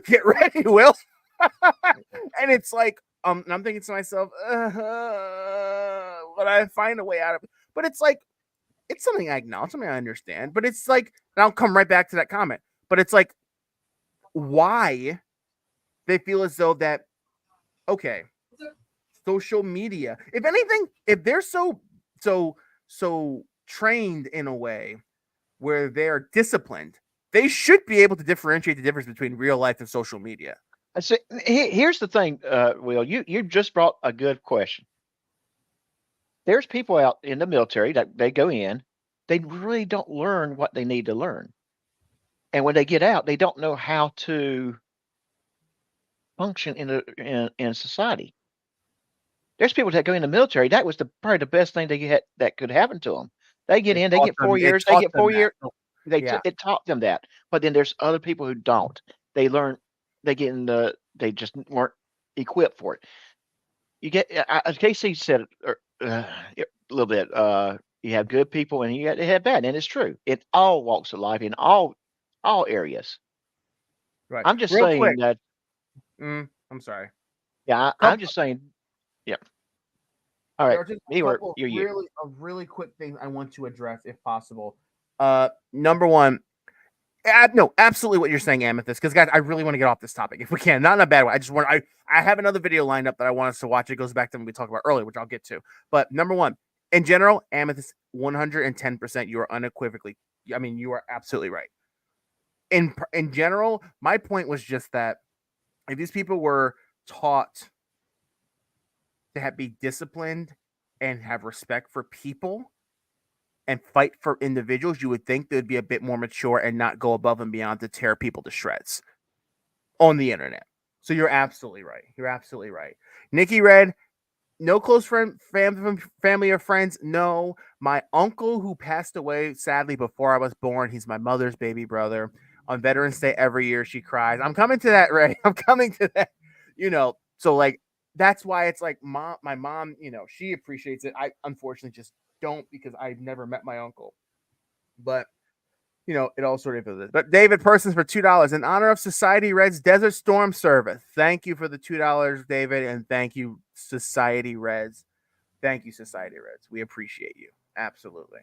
S4: Get ready, Will. And it's like, and I'm thinking to myself, but I find a way out of it. But it's like, it's something I acknowledge, something I understand. But it's like, and I'll come right back to that comment. But it's like, why they feel as though that, okay, social media, if anything, if they're so trained in a way where they're disciplined, they should be able to differentiate the difference between real life and social media.
S13: So here's the thing, Will. You just brought a good question. There's people out in the military that they go in, they really don't learn what they need to learn, and when they get out, they don't know how to function in society. There's people that go in the military. That was probably the best thing that could happen to them. They get in, they get 4 years, they get 4 years. It taught them that. But then there's other people who don't. They learn, they they just weren't equipped for it. You get, as Casey said a little bit, you have good people and you have bad, and it's true. In all walks of life, in all areas.
S4: Right.
S13: I'm just
S4: Real
S13: saying
S4: quick.
S13: that.
S4: I'm sorry.
S13: Yeah, I'm just saying. Yeah. All right.
S4: There are just really quick things I want to address, if possible. Number one, no, absolutely what you're saying, Amethyst. Because guys, I really want to get off this topic if we can, not in a bad way. I have another video lined up that I want us to watch. It goes back to what we talked about earlier, which I'll get to. But number one, in general, Amethyst, 110%, you are unequivocally. I mean, you are absolutely right. In general, my point was just that if these people were taught to be disciplined and have respect for people, and fight for individuals, you would think they'd be a bit more mature and not go above and beyond to tear people to shreds on the internet. So you're absolutely right. You're absolutely right. Nikki Red, no close family or friends. No, my uncle who passed away sadly before I was born. He's my mother's baby brother. On Veterans Day every year, she cries. I'm coming to that, Ray. I'm coming to that. So like that's why it's like my mom. She appreciates it. I unfortunately just don't because I've never met my uncle. But it all sort of is. But David Persons for $2 in honor of Society Red's Desert Storm Service. Thank you for the $2, David, and thank you, Society Reds. Thank you, Society Reds. We appreciate you. Absolutely.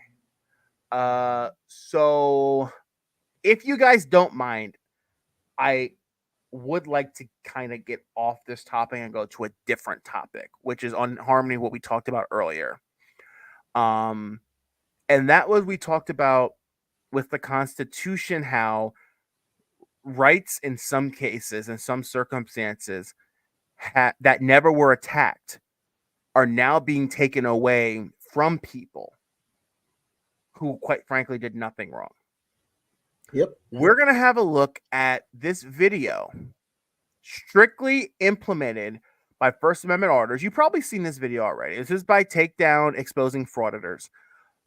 S4: So if you guys don't mind, I would like to kind of get off this topic and go to a different topic, which is on harmony, what we talked about earlier. And that was, we talked about with the Constitution, how rights in some cases, in some circumstances, that never were attacked are now being taken away from people who, quite frankly, did nothing wrong.
S19: Yep.
S4: We're going to have a look at this video strictly implemented by First Amendment auditors. You've probably seen this video already. This is by Takedown Exposing Frauditors.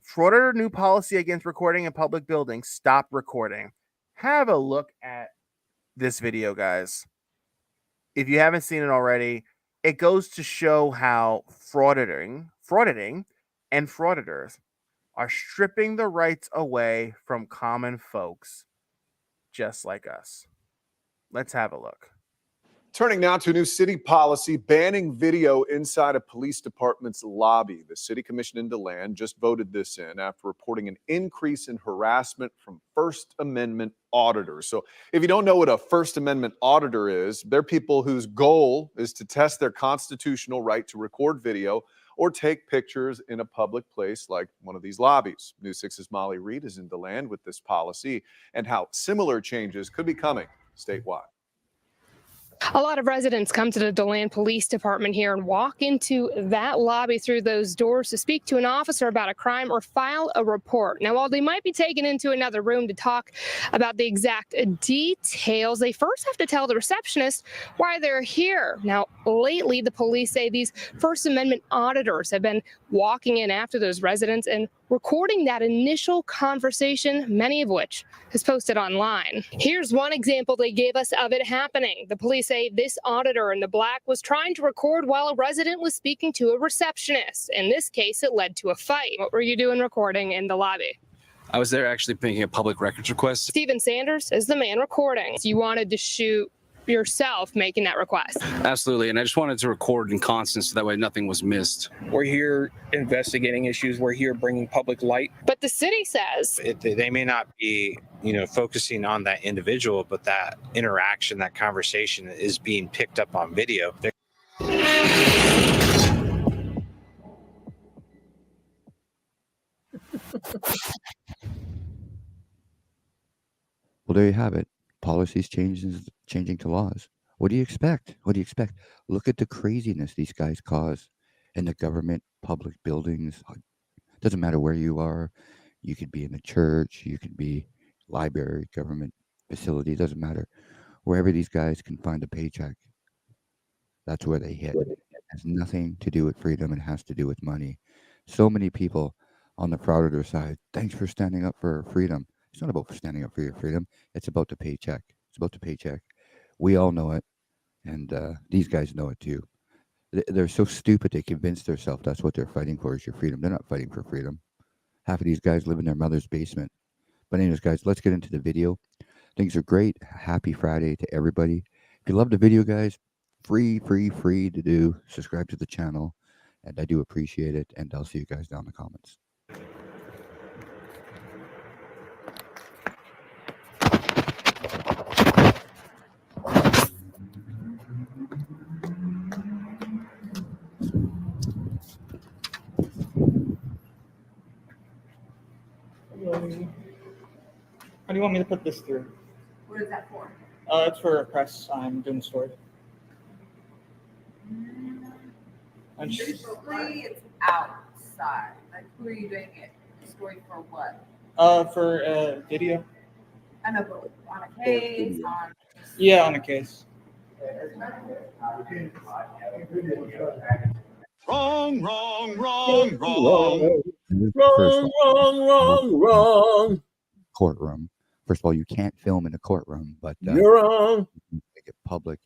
S4: Frauditor new policy against recording in public buildings. Stop recording. Have a look at this video, guys. If you haven't seen it already, it goes to show how frauditing and frauditors are stripping the rights away from common folks just like us. Let's have a look.
S20: Turning now to a new city policy banning video inside a police department's lobby. The city commission in DeLand just voted this in after reporting an increase in harassment from First Amendment auditors. So if you don't know what a First Amendment auditor is, they're people whose goal is to test their constitutional right to record video or take pictures in a public place like one of these lobbies. News 6's Molly Reed is in DeLand with this policy and how similar changes could be coming statewide.
S21: A lot of residents come to the DeLand Police Department here and walk into that lobby through those doors to speak to an officer about a crime or file a report. Now, while they might be taken into another room to talk about the exact details, they first have to tell the receptionist why they're here. Now, lately, the police say these First Amendment auditors have been walking in after those residents and recording that initial conversation, many of which is posted online. Here's one example they gave us of it happening. The police say this auditor in the black was trying to record while a resident was speaking to a receptionist. In this case, it led to a fight. What were you doing recording in the lobby?
S22: I was there actually making a public records request.
S21: Stephen Sanders is the man recording. You wanted to shoot yourself making that request.
S22: Absolutely, and I just wanted to record in constant so that way nothing was missed.
S23: We're here investigating issues. We're here bringing public light.
S21: But the city says
S24: they may not be, focusing on that individual, but that interaction, that conversation is being picked up on video.
S25: Well, there you have it. Policies changing to laws. What do you expect? What do you expect? Look at the craziness these guys cause in the government, public buildings. Doesn't matter where you are. You could be in a church. You could be library, government facility. Doesn't matter. Wherever these guys can find a paycheck, that's where they hit. It has nothing to do with freedom. It has to do with money. So many people on the frauditor side, thanks for standing up for freedom. It's not about standing up for your freedom. It's about the paycheck. It's about the paycheck. We all know it, and these guys know it too. They're so stupid they convince themselves that's what they're fighting for is your freedom. They're not fighting for freedom. Half of these guys live in their mother's basement. But anyways, guys, let's get into the video. Things are great. Happy Friday to everybody. If you love the video, guys, free to do. Subscribe to the channel, and I do appreciate it, and I'll see you guys down in the comments.
S26: How do you want me to put this through?
S27: What is that for?
S26: It's for a press. I'm doing the story.
S27: Usually it's outside. Like, who are you doing it?
S17: story for what?
S26: For video.
S17: I know, but on a case, on.
S26: Yeah, on a case.
S19: Wrong.
S25: First of all,
S19: Wrong.
S25: courtroom. First of all, you can't film in a courtroom, but
S19: You're wrong.
S25: you can get public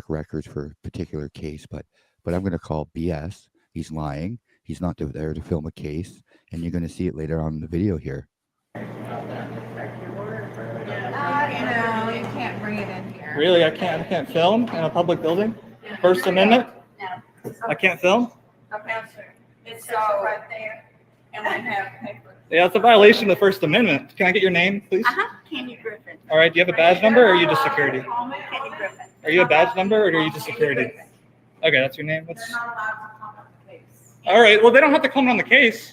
S25: records for a particular case. But I'm going to call BS. He's lying. He's not there to film a case, and you're going to see it later on in the video here.
S17: You can't bring it in here.
S26: Really, I can't film in a public building. First Amendment.
S17: No.
S26: I can't film.
S17: Okay, sir. It's right there, and we have paper.
S26: Yeah, it's a violation of the First Amendment. Can I get your name, please?
S17: Kenny Griffin.
S26: All right. Do you have a badge number, or are you just security?
S17: Kenny Griffin.
S26: Are you a badge number, or are you just security? Okay, that's your name.
S17: They're not allowed to come on the case.
S26: All right. Well, they don't have to comment on the case.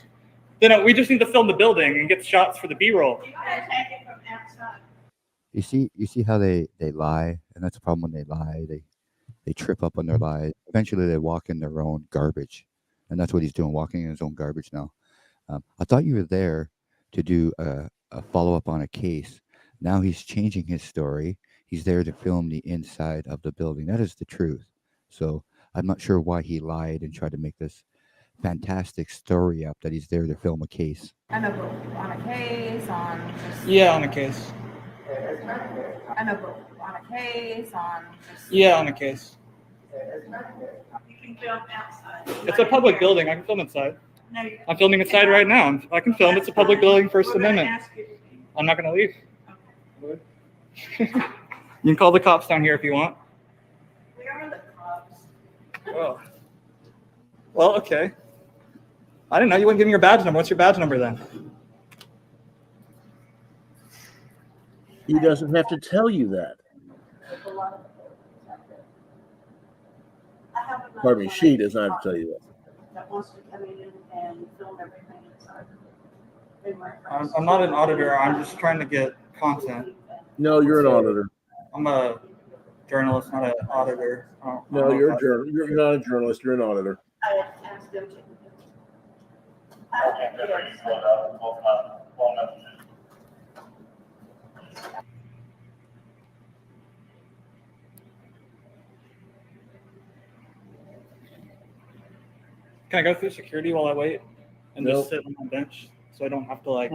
S26: Then we just need to film the building and get shots for the B-roll.
S17: You gotta take it from outside.
S25: You see how they lie, and that's the problem when they lie. They trip up on their lies. Eventually, they walk in their own garbage, and that's what he's doing, walking in his own garbage now. I thought you were there to do a follow-up on a case. Now he's changing his story. He's there to film the inside of the building. That is the truth. So I'm not sure why he lied and tried to make this fantastic story up that he's there to film a case.
S17: I know, but on a case, on.
S26: Yeah, on a case.
S17: I know, but on a case, on.
S26: Yeah, on a case.
S17: You can film outside.
S26: It's a public building. I can film inside.
S17: No, you
S26: I'm filming inside right now. I can film. It's a public building, First Amendment. I'm not going to leave. You can call the cops down here if you want.
S17: We are the cops.
S26: Oh. Well, okay. I didn't know. You wouldn't give me your badge number. What's your badge number then?
S19: He doesn't have to tell you that. Pardon me, she does not have to tell you that.
S17: That wants to come in and film everything inside.
S26: I'm not an auditor. I'm just trying to get content.
S19: No, you're an auditor.
S26: I'm a journalist, not an auditor.
S19: No, you're not a journalist. You're an auditor.
S17: I asked them to.
S26: Can I go through security while I wait and
S19: Nope.
S26: just sit on my bench so I don't have to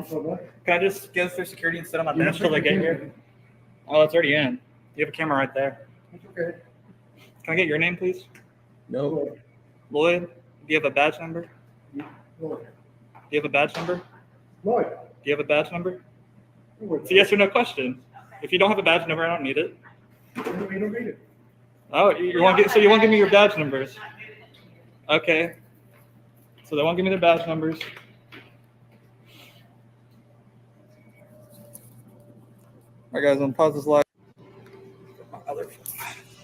S26: Can I just go through security and sit on my bench till they get here? Oh, it's already in. You have a camera right there.
S19: Okay.
S26: Can I get your name, please?
S19: No.
S26: Lloyd. Do you have a badge number? Do you have a badge number?
S19: Lloyd.
S26: Do you have a badge number? It's a yes or no question. If you don't have a badge number, I don't need it.
S19: You don't need it.
S26: Oh, you won't give me your badge numbers? Okay. So they won't give me their badge numbers. All right, guys, I'm gonna pause this live.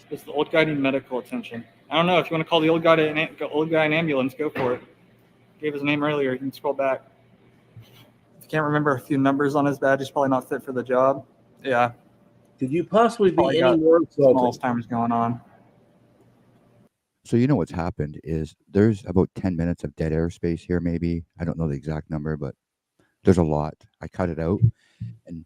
S26: Does the old guy need medical attention? I don't know. If you want to call the old guy an ambulance, go for it. Gave his name earlier. You can scroll back. If you can't remember a few numbers on his badge, he's probably not fit for the job. Yeah.
S19: Could you possibly be
S26: Probably
S19: any
S26: got
S19: more
S26: small
S19: insulting?
S26: timers going on.
S25: So you know what's happened is there's about 10 minutes of dead airspace here, maybe. I don't know the exact number, but there's a lot. I cut it out, and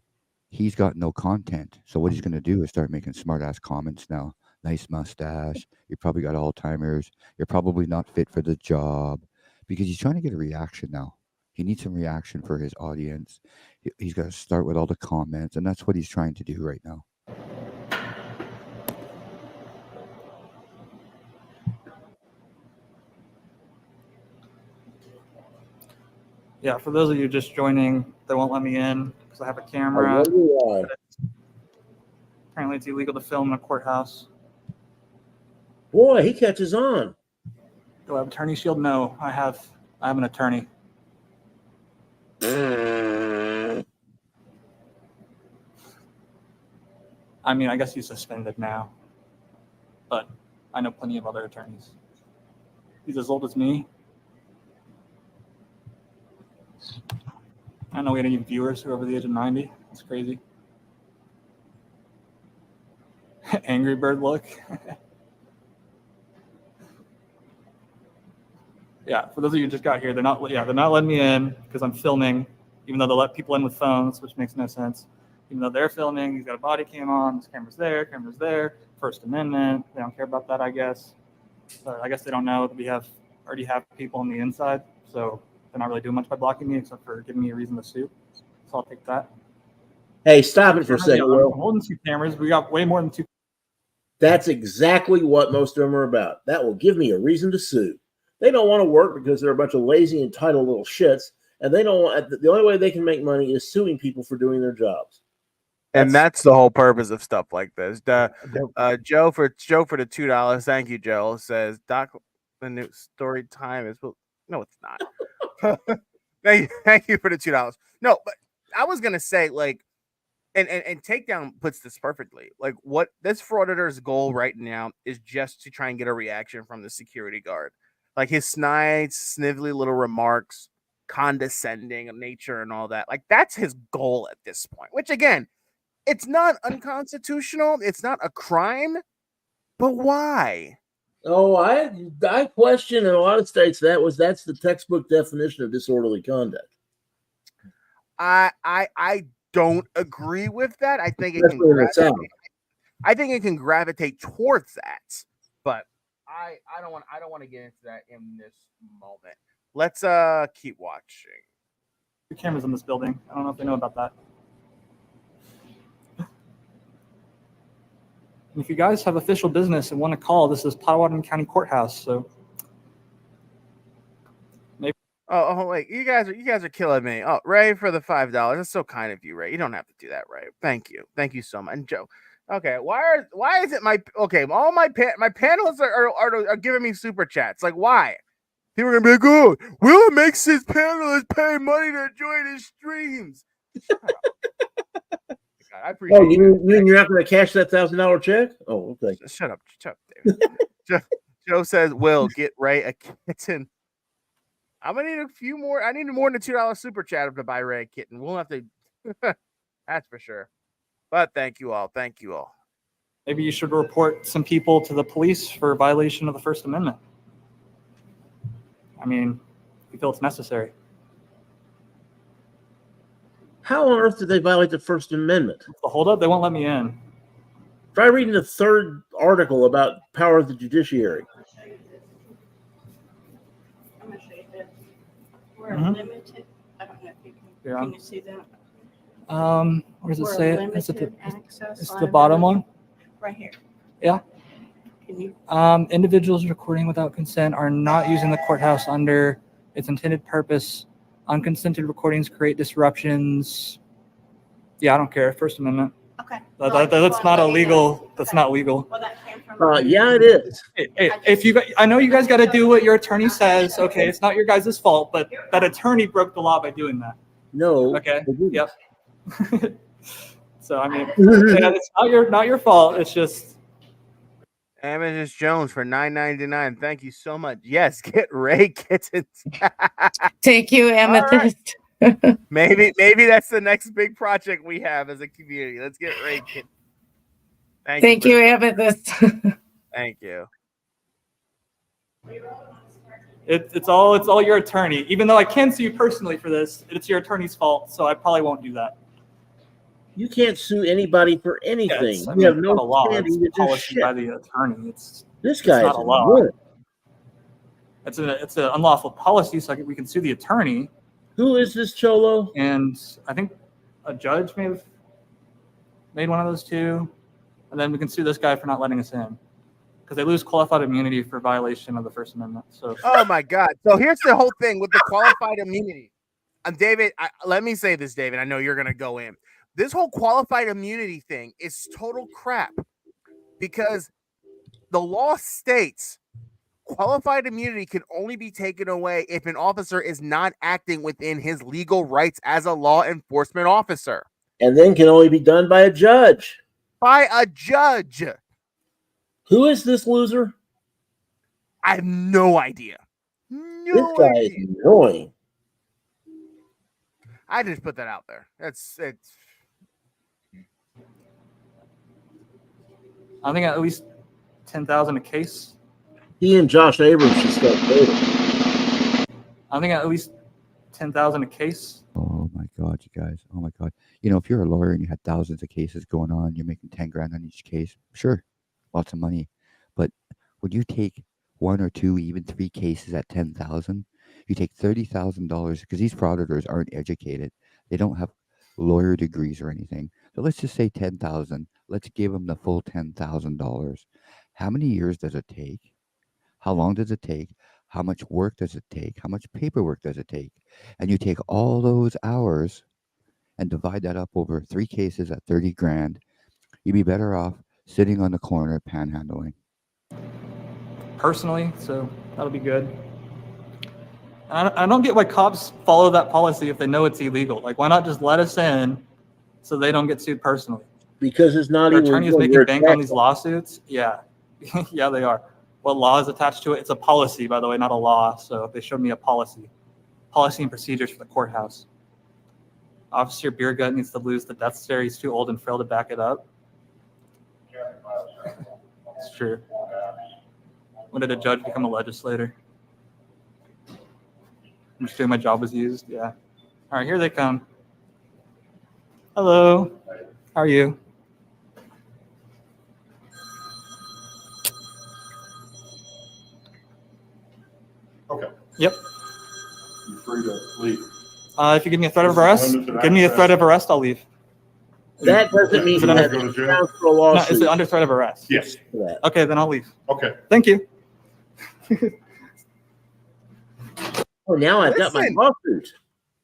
S25: he's got no content. So what he's going to do is start making smart-ass comments now. Nice mustache. You probably got Alzheimer's. You're probably not fit for the job. Because he's trying to get a reaction now. He needs some reaction for his audience. He's got to start with all the comments, and that's what he's trying to do right now.
S26: Yeah, for those of you just joining, they won't let me in because I have a camera.
S19: I wonder why.
S26: Apparently, it's illegal to film in a courthouse.
S19: Boy, he catches on.
S26: Do I have attorney shield? No, I have an attorney. I mean, I guess he's suspended now, but I know plenty of other attorneys. He's as old as me. I don't know we had any viewers who are over the age of 90. It's crazy. Angry Bird look. Yeah, for those of you who just got here, they're not letting me in because I'm filming, even though they let people in with phones, which makes no sense. Even though they're filming, he's got a body cam on, this camera's there, First Amendment. They don't care about that, I guess. So I guess they don't know that we already have people on the inside, so they're not really doing much by blocking me except for giving me a reason to sue. So I'll take that.
S19: Hey, stop it for a second, Will.
S26: I'm holding 2 cameras. We got way more than 2.
S19: That's exactly what most of them are about. That will give me a reason to sue. They don't want to work because they're a bunch of lazy, entitled little shits, and they don't want. The only way they can make money is suing people for doing their jobs.
S4: And that's the whole purpose of stuff like this. Joe for the $2. Thank you, Joe. Says Doc, the new story time is no, it's not. thank you for the $2. No, but I was gonna say like, and Takedown puts this perfectly. Like, what this Frauditor's goal right now is just to try and get a reaction from the security guard, like his snide, snivelly little remarks, condescending of nature, and all that. Like that's his goal at this point. Which again. It's not unconstitutional. It's not a crime, but why?
S19: Oh, I question in a lot of states that's the textbook definition of disorderly conduct.
S4: I don't agree with that. I think I think it can gravitate towards that, but I don't want to get into that in this moment. Let's keep watching.
S26: The cameras in this building. I don't know if they know about that. If you guys have official business and want to call, this is Potawatomi County Courthouse. So maybe.
S4: Oh wait, you guys are killing me. Oh, Ray for the $5. That's so kind of you, Ray. You don't have to do that, Ray. Thank you so much. And Joe. Okay, why is it all my panelists are giving me super chats? Like why? People are gonna be like, oh, Will makes his panelists pay money to join his streams. I appreciate
S19: you mean you're not going to cash that $1,000 check? Oh, okay.
S4: Shut up, David. Joe says, "Will get Ray a kitten." I'm gonna need a few more. I need more than a $2 super chat to buy Ray a kitten. We'll have to. That's for sure. But thank you all. Thank you all.
S26: Maybe you should report some people to the police for violation of the First Amendment. I mean, if you feel it's necessary.
S19: How on earth did they violate the First Amendment?
S26: The holdup, they won't let me in.
S19: Try reading the 3rd article about power of the judiciary.
S17: I'm going to show you this. We're limited. I don't know if you can you see that?
S26: Where does it say it? It's the
S17: bottom
S26: one?
S17: Right here.
S26: Yeah.
S17: Can you?
S26: Individuals recording without consent are not using the courthouse under its intended purpose. Unconsented recordings create disruptions. Yeah, I don't care. First Amendment.
S17: Okay.
S26: That's not illegal. That's not legal.
S17: Well, that came from.
S19: Yeah, it is.
S26: I know you guys got to do what your attorney says. Okay, it's not your guys' fault, but that attorney broke the law by doing that.
S19: No.
S26: Okay. Yep. So I mean, it's not your fault. It's just.
S4: Amethyst Jones for $9.99. Thank you so much. Yes, get Ray kittens.
S14: Thank you, Amethyst.
S4: Right. Maybe that's the next big project we have as a community. Let's get Ray kittens.
S14: Thank you, Amethyst.
S4: Thank you.
S26: It's all your attorney. Even though I can sue you personally for this, it's your attorney's fault. So I probably won't do that.
S19: You can't sue anybody for anything.
S26: Yeah,
S19: you have no
S26: law.
S19: standing to do
S26: Policy
S19: shit.
S26: by the attorney.
S19: This guy
S26: not
S19: is
S26: a law.
S19: good.
S26: It's an unlawful policy, so we can sue the attorney.
S19: Who is this Cholo?
S26: And I think a judge may have made one of those two, and then we can sue this guy for not letting us in because they lose qualified immunity for violation of the First Amendment. So.
S4: Oh my God! So here's the whole thing with the qualified immunity. David, let me say this, David. I know you're gonna go in. This whole qualified immunity thing is total crap because the law states qualified immunity can only be taken away if an officer is not acting within his legal rights as a law enforcement officer.
S19: And then can only be done by a judge.
S4: By a judge.
S19: Who is this loser?
S4: I have no idea.
S19: This guy is annoying.
S4: I just put that out there. It's.
S26: I think at least 10,000 a case.
S19: He and Josh Abrams just got paid.
S26: I think at least 10,000 a case.
S25: Oh my God, you guys. Oh my God. You know, if you're a lawyer and you had thousands of cases going on, you're making 10 grand on each case. Sure, lots of money. But would you take 1 or 2, even 3 cases at 10,000? You take $30,000 because these frauditors aren't educated. They don't have lawyer degrees or anything. So let's just say 10,000. Let's give them the full $10,000. How many years does it take? How long does it take? How much work does it take? How much paperwork does it take? And you take all those hours and divide that up over 3 cases at 30 grand. You'd be better off sitting on the corner panhandling.
S26: Personally, so that'll be good. I don't get why cops follow that policy if they know it's illegal. Like, why not just let us in so they don't get sued personally?
S19: Because it's not
S26: Their
S19: illegal.
S26: attorneys making bank on these lawsuits? Yeah. Yeah, they are. What law is attached to it? It's a policy, by the way, not a law. So they showed me a policy and procedures for the courthouse. Officer Beergut needs to lose the death stare. He's too old and frail to back it up. It's true. When did a judge become a legislator? I'm just doing my job was used. Yeah. All right, here they come. Hello. How are you?
S16: Okay.
S26: Yep.
S16: You're free to leave.
S26: If you give me a threat of arrest, I'll leave.
S19: That doesn't mean you have to grounds for a lawsuit.
S26: No, is it under threat of arrest?
S16: Yes.
S26: Okay, then I'll leave.
S16: Okay.
S26: Thank you.
S19: Oh, now I've got my lawsuit.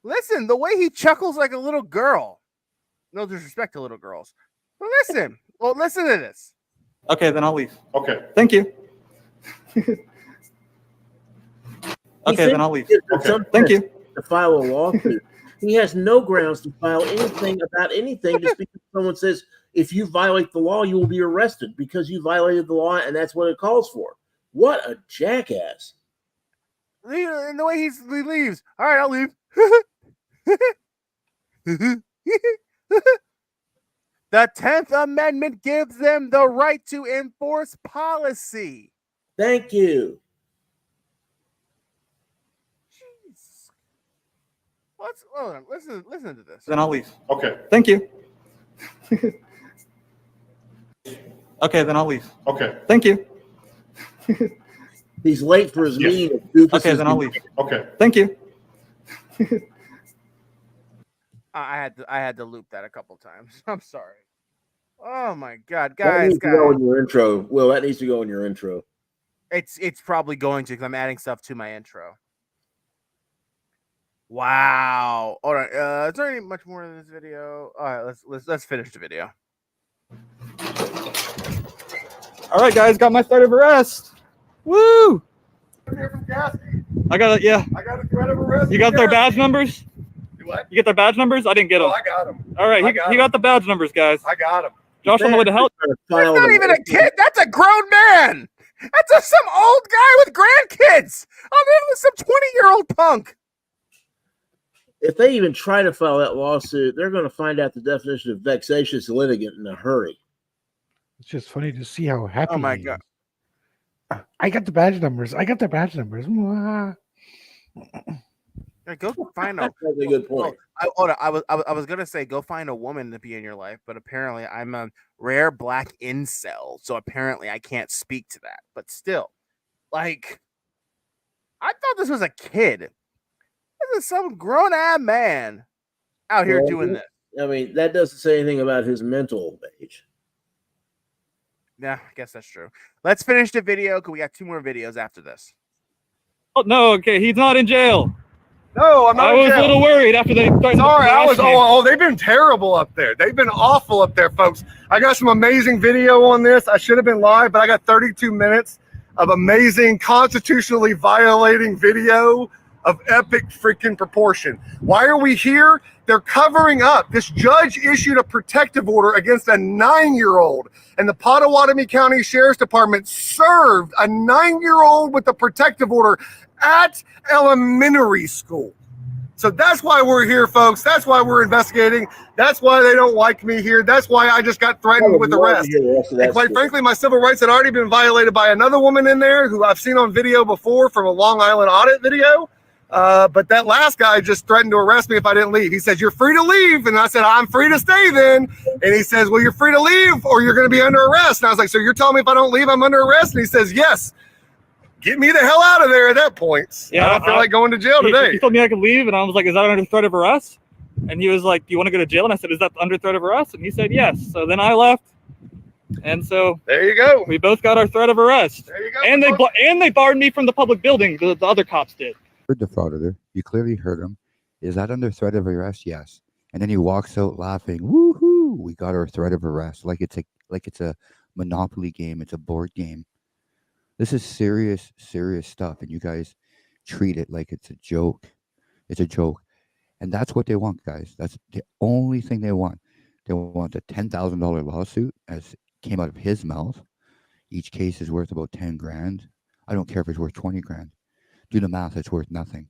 S4: Listen, the way he chuckles like a little girl. No disrespect to little girls. But listen. Well, listen to this.
S26: Okay, then I'll leave.
S16: Okay.
S26: Thank you. Okay, then I'll leave.
S19: Okay.
S26: Thank you.
S19: To file a lawsuit. He has no grounds to file anything about anything just because someone says, if you violate the law, you will be arrested because you violated the law, and that's what it calls for. What a jackass.
S4: And the way he leaves. All right, I'll leave. The 10th Amendment gives them the right to enforce policy.
S19: Thank you.
S4: Jeez. Hold on. Listen to this.
S26: Then I'll leave.
S16: Okay.
S26: Thank you. Okay, then I'll leave.
S16: Okay.
S26: Thank you.
S19: He's late for his meeting.
S26: Okay, then I'll leave.
S16: Okay.
S26: Thank you.
S4: I had to loop that a couple times. I'm sorry. Oh my God,
S19: That
S4: guys,
S19: needs to go in your intro. Will, that needs to go in your intro.
S4: It's probably going to because I'm adding stuff to my intro. Wow. All right. Is there any much more in this video? All right, let's finish the video.
S26: All right, guys, got my threat of arrest. Woo! I got it. Yeah.
S3: I got a threat of arrest.
S26: You got their badge numbers?
S3: What?
S26: You get their badge numbers? I didn't get them.
S3: Oh, I got them.
S26: All right, he got the badge numbers, guys.
S3: I got them.
S26: Josh on the way to help.
S4: That's not even a kid. That's a grown man. That's some old guy with grandkids. I'm in with some 20-year-old punk.
S19: If they even try to file that lawsuit, they're going to find out the definition of vexatious litigant in a hurry.
S12: It's just funny to see how happy.
S4: Oh my
S12: he
S4: God.
S12: is. I got the badge numbers. I got the badge numbers. Mwah.
S4: Yeah, go find a.
S19: That's a good point.
S4: I was gonna say go find a woman to be in your life, but apparently I'm a rare black incel, so apparently I can't speak to that. But still, like, I thought this was a kid. This is some grown-ass man out here doing this.
S19: I mean, that doesn't say anything about his mental age.
S4: Yeah, I guess that's true. Let's finish the video because we got 2 more videos after this.
S26: Oh no, okay, he's not in jail.
S3: No, I'm not.
S26: I was a little worried after they started.
S3: Sorry, I was. Oh, they've been terrible up there. They've been awful up there, folks. I got some amazing video on this. I should have been live, but I got 32 minutes of amazing, constitutionally violating video of epic freaking proportion. Why are we here? They're covering up. This judge issued a protective order against a 9-year-old, and the Potawatomi County Sheriff's Department served a 9-year-old with a protective order at elementary school. So that's why we're here, folks. That's why we're investigating. That's why they don't like me here. That's why I just got threatened with arrest. And quite frankly, my civil rights had already been violated by another woman in there who I've seen on video before from a Long Island audit video. But that last guy just threatened to arrest me if I didn't leave. He says, you're free to leave. And I said, I'm free to stay then. And he says, well, you're free to leave or you're going to be under arrest. And I was like, so you're telling me if I don't leave, I'm under arrest? And he says, yes. Get me the hell out of there at that point.
S26: Yeah,
S3: I don't feel like going to jail today.
S26: He told me I could leave, and I was like, is that under threat of arrest? And he was like, do you want to go to jail? And I said, is that under threat of arrest? And he said, yes. So then I left. And so
S3: there you go.
S26: We both got our threat of arrest.
S3: There you go.
S26: And they barred me from the public building. The other cops did.
S25: Heard the frauditor. You clearly heard him. Is that under threat of arrest? Yes. And then he walks out laughing. Woohoo! We got our threat of arrest. Like it's a Monopoly game. It's a board game. This is serious, serious stuff, and you guys treat it like it's a joke. It's a joke, and that's what they want, guys. That's the only thing they want. They want a $10,000 lawsuit, as came out of his mouth. Each case is worth about 10 grand. I don't care if it's worth 20 grand. Do the math; it's worth nothing.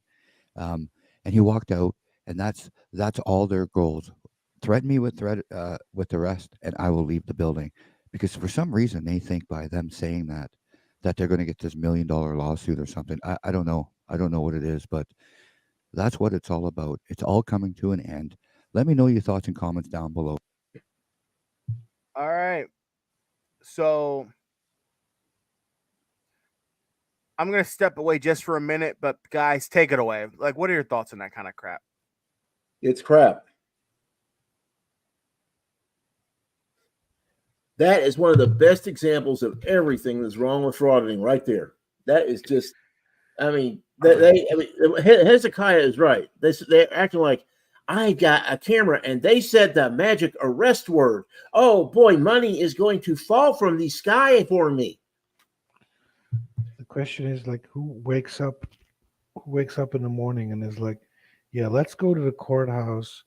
S25: And he walked out, and that's all their goals. Threaten me with arrest, and I will leave the building, because for some reason they think by them saying that they're going to get this $1 million lawsuit or something. I don't know. I don't know what it is, but that's what it's all about. It's all coming to an end. Let me know your thoughts and comments down below.
S4: All right. So I'm going to step away just for a minute, but guys, take it away. Like, what are your thoughts on that kind of crap?
S19: It's crap. That is one of the best examples of everything that's wrong with frauding right there. That is just, I mean, Hezekiah is right. They're acting like, I got a camera and they said the magic arrest word. Oh boy, money is going to fall from the sky for me.
S12: The question is, like, who wakes up in the morning and is like, yeah, let's go to the courthouse,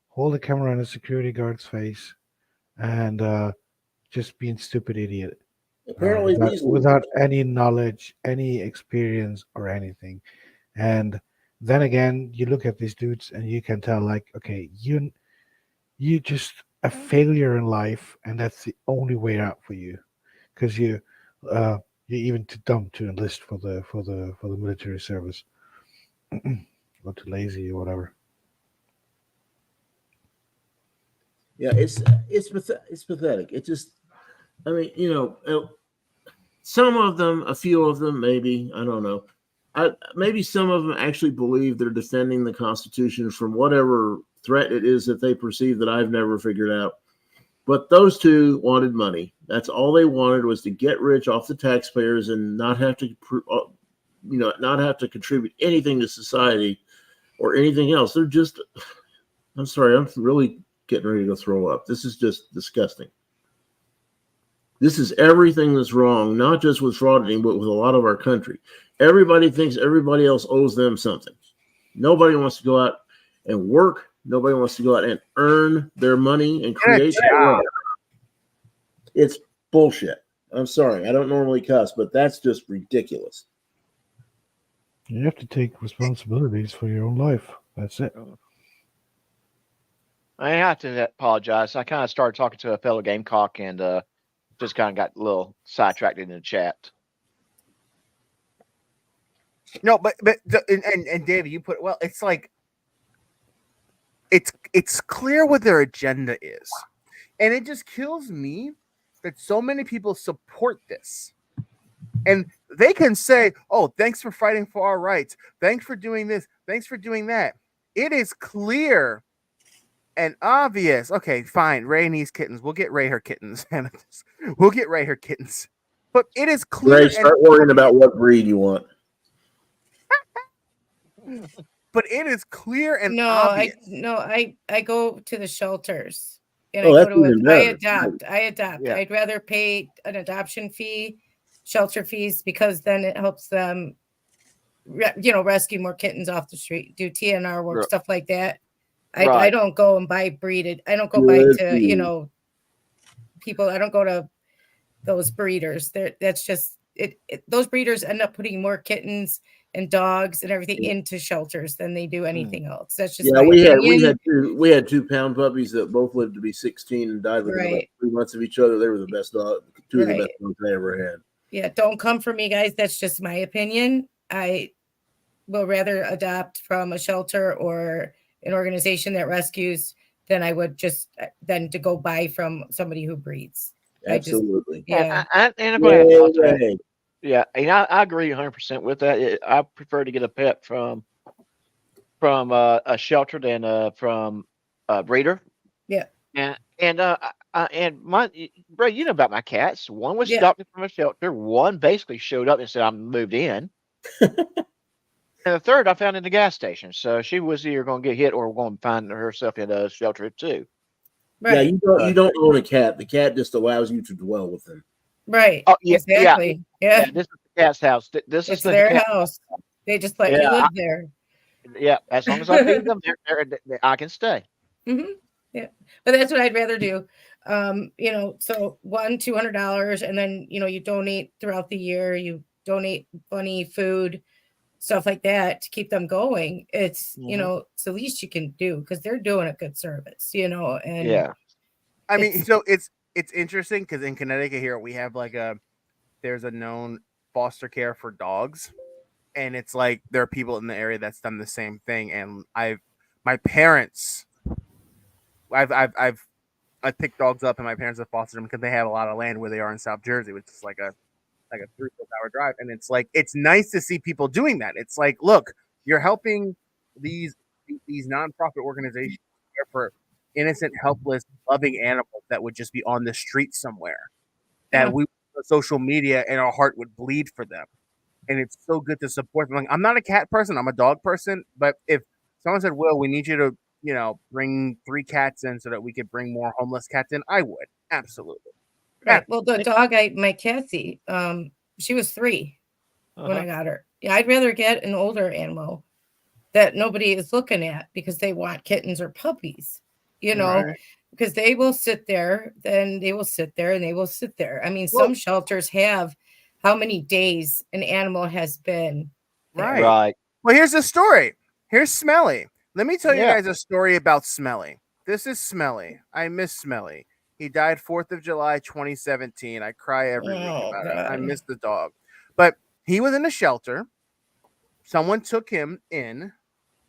S12: hold the camera on a security guard's face, and just being stupid idiot.
S19: Apparently
S12: without any knowledge, any experience, or anything. And then again, you look at these dudes and you can tell, like, okay, you just a failure in life, and that's the only way out for you, because you're even too dumb to enlist for the military service, or too lazy or whatever.
S19: Yeah, it's pathetic. It just, I mean, some of them, a few of them, maybe, I don't know. Maybe some of them actually believe they're defending the Constitution from whatever threat it is that they perceive that I've never figured out. But those two wanted money. That's all they wanted, was to get rich off the taxpayers and not have to, not have to contribute anything to society or anything else. They're just, I'm sorry, I'm really getting ready to throw up. This is just disgusting. This is everything that's wrong, not just with frauding, but with a lot of our country. Everybody thinks everybody else owes them something. Nobody wants to go out and work. Nobody wants to go out and earn their money and create their wealth. It's bullshit. I'm sorry. I don't normally cuss, but that's just ridiculous.
S12: You have to take responsibilities for your own life. That's it.
S13: I have to apologize. I kind of started talking to a fellow Gamecock and just kind of got a little sidetracked in the chat.
S4: No, but and David, you put, well, it's like it's clear what their agenda is, and it just kills me that so many people support this, and they can say, "Oh, thanks for fighting for our rights. Thanks for doing this. Thanks for doing that." It is clear and obvious. Okay, fine. Ray needs kittens. We'll get Ray her kittens. We'll get Ray her kittens. But it is clear.
S19: Ray, start worrying about what breed you want.
S4: But it is clear and obvious.
S14: I go to the shelters and
S19: Oh,
S14: I
S19: that's
S14: go to
S19: even better.
S14: I adopt.
S13: Yeah.
S14: I'd rather pay an adoption fee, shelter fees, because then it helps them, rescue more kittens off the street, do TNR work, stuff like that. I don't go and buy breeded. I don't go buy to, people. I don't go to those breeders. That's just it. Those breeders end up putting more kittens and dogs and everything into shelters than they do anything else. That's just
S19: we had 2 pound puppies that both lived to be 16 and died within about 3 months of each other. They were the best dog, two of the best dogs I ever had.
S14: Yeah, don't come for me, guys. That's just my opinion. will rather adopt from a shelter or an organization that rescues than I would just than to go buy from somebody who breeds.
S19: Absolutely.
S14: Yeah.
S13: And I'm going to have to say, yeah, and I agree 100% with that. I prefer to get a pet from a shelter than from a breeder.
S14: Yeah.
S13: And my bro, you know about my cats. One was
S14: Yeah.
S13: adopted from a shelter. One basically showed up and said, "I'm moved in." And the third I found in the gas station. So she was either going to get hit or going to find herself in a shelter too.
S19: Yeah, you don't own a cat. The cat just allows you to dwell with him.
S14: Right.
S13: Oh yeah,
S14: Exactly. Yeah.
S13: This is the cat's house. This is
S14: It's
S13: the
S14: their
S13: cat.
S14: house. They just let you
S13: Yeah,
S14: live there.
S13: yeah. As long as I feed them, I can stay.
S14: Yeah, but that's what I'd rather do. So $200, and then you donate throughout the year. You donate money, food, stuff like that to keep them going. It's it's the least you can do because they're doing a good service. And
S13: Yeah.
S4: I mean, so it's interesting because in Connecticut here we have there's a known foster care for dogs, and it's like there are people in the area that's done the same thing. And my parents, I picked dogs up, and my parents have fostered them because they have a lot of land where they are in South Jersey, which is like a 3-4 hour drive. And it's like it's nice to see people doing that. It's like, look, you're helping these nonprofit organizations care for innocent, helpless, loving animals that would just be on the street somewhere. That we social media and our heart would bleed for them. And it's so good to support them. Like, I'm not a cat person, I'm a dog person, but if someone said, Will, we need you to, bring 3 cats in so that we could bring more homeless cats in, I would. Absolutely.
S14: Right. Well, the dog my Cassie, she was 3 when I got her. Yeah, I'd rather get an older animal that nobody is looking at because they want kittens or puppies,
S4: Right.
S14: because they will sit there, then they will sit there and they will sit there. I mean,
S4: Well,
S14: some shelters have how many days an animal has been there.
S4: Right. Well, here's the story. Here's Smelly. Let me tell you
S14: Yeah.
S4: guys a story about Smelly. This is Smelly. I miss Smelly. He died 4th of July, 2017. I cry every week about it. I miss the dog. But he was in a shelter. Someone took him in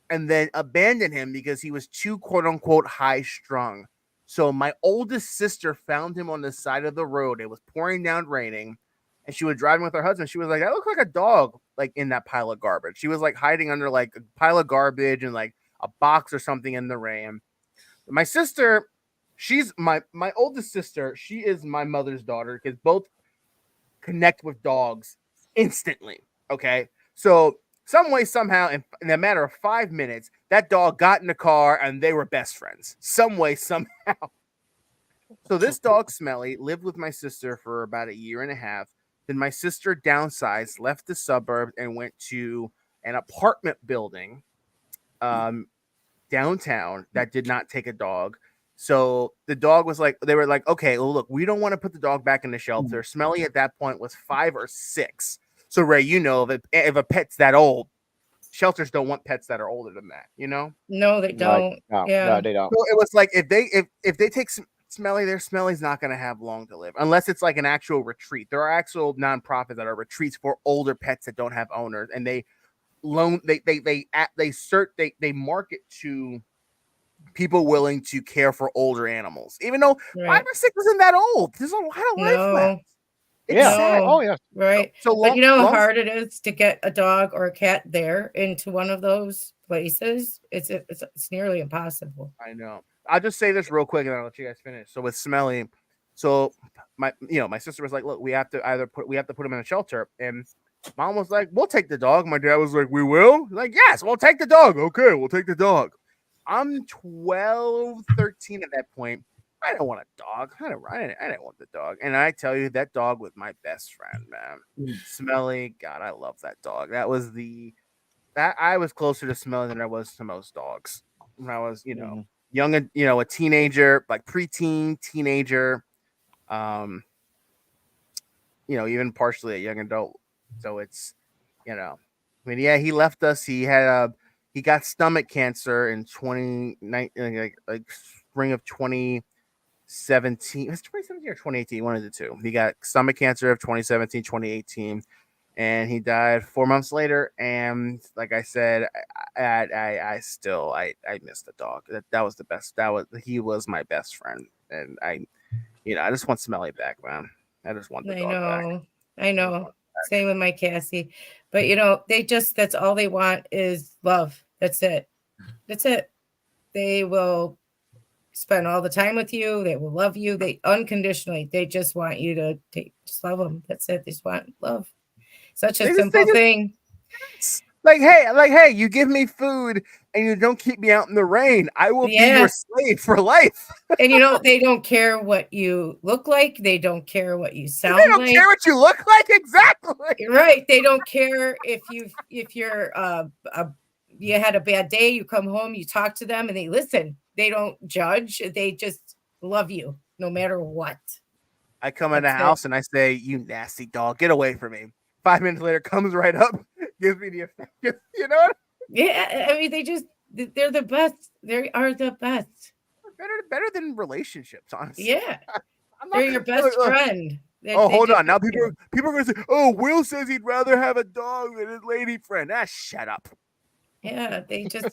S4: and then abandoned him because he was too quote unquote high strung. So my oldest sister found him on the side of the road. It was pouring down raining, and she was driving with her husband. She was like, "I look like a dog, like in that pile of garbage." She was like hiding under like a pile of garbage and like a box or something in the rain. My sister, she's my oldest sister. She is my mother's daughter because both connect with dogs instantly. Okay, so some way, somehow, in a matter of 5 minutes, that dog got in the car and they were best friends. Some way, somehow. So this dog, Smelly, lived with my sister for about 1.5 years. Then my sister downsized, left the suburbs, and went to an apartment building downtown that did not take a dog. So the dog was like, they were like, okay, well, look, we don't want to put the dog back in the shelter. Smelly at that point was 5 or 6. So Ray, if a pet's that old, shelters don't want pets that are older than that,
S14: No, they don't.
S13: No, they don't.
S4: So it was like if they take Smelly there, Smelly's not going to have long to live unless it's like an actual retreat. There are actual nonprofits that are retreats for older pets that don't have owners, and they market to people willing to care for older animals, even though 5 or 6 isn't that old. There's a lot of life left. It's sad.
S13: Oh yeah.
S14: Right.
S4: So
S14: but you know how hard it is to get a dog or a cat there into one of those places? It's nearly impossible.
S4: I know. I'll just say this real quick and then I'll let you guys finish. So with Smelly, so my sister was like, look, we have to put him in a shelter. And Mom was like, we'll take the dog. My dad was like, we will? Like, yes, we'll take the dog. Okay, we'll take the dog. I'm 12, 13 at that point. I don't want a dog. I didn't want the dog. And I tell you, that dog was my best friend, man. Smelly. God, I love that dog. That I was closer to Smelly than I was to most dogs. When I was, young, a teenager, like preteen, teenager, even partially a young adult. So it's, I mean, yeah, he left us. He got stomach cancer in 2019, like spring of 2017. It was 2017 or 2018, one of the two. He got stomach cancer of 2017, 2018. and he died 4 months later. And like I said, I still miss the dog. That was the best. He was my best friend, and I just want Smelly back, man. I just want the dog back.
S14: I know. Same with my Cassie. But that's all they want is love. That's it. They will spend all the time with you. They will love you. They unconditionally. They just want you to just love them. That's it. They just want love. Such a simple thing.
S4: Like, hey, you give me food and you don't keep me out in the rain. I will be your slave for life.
S14: And they don't care what you look like. They don't care what you sound like.
S4: They don't care what you look like. Exactly.
S14: Right. They don't care if you're you had a bad day, you come home, you talk to them and they listen. They don't judge. They just love you no matter what.
S4: I come in the house and I say, "You nasty dog, get away from me." 5 minutes later, comes right up, gives me the effect. You know what?
S14: Yeah, I mean, they're the best. They are the best.
S4: Better than relationships, honestly.
S14: Yeah, they're your best friend.
S4: Hold on. Now people are going to say, "Oh, Will says he'd rather have a dog than his lady friend." Shut up.
S14: Yeah, they just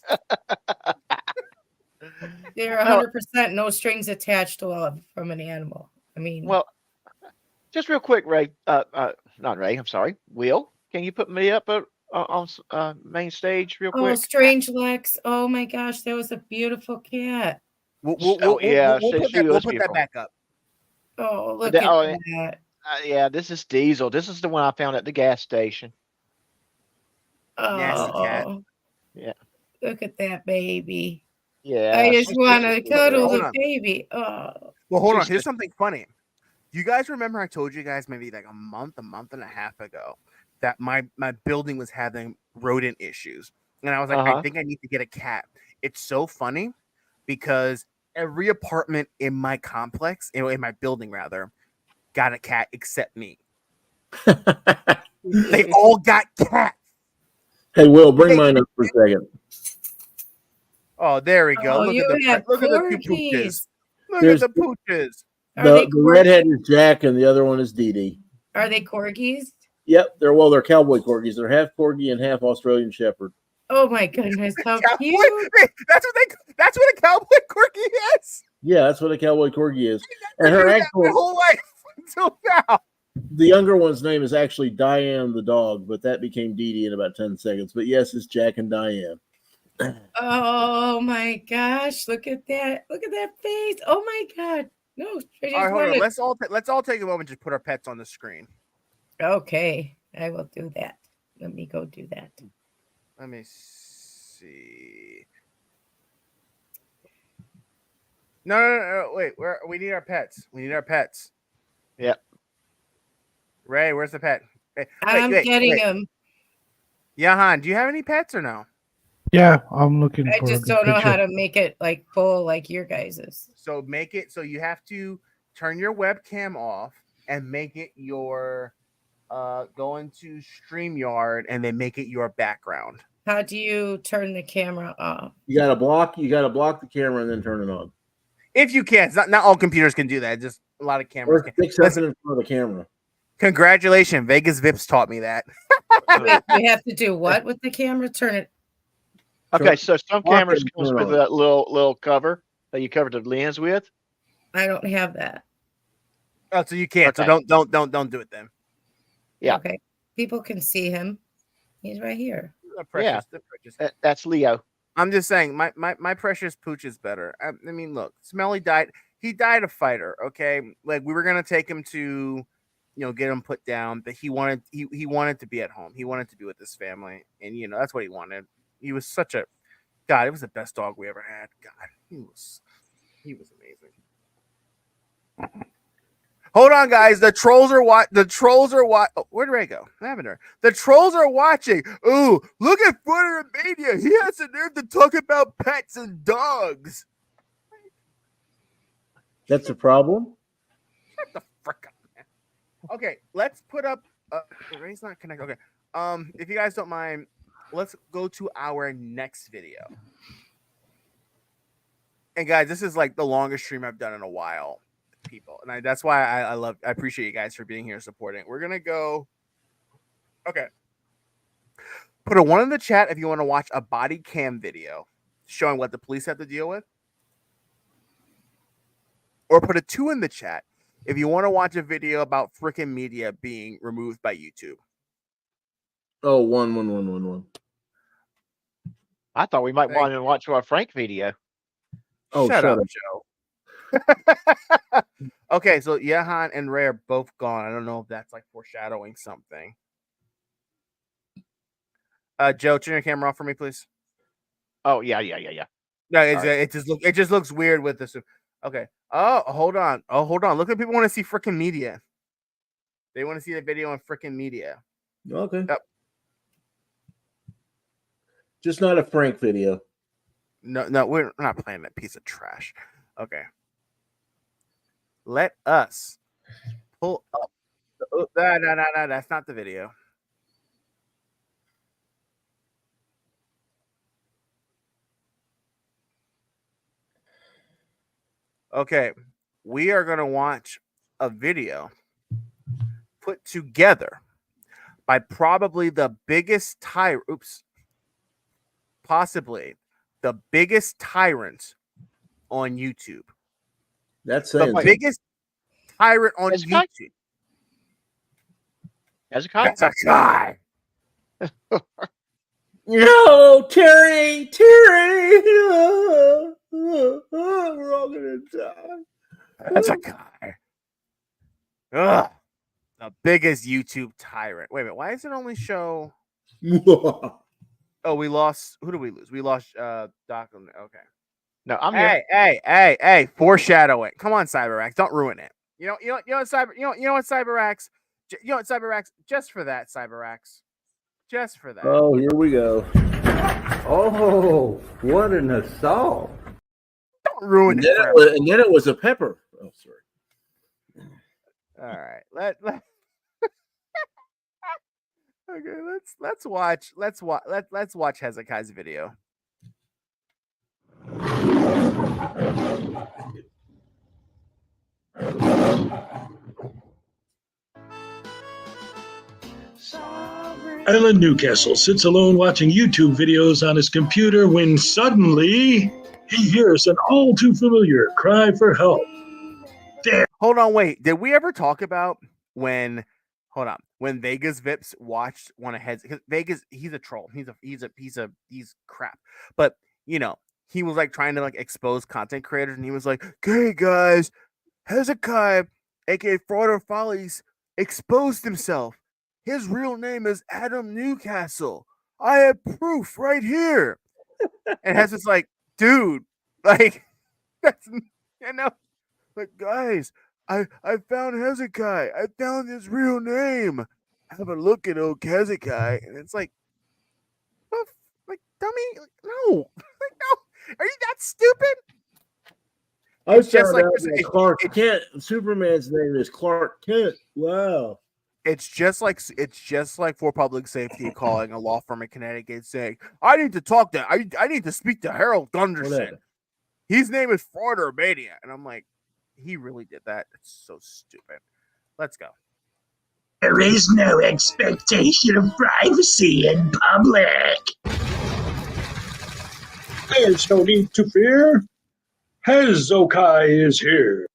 S14: they're 100% no strings attached to love from an animal. I mean,
S13: well, just real quick, Ray. Not Ray. I'm sorry, Will. Can you put me up on main stage real quick?
S14: Oh, Strange Lex. Oh my gosh, that was a beautiful cat.
S4: We'll put that back up.
S14: Oh, look at that.
S13: Yeah, this is Diesel. This is the one I found at the gas station.
S4: Nasty cat.
S13: Yeah.
S14: Look at that baby.
S13: Yeah.
S14: I just want to cuddle the baby. Oh.
S4: Well, hold on. Here's something funny. You guys remember I told you guys maybe like a month and a half ago that my building was having rodent issues. And I was like, I think I need to get a cat. It's so funny because every apartment in my complex, in my building rather, got a cat except me. They all got cats.
S19: Hey, Will, bring mine up for a second.
S4: Oh, there we go.
S14: Oh,
S4: Look at the two pooches. Look at the pooches.
S19: The redhead is Jack, and the other one is Dee Dee.
S14: Are they corgis?
S19: Yep, they're cowboy corgis. They're half corgi and half Australian Shepherd.
S14: Oh my goodness, how cute!
S4: That's what a cowboy corgi is.
S19: Yeah, that's what a cowboy corgi is. And her actual
S4: whole life until now.
S19: The younger one's name is actually Diane the dog, but that became Dee Dee in about 10 seconds. But yes, it's Jack and Diane.
S14: Oh my gosh, look at that. Look at that face. Oh my god. No,
S4: all right, hold on. Let's all take a moment to put our pets on the screen.
S14: Okay, I will do that. Let me go do that.
S4: Let me see. No, wait. We need our pets.
S13: Yep.
S4: Ray, where's the pet? Hey,
S14: I'm getting him.
S4: Jahan, do you have any pets or no?
S12: Yeah, I'm looking
S14: I
S12: for
S14: just don't know how to make it like full like your guys's.
S4: So make it so you have to turn your webcam off and make it your go into StreamYard and then make it your background.
S14: How do you turn the camera off?
S19: You gotta block the camera and then turn it on.
S4: If you can. Not all computers can do that. Just a lot of cameras can.
S19: Fix something in front of the camera.
S4: Congratulations. Vegas Vips taught me that.
S14: Wait, you have to do what with the camera? Turn it.
S13: Okay, so some cameras comes with that little cover that you cover the lens with.
S14: I don't have that.
S4: Oh, so you can't. Okay. So don't do it then.
S13: Yeah.
S14: Okay. People can see him. He's right here.
S4: Precious,
S13: that's Leo.
S4: I'm just saying, my precious pooch is better. I mean, look, Smelly died. He died a fighter. Okay, like we were gonna take him to, get him put down, but he wanted to be at home. He wanted to be with his family, and that's what he wanted. He was such a God. It was the best dog we ever had. God, he was amazing. Hold on, guys. The trolls are oh, where'd Ray go? I haven't heard. The trolls are watching. Ooh, look at Frauditors Mania. He has the nerve to talk about pets and dogs.
S19: That's a problem.
S4: Shut the frick up, man. Okay, let's put up. Ray's not connected. Okay. If you guys don't mind, let's go to our next video. And guys, this is like the longest stream I've done in a while. People, and that's why I appreciate you guys for being here supporting. We're gonna go Okay. Put a 1 in the chat if you want to watch a body cam video showing what the police have to deal with. Or put a 2 in the chat if you want to watch a video about freaking media being removed by YouTube.
S19: Oh, one.
S13: I thought we might want to watch our Frank video.
S19: Oh,
S4: shut up,
S19: up.
S4: Joe. Okay, so Jehan and Ray are both gone. I don't know if that's like foreshadowing something. Joe, turn your camera off for me, please.
S13: Oh, yeah.
S4: No, it just looks weird with this. Okay. Oh, hold on. Look at people want to see freaking media. They want to see the video on freaking media.
S19: Okay.
S4: Yep.
S19: Just not a Frank video.
S4: No, we're not playing that piece of trash. Okay. Let us pull up. No, that's not the video. Okay, we are going to watch a video put together by probably the biggest possibly the biggest tyrant on YouTube.
S19: That's
S4: the biggest tyrant on YouTube.
S13: That's a
S4: guy.
S19: No, Terry. We're all gonna die.
S4: That's a guy. Ugh. The biggest YouTube tyrant. Wait a minute. Why does it only show? Oh, we lost. Who did we lose? We lost Doc. Okay.
S13: No, I'm
S4: here. Hey. Foreshadowing. Come on, CyberX. Don't ruin it. You know what, CyberX. Just for that, CyberX. Just for that.
S19: Oh, here we go.
S1: Oh, what an assault.
S4: Don't ruin
S19: and
S4: it.
S19: And then it was a pepper. Oh, sorry.
S4: All right. Okay, let's watch Hezekiah's video.
S6: Alan Newcastle sits alone watching YouTube videos on his computer when suddenly he hears an all too familiar cry for help. Damn.
S4: Hold on, wait. Did we ever talk about when Vegas Vips watched one of Heads? Because Vegas, he's a troll. He's crap. But he was like trying to like expose content creators, and he was like, "Hey guys, Hezekiah, aka Frauditor Follies, exposed himself. His real name is Adam Newcastle. I have proof right here." And Hez is like, "Dude, like that's like guys, I found Hezekiah. I found his real name. Have a look at old Hezekiah." And it's like, like dummy, no, like no. Are you that stupid?
S19: It's just like Clark Kent. Superman's name is Clark Kent. Wow.
S4: It's just like for public safety calling a law firm in Connecticut saying, "I need to talk to I need to speak to Harold Gunderson. His name is Frauditor Mania." And I'm like, he really did that? It's so stupid. Let's go.
S6: There is no expectation of privacy in public. There's no need to fear. Hezekiah is here.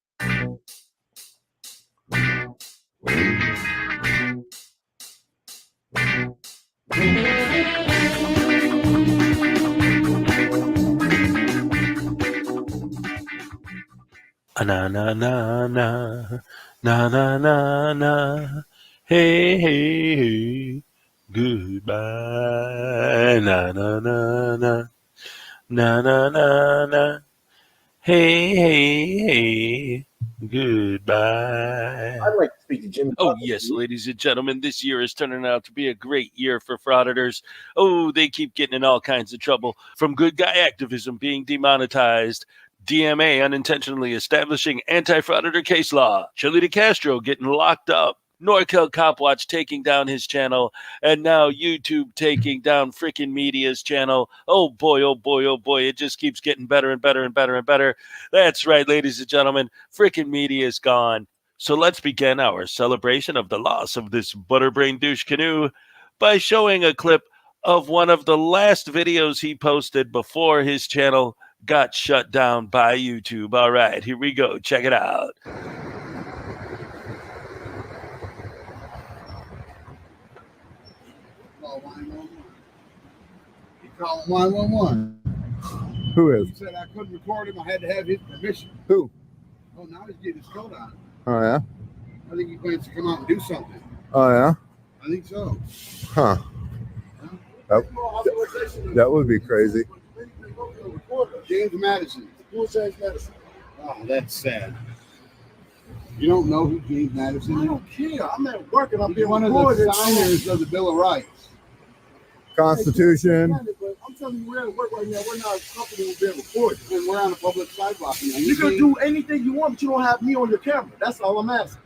S7: Na na na na na na na na. Hey, goodbye. Na na na na na na na na. Hey, goodbye.
S19: I'd like to speak to Jim.
S7: Oh, yes, ladies and gentlemen, this year is turning out to be a great year for frauditors. Oh, they keep getting in all kinds of trouble, from good guy activism being demonetized, DMA unintentionally establishing anti-frauditor case law, Chile de Castro getting locked up, NorCal Cop Watch taking down his channel, and now YouTube taking down frickin' Media's channel. Oh boy, it just keeps getting better and better and better and better. That's right, ladies and gentlemen, frickin' Media is gone. So let's begin our celebration of the loss of this butterbrain douche canoe by showing a clip of one of the last videos he posted before his channel got shut down by YouTube. All right, here we go. Check it out.
S8: He called 911.
S9: Who is?
S8: He said I couldn't record him. I had to have his permission.
S9: Who?
S8: Oh, now he's getting his coat on.
S9: Oh, yeah?
S8: I think he plans to come out and do something.
S9: Oh, yeah?
S8: I think so.
S9: Huh. That would be crazy.
S8: James Madison. Who's James Madison? Oh, that's sad. You don't know who James Madison is?
S5: I don't care. I'm at work and I'm being
S8: one of the signers of the Bill of Rights.
S9: Constitution.
S5: I'm telling you, we're at work right now. We're not comfortable being recorded.
S8: And we're on a public sidewalk.
S5: You can do anything you want, but you don't have me on your camera. That's all I'm asking.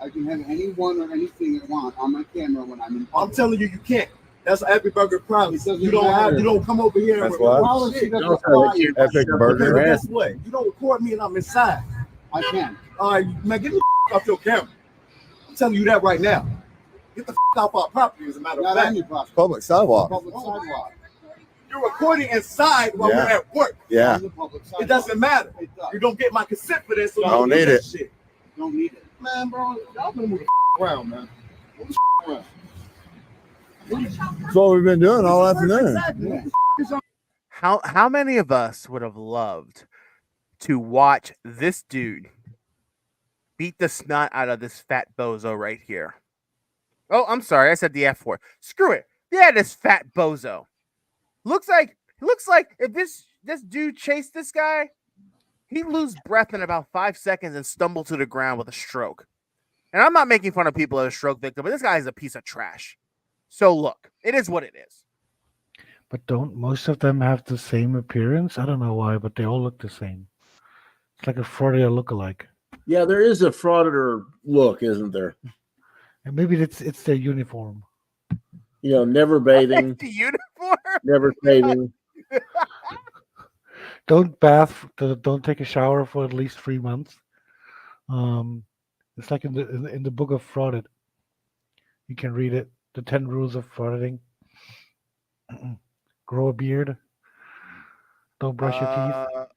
S8: I can have anyone or anything I want on my camera when I'm in public.
S5: I'm telling you, you can't. That's Epic Burger policy. You don't
S8: matter.
S5: have. You don't come over here.
S9: That's
S5: and
S9: what?
S8: Policy doesn't apply.
S9: Epic Burger.
S5: Because guess what? You don't record me and I'm inside.
S8: I can.
S5: All right, man, get the off your camera. I'm telling you that right now. Get the off our property, as a matter of
S8: Not
S5: fact.
S8: on your property.
S9: Public sidewalk.
S8: Public sidewalk.
S5: You're recording inside while
S9: Yeah.
S5: we're at work.
S9: Yeah.
S8: On the public sidewalk.
S5: It doesn't matter.
S8: It does.
S5: You don't get my consent for this. So
S9: I don't
S5: do
S9: need
S5: that
S9: it.
S5: Shit.
S8: Don't need it.
S5: Man, bro, y'all gonna move the around, man. Move the around.
S9: That's what we've been doing all afternoon.
S8: Yeah.
S4: How many of us would have loved to watch this dude beat the snot out of this fat bozo right here? Oh, I'm sorry, I said the F word. Screw it. Yeah, this fat bozo. Looks like if this dude chased this guy, he'd lose breath in about 5 seconds and stumble to the ground with a stroke. And I'm not making fun of people that are stroke victim, but this guy is a piece of trash. So look, it is what it is.
S12: But don't most of them have the same appearance? I don't know why, but they all look the same. It's like a Frauditor lookalike.
S19: Yeah, there is a frauditor look, isn't there?
S12: And maybe it's their uniform.
S19: You know, never bathing,
S4: The uniform.
S19: never shaving.
S12: Don't bath. Don't take a shower for at least 3 months. It's like in the book of Fraudit. You can read it. The 10 rules of frauditing. Grow a beard. Don't brush your teeth.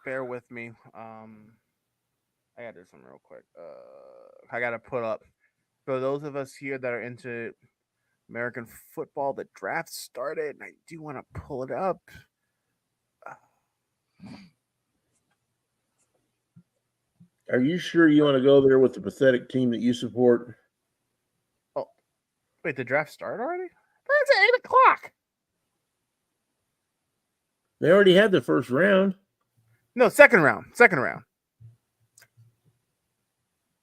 S4: Bear with me. I gotta do something real quick. I gotta put up for those of us here that are into American football. The draft started, and I do want to pull it up.
S19: Are you sure you want to go there with the pathetic team that you support?
S4: Oh, wait, the draft started already? It's at 8:00.
S19: They already had the first round.
S4: No, second round. Second round.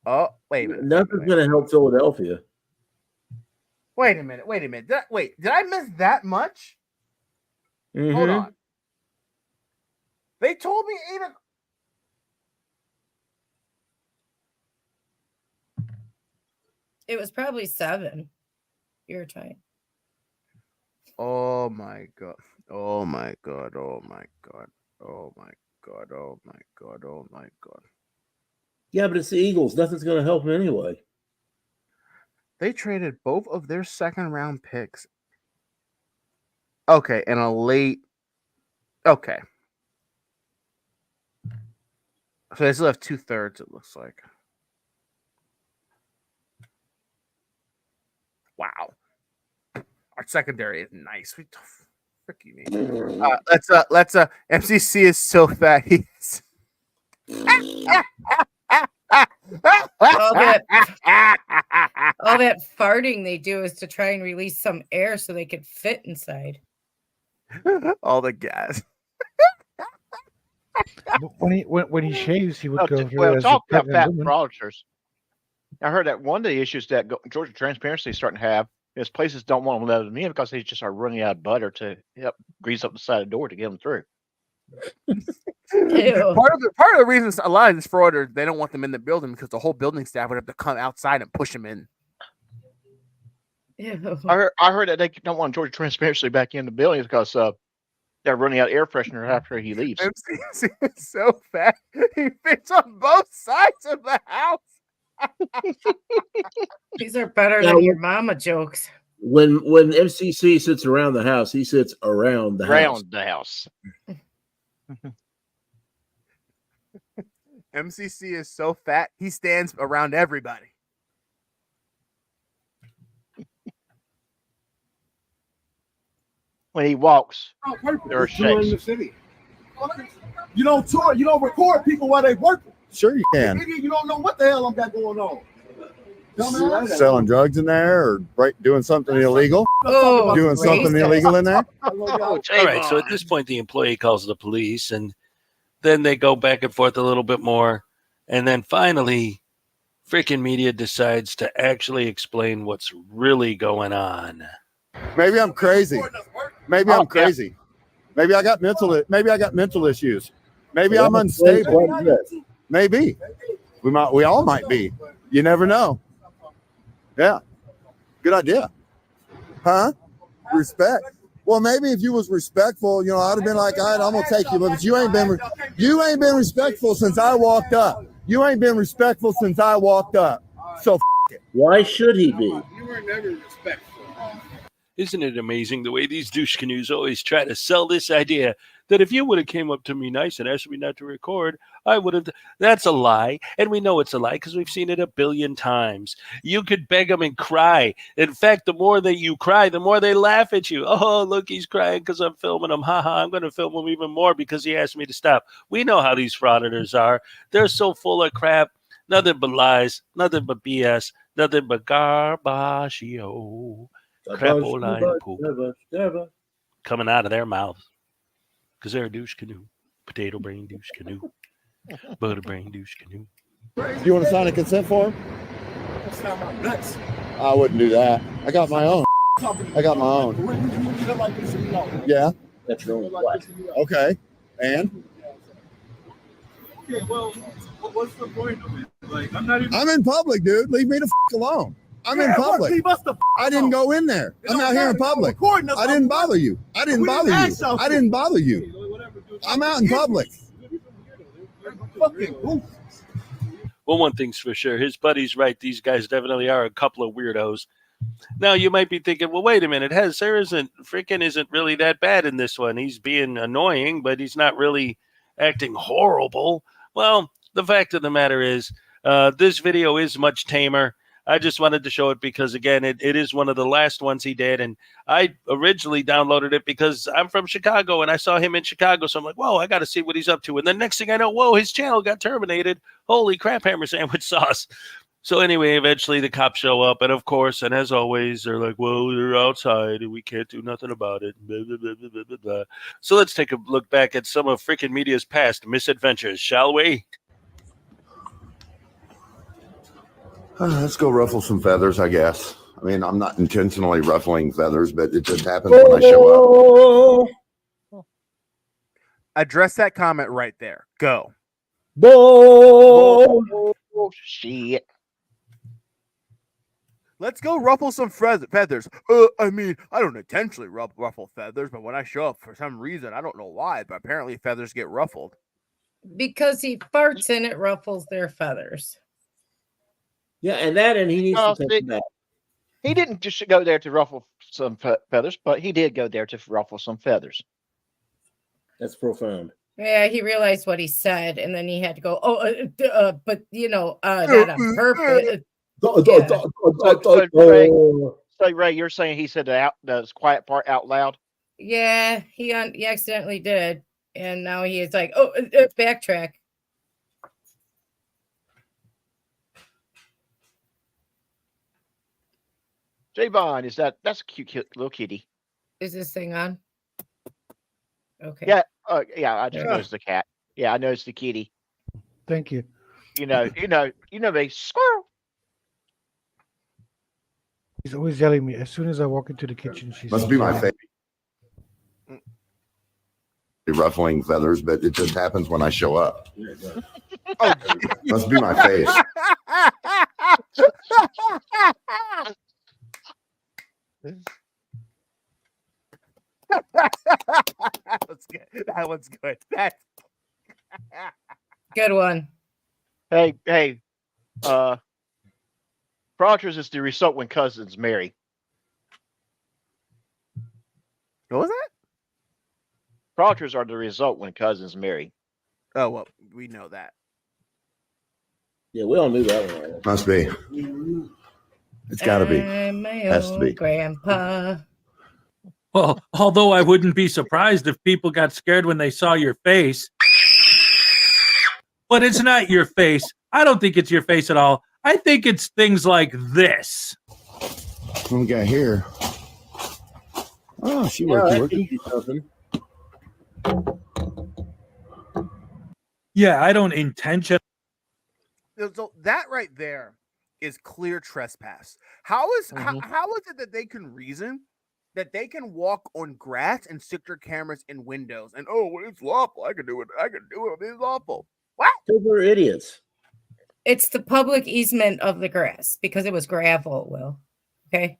S4: Oh, wait a minute.
S19: Nothing's going to help Philadelphia.
S4: Wait a minute. Wait a minute. Did I miss that much?
S19: Mhm.
S4: Hold on. They told me 8:00.
S14: It was probably 7 your time.
S4: Oh my god. Oh my god. Oh my god. Oh my god. Oh my god. Oh my god.
S19: Yeah, but it's the Eagles. Nothing's going to help them anyway.
S4: They traded both of their second round picks. Okay, and a late. Okay. So they still have 2/3, it looks like. Wow. Our secondary is nice. We frick you mean. Let's MCC is so fat. He's
S14: all that farting they do is to try and release some air so they could fit inside.
S4: all the gas.
S12: When he shaves, he would go through.
S13: Well,
S12: as
S13: talk
S12: a
S13: about
S12: pregnant
S13: fat
S12: woman.
S13: frauditors. I heard that one of the issues that Georgia Transparency is starting to have is places don't want to let them in because they just are running out of butter to help grease up the side of the door to get them through.
S4: Part of the reason a lot of these frauditors, they don't want them in the building because the whole building staff would have to come outside and push them in.
S13: I heard that they don't want Georgia Transparency back in the building because they're running out of air freshener after he leaves.
S4: MCC is so fat. He fits on both sides of the house.
S14: These are better than your mama jokes.
S19: When MCC sits around the house, he sits around the house.
S13: Around the house.
S4: MCC is so fat, he stands around everybody.
S13: When he walks, there are
S8: It's touring
S13: shakes.
S8: the city. You don't tour, you don't record people while they working.
S2: Sure you can.
S8: Nigga, you don't know what the hell I'm got going on.
S2: Selling drugs in there or doing something illegal?
S14: Oh,
S2: doing something illegal in there?
S7: All right. So at this point, the employee calls the police, and then they go back and forth a little bit more. And then finally, freaking media decides to actually explain what's really going on.
S2: Maybe I'm crazy. Maybe I'm crazy. Maybe I got mental issues. Maybe I'm unstable. Maybe. We all might be. You never know. Yeah. Good idea. Huh? Respect. Well, maybe if you was respectful, you know, I'd have been like, all right, I'm gonna take you, but you ain't been respectful since I walked up. You ain't been respectful since I walked up. So it.
S19: Why should he be?
S8: You were never respectful.
S7: Isn't it amazing the way these douche canoes always try to sell this idea that if you would have came up to me nice and asked me not to record, I would have. That's a lie. And we know it's a lie because we've seen it a billion times. You could beg them and cry. In fact, the more that you cry, the more they laugh at you. Oh, look, he's crying because I'm filming him. Haha, I'm going to film him even more because he asked me to stop. We know how these frauditors are. They're so full of crap. Nothing but lies. Nothing but BS. Nothing but garbagio. Crapoline poop coming out of their mouths because they're a douche canoe. Potato brain douche canoe. Butter brain douche canoe.
S2: Do you want to sign a consent form?
S8: That's not my nuts.
S2: I wouldn't do that. I got my own. Yeah.
S19: That's your own what?
S2: Okay. And?
S8: Okay, well, what's the point of it? Like, I'm
S2: in public, dude. Leave me the alone. I'm in public. I didn't go in there. I'm out here in public. I didn't bother you. I didn't bother you. I'm out in public.
S7: Well, one thing's for sure. His buddy's right. These guys definitely are a couple of weirdos. Now, you might be thinking, well, wait a minute. Hezzer isn't really that bad in this one. He's being annoying, but he's not really acting horrible. Well, the fact of the matter is, this video is much tamer. I just wanted to show it because, again, it is one of the last ones he did. And I originally downloaded it because I'm from Chicago and I saw him in Chicago. So I'm like, whoa, I got to see what he's up to. And the next thing I know, whoa, his channel got terminated. Holy crap, hammer sandwich sauce. So anyway, eventually the cops show up. And of course, and as always, they're like, well, they're outside and we can't do nothing about it. Blah, blah, blah, blah, blah, blah. So let's take a look back at some of freaking media's past misadventures, shall we?
S2: Let's go ruffle some feathers, I guess. I mean, I'm not intentionally ruffling feathers, but it just happens when I show up.
S4: Address that comment right there. Go.
S13: Shit.
S4: Let's go ruffle some feathers. I mean, I don't intentionally ruffle feathers, but when I show up for some reason, I don't know why, but apparently feathers get ruffled.
S14: Because he farts and it ruffles their feathers.
S19: Yeah, and he needs to take that.
S13: He didn't just go there to ruffle some feathers, but he did go there to ruffle some feathers.
S19: That's profound.
S14: Yeah, he realized what he said, and then he had to go, but, not on purpose.
S13: So, Ray, you're saying he said the quiet part out loud?
S14: Yeah, he accidentally did, and now he is like, backtrack.
S13: Javon, that's a cute little kitty.
S14: Is this thing on? Okay.
S13: Yeah. Yeah. I just noticed the cat. Yeah, I noticed the kitty.
S12: Thank you.
S13: You know me. Squirrel.
S12: He's always yelling at me. As soon as I walk into the kitchen, she's
S2: Must be my favorite. Ruffling feathers, but it just happens when I show up. Must be my face.
S4: That one's good. That's
S14: good one.
S13: Hey, Frauditors is the result when cousins marry.
S4: What was that?
S13: Frauditors are the result when cousins marry.
S4: Oh well, we know that.
S19: Yeah, we all knew that one. Already.
S2: Must be. It's got to be.
S14: My
S2: Has to
S14: own
S2: be.
S14: grandpa.
S10: Well, although I wouldn't be surprised if people got scared when they saw your face. But it's not your face. I don't think it's your face at all. I think it's things like this.
S2: What we got here? Oh, she working.
S10: Yeah, I don't intention.
S4: So that right there is clear trespass. How is how is it that they can reason that they can walk on grass and stick their cameras in windows and well, it's lawful. I can do it. It's lawful. What?
S19: They're idiots.
S14: It's the public easement of the grass because it was gravel, Will. Okay.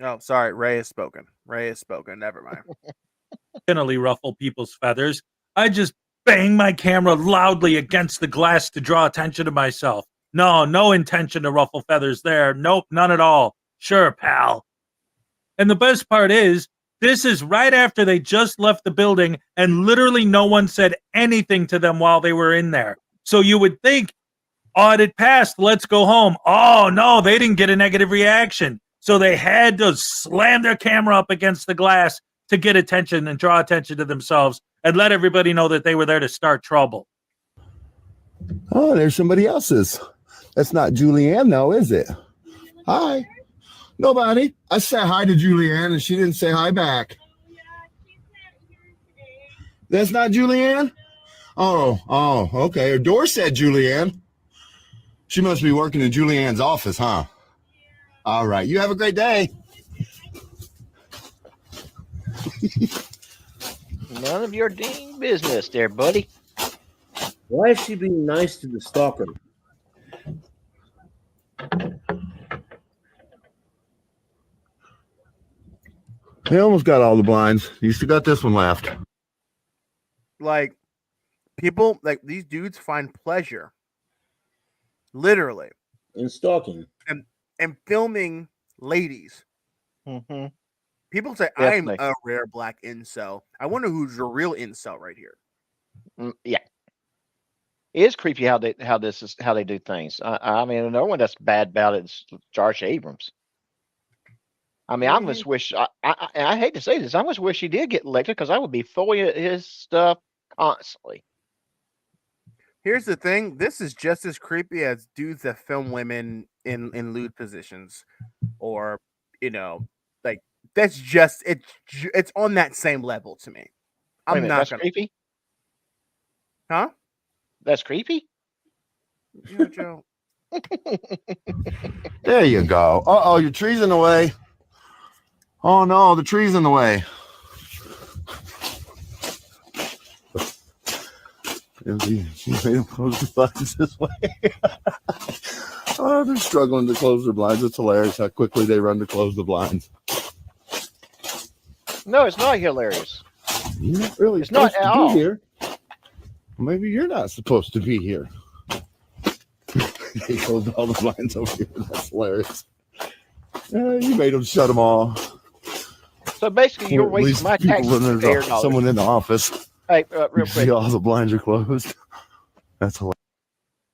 S4: Oh, sorry. Ray has spoken. Never mind.
S10: Intentionally ruffle people's feathers. I just bang my camera loudly against the glass to draw attention to myself. No intention to ruffle feathers there. Nope, none at all. Sure, pal. And the best part is, this is right after they just left the building and literally no one said anything to them while they were in there. So you would think, audit passed, let's go home. Oh, no, they didn't get a negative reaction. So they had to slam their camera up against the glass to get attention and draw attention to themselves and let everybody know that they were there to start trouble.
S2: Oh, there's somebody else's. That's not Julianne, though, is it? Hi. Nobody. I said hi to Julianne, and she didn't say hi back. That's not Julianne? Oh, okay. Her door said Julianne. She must be working in Julianne's office, huh? All right. You have a great day.
S13: None of your dang business there, buddy.
S19: Why is she being nice to the stalker?
S2: They almost got all the blinds. You still got this one left.
S4: Like, people, like, these dudes find pleasure, literally,
S19: in stalking
S4: and filming ladies.
S13: Mm-hmm.
S4: People say,
S13: Definitely.
S4: I'm a rare black incel. I wonder who's your real incel right here.
S13: Yeah. It is creepy how they do things. I mean, no one that's bad about it is Josh Abrams. I mean, I just wish I hate to say this. I just wish he did get elected because I would be following his stuff constantly.
S4: Here's the thing: this is just as creepy as dudes that film women in lewd positions, or like that's just it's on that same level to me.
S13: Wait a minute, that's creepy.
S4: Huh?
S13: That's creepy.
S4: Joe.
S2: There you go. Uh-oh, your tree's in the way. Oh, no, the tree's in the way. She made them close the blinds this way. Oh, they're struggling to close their blinds. It's hilarious how quickly they run to close the blinds.
S13: No, it's not hilarious.
S2: You're not really
S13: It's not
S2: supposed
S13: at
S2: to
S13: all.
S2: be here. Maybe you're not supposed to be here. They closed all the blinds over here. That's hilarious. You made them shut them all.
S13: So basically, you're wasting my taxpayer dollars.
S2: Someone in the office.
S13: Hey, real quick.
S2: See all the blinds are closed. That's hilarious.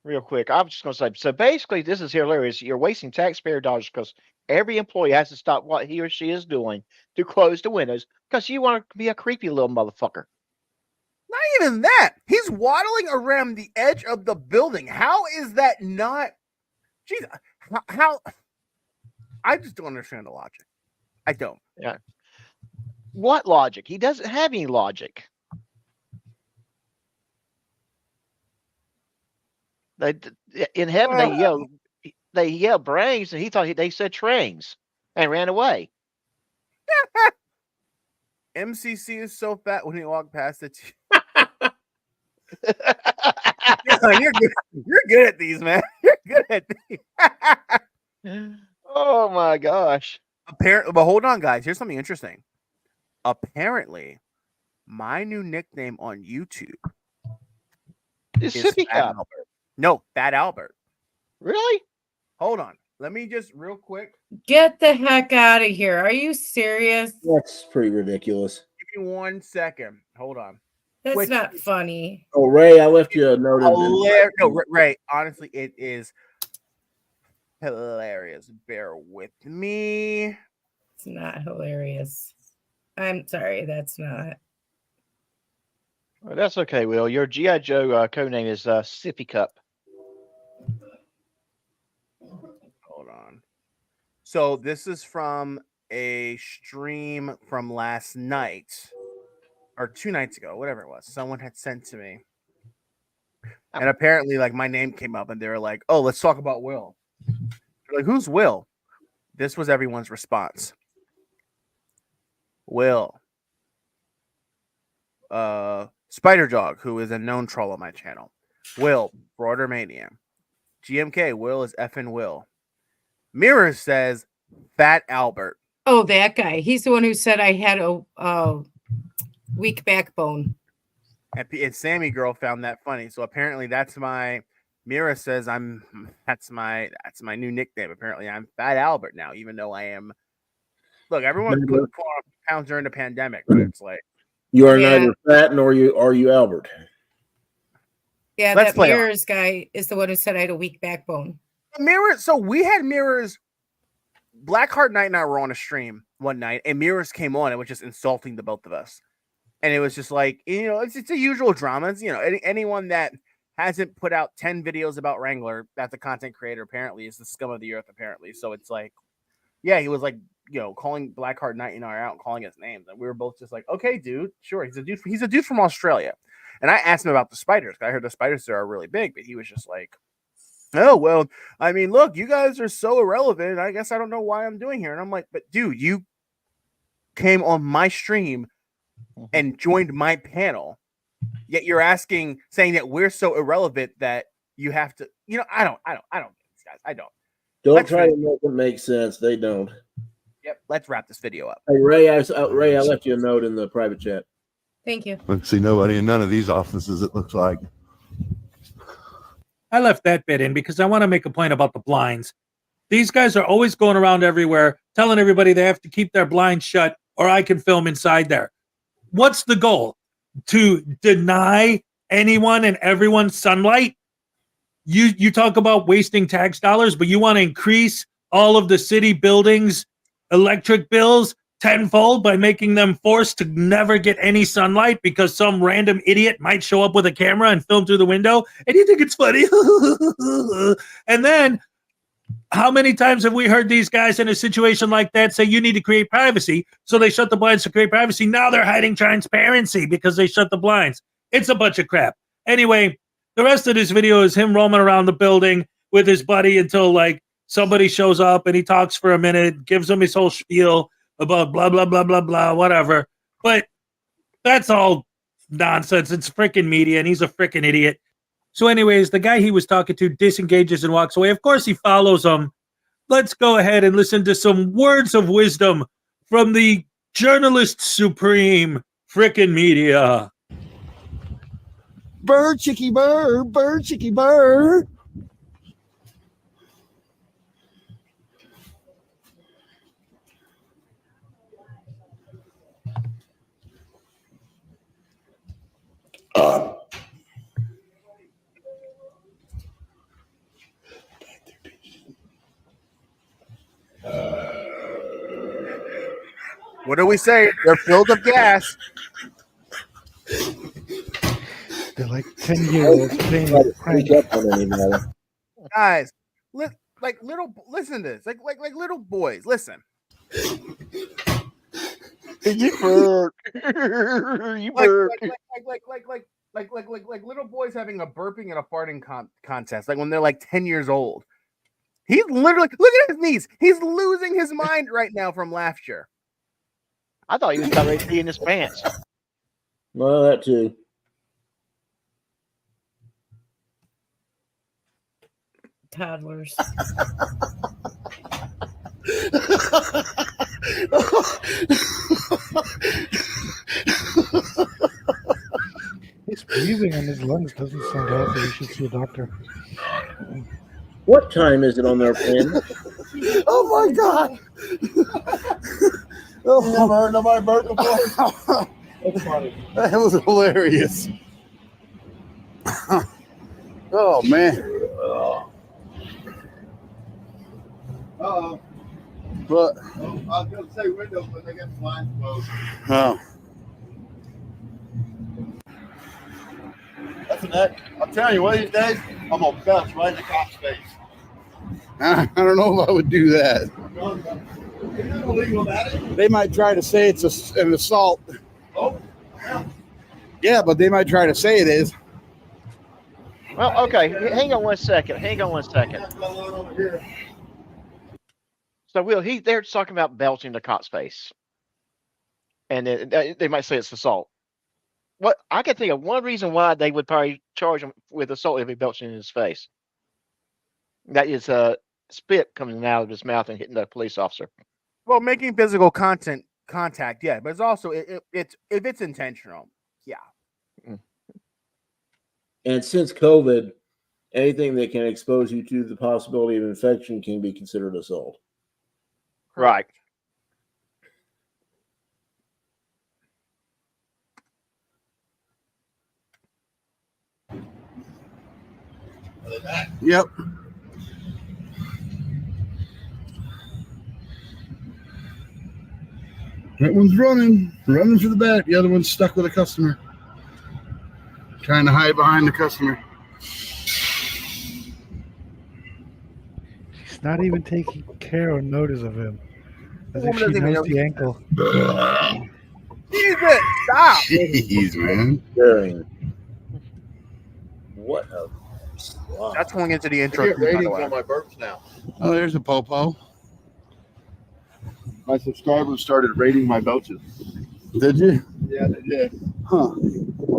S13: Real quick, I was just going to say. So basically, this is hilarious. You're wasting taxpayer dollars because every employee has to stop what he or she is doing to close the windows because you want to be a creepy little motherfucker.
S4: Not even that. He's waddling around the edge of the building. How is that not? Jeez, how? I just don't understand the logic. I don't.
S13: Yeah. What logic? He doesn't have any logic. In heaven, they yell brains, and he thought they said trains and ran away.
S4: MCC is so fat when he walked past it. You're good at these, man. You're good at these.
S13: Oh my gosh.
S4: Apparently, but hold on, guys. Here's something interesting. Apparently, my new nickname on YouTube
S13: is Sippy
S4: Fat
S13: Cup.
S4: Albert. No, Fat Albert.
S13: Really?
S4: Hold on. let me just real quick.
S14: Get the heck out of here. Are you serious?
S19: That's pretty ridiculous.
S4: Give me 1 second. Hold on.
S14: That's not funny.
S19: Oh, Ray, I left you a note.
S4: No, Ray, honestly, it is hilarious. Bear with me.
S14: It's not hilarious. I'm sorry, that's not.
S13: Well, that's okay, Will. Your G.I. Joe codename is Sippy Cup.
S4: Hold on. So this is from a stream from last night or 2 nights ago, whatever it was. Someone had sent to me. And apparently, like, my name came up and they were like, oh, let's talk about Will. They're like, who's Will? This was everyone's response. Will. Spider Dog, who is a known troll on my channel. Will, Broader Mania. GMK, Will is effing Will. Mirror says Fat Albert.
S14: Oh, that guy. He's the one who said I had a weak backbone.
S4: And Sammy Girl found that funny. So apparently that's my Mira says that's my new nickname. Apparently I'm Fat Albert now, even though I am. Look, everyone put on pounds during the pandemic, but it's like
S19: you are neither fat nor are you Albert.
S14: Yeah, that Mirrors guy is the one who said I had a weak backbone.
S4: Mirrors. So we had Mirrors. Blackheart Knight and I were on a stream one night, and Mirrors came on and was just insulting the both of us. And it was just like, it's a usual drama. It's, anyone that hasn't put out 10 videos about Wrangler, that's a content creator, apparently, is the scum of the earth, apparently. So it's like, yeah, he was like, calling Blackheart Knight and I out and calling us names. And we were both just like, okay, dude, sure. He's a dude from Australia. And I asked him about the spiders. I heard the spiders there are really big, but he was just like, oh, well, I mean, look, you guys are so irrelevant. I guess I don't know why I'm doing here. And I'm like, but dude, you came on my stream and joined my panel, yet you're saying that we're so irrelevant that you have to, I don't get these guys. I don't.
S19: Don't try to make them make sense. They don't.
S4: Yep. Let's wrap this video up.
S19: Hey, Ray, I left you a note in the private chat.
S14: Thank you.
S2: Let's see nobody in none of these offices, it looks like.
S10: I left that bit in because I want to make a point about the blinds. These guys are always going around everywhere telling everybody they have to keep their blinds shut or I can film inside there. What's the goal? To deny anyone and everyone sunlight? You talk about wasting tax dollars, but you want to increase all of the city buildings' electric bills tenfold by making them forced to never get any sunlight because some random idiot might show up with a camera and film through the window, and you think it's funny. And then how many times have we heard these guys in a situation like that say you need to create privacy, so they shut the blinds to create privacy? Now they're hiding transparency because they shut the blinds. It's a bunch of crap. Anyway, the rest of this video is him roaming around the building with his buddy until like somebody shows up and he talks for a minute, gives him his whole spiel about blah, blah, blah, blah, blah, whatever. But that's all nonsense. It's freaking media, and he's a freaking idiot. So anyways, the guy he was talking to disengages and walks away. Of course, he follows him. Let's go ahead and listen to some words of wisdom from the journalist supreme freaking media.
S2: Bird, chicky, bird, bird, chicky, bird.
S4: What do we say? They're filled with gas.
S12: They're like 10 years playing prank.
S4: Guys, listen to this. Like little boys, listen.
S13: You bird. You bird.
S4: Like little boys having a burping and a farting contest, like when they're like 10 years old. He's literally, look at his knees. He's losing his mind right now from laughter.
S13: I thought he was about ready to pee in his pants.
S19: Well, that too.
S14: Toddlers.
S12: His breathing and his lungs doesn't sound healthy. You should see a doctor.
S19: What time is it on their pen?
S8: Oh my God!
S2: Oh.
S8: You never heard nobody burp before? That's funny.
S2: That was hilarious. Oh man.
S8: Uh-oh.
S2: What?
S8: Oh, I was going to say windows, but they got the blinds closed.
S2: Oh.
S8: That's an act. I'm telling you, one of these days, I'm going to belch right in the cop's face.
S2: I don't know if I would do that.
S8: You're not illegal about it.
S2: They might try to say it's an assault.
S8: Oh.
S2: Yeah, but they might try to say it is.
S13: Well, okay. Hang on one second. So, Will, they're talking about belching the cop's face. And they might say it's assault. What I can think of one reason why they would probably charge him with assault if he belched in his face. That is spit coming out of his mouth and hitting the police officer.
S4: Well, making physical contact, yeah, but it's also it's if it's intentional, yeah.
S19: And since COVID, anything that can expose you to the possibility of infection can be considered assault.
S13: Right.
S2: Yep. That one's running for the back. The other one's stuck with a customer, trying to hide behind the customer.
S12: She's not even taking care or notice of him. As if she knows the ankle.
S4: Jesus, stop!
S2: Jeez, man.
S19: What a
S4: That's going into the intro.
S8: I get ratings on my burps now.
S2: Oh, there's a popo.
S8: My subscribers started rating my belches.
S2: Did you?
S8: Yeah, they did.
S2: Huh.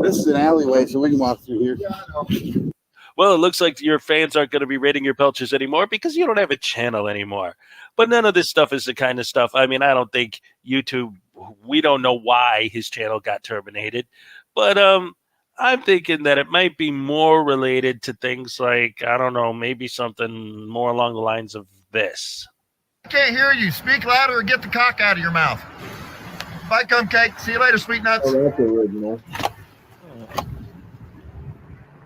S2: This is an alleyway, so we can walk through here.
S8: Yeah, I know.
S7: Well, it looks like your fans aren't going to be rating your belches anymore because you don't have a channel anymore. But none of this stuff is the kind of stuff. I mean, I don't think YouTube, we don't know why his channel got terminated. But I'm thinking that it might be more related to things like, I don't know, maybe something more along the lines of this.
S8: I can't hear you. Speak louder or get the cock out of your mouth. Bye, cupcake. See you later, sweet nuts.
S19: Oh, that's original.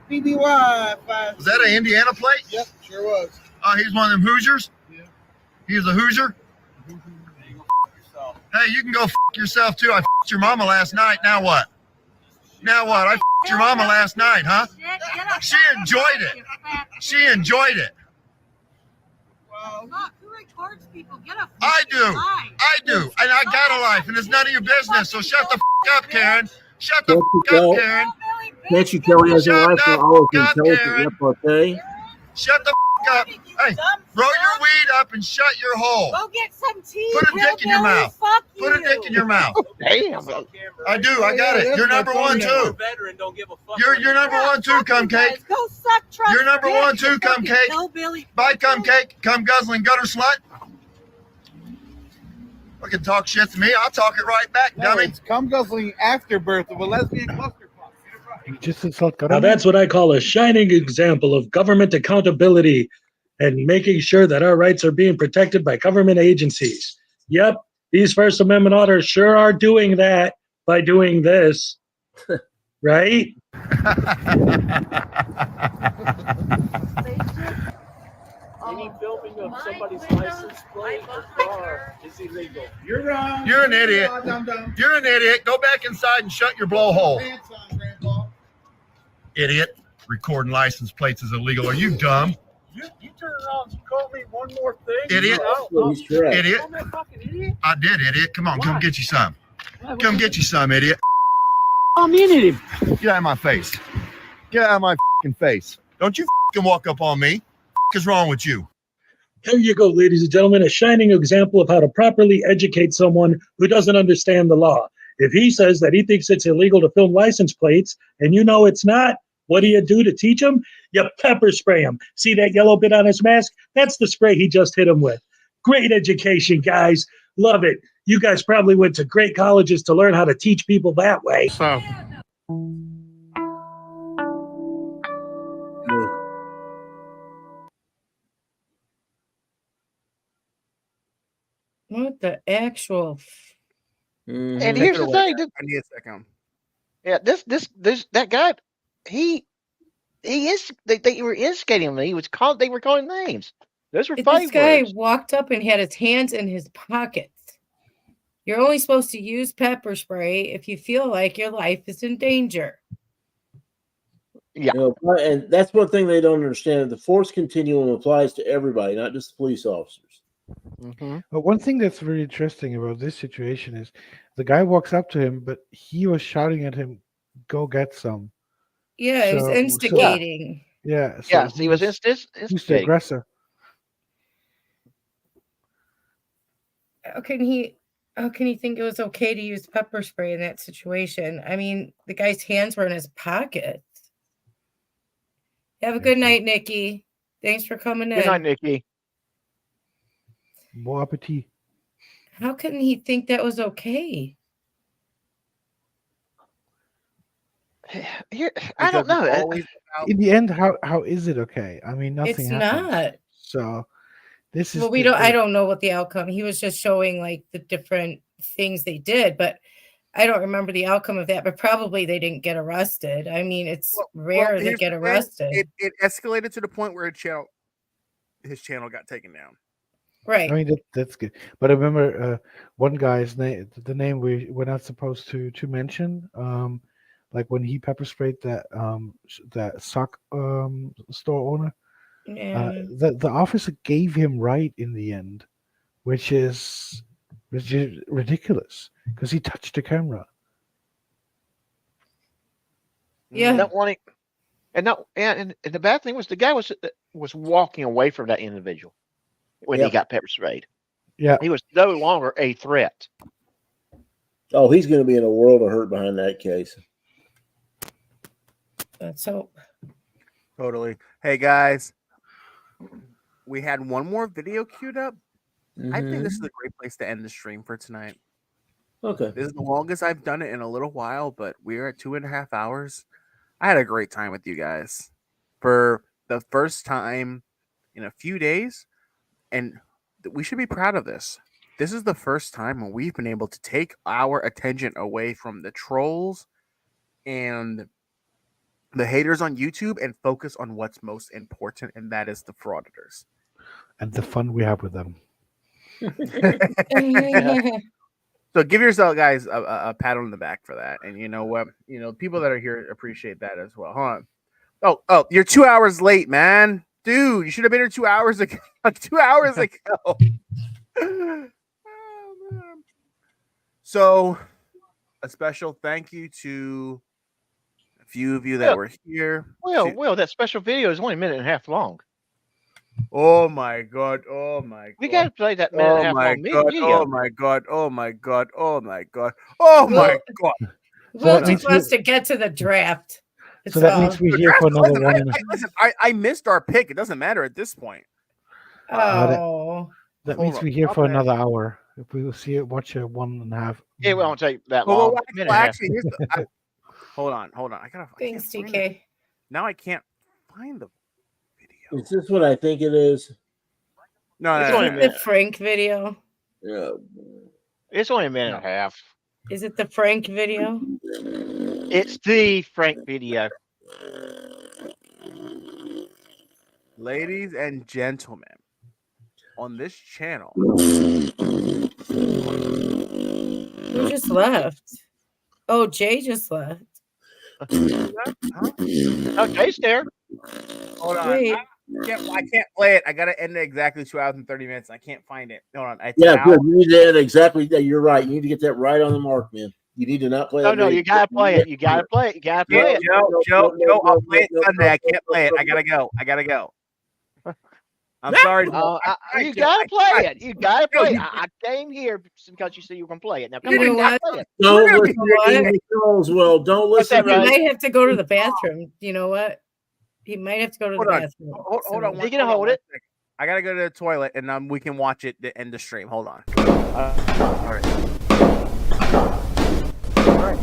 S5: BBY.
S8: Was that an Indiana plate?
S5: Yep, sure was.
S8: Oh, he's one of them Hoosiers?
S5: Yeah.
S8: He's a Hoosier? Hey, you can go f*** yourself too. I f***ed your mama last night. Now what? Now what? I f***ed your mama last night, huh? She enjoyed it. She enjoyed it.
S17: Look, who records people? Get a
S8: I do.
S17: life.
S8: I do. And I got a life, and it's none of your business. So shut the f*** up, Karen. Shut the f*** up, Karen.
S19: Can't you tell he has a
S8: Shut
S19: life for
S8: the
S19: all of
S8: f*** up,
S19: intelligent
S8: Karen.
S19: repartee?
S8: Shut the f*** up. Hey, throw your weed up and shut your hole.
S17: Go get some tea.
S8: Put a dick in your
S17: hillbilly.
S8: mouth.
S17: Fuck
S8: Put a
S17: you.
S8: dick in your mouth.
S13: Damn.
S8: I do. I got it. You're number one, too. You're number one, too, Cupcake.
S17: Go suck Trump's
S8: You're number
S17: dick,
S8: one, too,
S17: you fucking
S8: Cupcake.
S17: hillbilly.
S8: Bye, Cupcake. Come guzzling gutter slut. Fucking talk shit to me. I'll talk it right back, dummy.
S5: It's cum guzzling afterbirth of a lesbian cluster.
S12: You just insult
S6: Now
S12: government.
S6: that's what I call a shining example of government accountability and making sure that our rights are being protected by government agencies. Yep, these First Amendment auditors sure are doing that by doing this, right?
S5: Any filming of somebody's license plate or car is illegal. You're wrong.
S8: You're an idiot. You're an idiot. Go back inside and shut your blowhole. Idiot. Recording license plates is illegal. Are you dumb?
S5: You turn around and call me one more thing.
S8: Idiot.
S19: He's correct.
S8: Idiot.
S5: Call me a fucking idiot.
S8: I did, idiot. Come on, come get you some. Come get you some, idiot.
S5: I'm in it.
S8: Get out of my face. Get out of my fucking face. Don't you fucking walk up on me. What is wrong with you?
S6: There you go, ladies and gentlemen, a shining example of how to properly educate someone who doesn't understand the law. If he says that he thinks it's illegal to film license plates and you know it's not, what do you do to teach him? You pepper spray him. See that yellow bit on his mask? That's the spray he just hit him with. Great education, guys. Love it. You guys probably went to great colleges to learn how to teach people that way.
S4: So.
S14: What the actual?
S13: And here's the thing.
S4: I need a second.
S13: Yeah, that guy, he is. They were instigating him. He was called. They were calling names. Those were
S14: This
S13: fight
S14: guy
S13: words.
S14: walked up and had his hands in his pockets. You're only supposed to use pepper spray if you feel like your life is in danger.
S13: Yeah.
S19: And that's one thing they don't understand. The force continuum applies to everybody, not just police officers.
S12: But one thing that's really interesting about this situation is the guy walks up to him, but he was shouting at him, "Go get some."
S14: Yeah, he was instigating.
S12: Yeah. So
S13: Yes, he was
S12: who's the
S13: instigating.
S12: aggressor?
S14: How can he think it was okay to use pepper spray in that situation? I mean, the guy's hands were in his pockets. Have a good night, Nikki. Thanks for coming in.
S13: Good night, Nikki.
S12: Bon appetit.
S14: How can he think that was okay?
S13: Here, I don't know.
S12: In the end, how is it okay? I mean, nothing
S14: It's
S12: happens.
S14: not.
S12: So this is
S14: Well, I don't know what the outcome. He was just showing like the different things they did, but I don't remember the outcome of that. But probably they didn't get arrested. I mean, it's rare to
S4: here's
S14: get
S4: the thing.
S14: arrested.
S4: It escalated to the point where his channel got taken down.
S14: Right.
S12: I mean that's good. But I remember one guy's name, the name we're not supposed to mention. Like when he pepper sprayed that sock store owner.
S14: Yeah.
S12: The officer gave him right in the end, which is ridiculous because he touched the camera.
S14: Yeah.
S13: Not wanting, and the bad thing was the guy was walking away from that individual when he got pepper sprayed.
S12: Yeah,
S13: he was no longer a threat.
S19: Oh, he's going to be in a world of hurt behind that case.
S14: Let's hope.
S4: Totally. Hey guys, we had one more video queued up. I think this is a great place to end the stream for tonight.
S19: Okay.
S4: This is the longest I've done it in a little while, but we're at 2.5 hours. I had a great time with you guys for the first time in a few days, and we should be proud of this. This is the first time when we've been able to take our attention away from the trolls and the haters on YouTube and focus on what's most important, and that is the frauditors.
S12: And the fun we have with them.
S4: So give yourself guys a pat on the back for that. And you know what? You know, people that are here appreciate that as well. Hold on. Oh, you're 2 hours late, man. Dude, you should have been here 2 hours ago. 2 hours ago. So a special thank you to a few of you that were here.
S13: Well, that special video is only a minute and a half long.
S4: Oh my god! Oh my god!
S13: We got to play that minute and a half long video.
S4: Oh my god! Oh my god! Oh my god! Oh my god!
S14: Will just wants to get to the draft.
S12: So that means we're here for another one.
S4: Listen, I missed our pick. It doesn't matter at this point.
S14: Oh.
S12: That means we're here for another hour. If we will watch a 1.5.
S13: It won't take that long.
S4: Actually, here's the. Hold on. I gotta.
S14: Thanks, TK.
S4: Now I can't find the.
S19: Is this what I think it is?
S4: No,
S14: the Frank video.
S19: Yeah.
S13: It's only a minute and a half.
S14: Is it the Frank video?
S13: It's the Frank video.
S4: Ladies and gentlemen, on this channel.
S14: Who just left? Oh, Jay just left.
S13: Oh, Jay's there.
S4: Hold on.
S14: Wait.
S4: I can't play it. I gotta end it exactly 2 hours and 30 minutes. I can't find it. Hold on.
S19: Yeah, good. You need to end exactly. You're right. You need to get that right on the mark, man. You need to not play it.
S13: No, you gotta play it. You gotta play it. You gotta play it.
S4: Joe, I'll play it Sunday. I can't play it. I gotta go. I'm sorry.
S13: You gotta play it. You gotta play it. I came here because you said you were gonna play it. Now,
S14: You know what?
S19: Don't listen to Amy Charles. Well, don't listen.
S14: He might have to go to the bathroom. You know what? He might have to go to the bathroom.
S4: Hold on.
S13: You gonna hold it?
S4: I gotta go to the toilet, and we can watch it to end the stream. Hold on. All right. All right.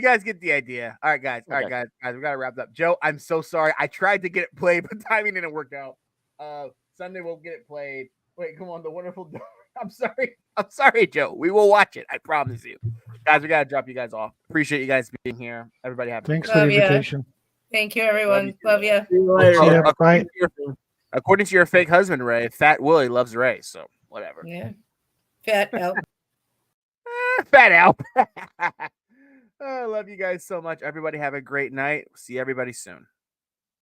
S4: guys get the idea. All right, guys. All right,
S13: Okay.
S4: guys. We gotta wrap it up. Joe, I'm so sorry. I tried to get it played, but timing didn't work out. Sunday we'll get it played. Wait, come on, the wonderful. I'm sorry, Joe. We will watch it. I promise you, guys. We gotta drop you guys off. Appreciate you guys being here. Everybody have.
S12: Thanks for the invitation.
S11: Thank you, everyone. Love you.
S19: See you later.
S12: See ya. Bye.
S4: According to your fake husband, Ray, Fat Willie loves Ray. So whatever.
S11: Yeah. Fat Al.
S4: Fat Al. I love you guys so much. Everybody have a great night. See everybody soon.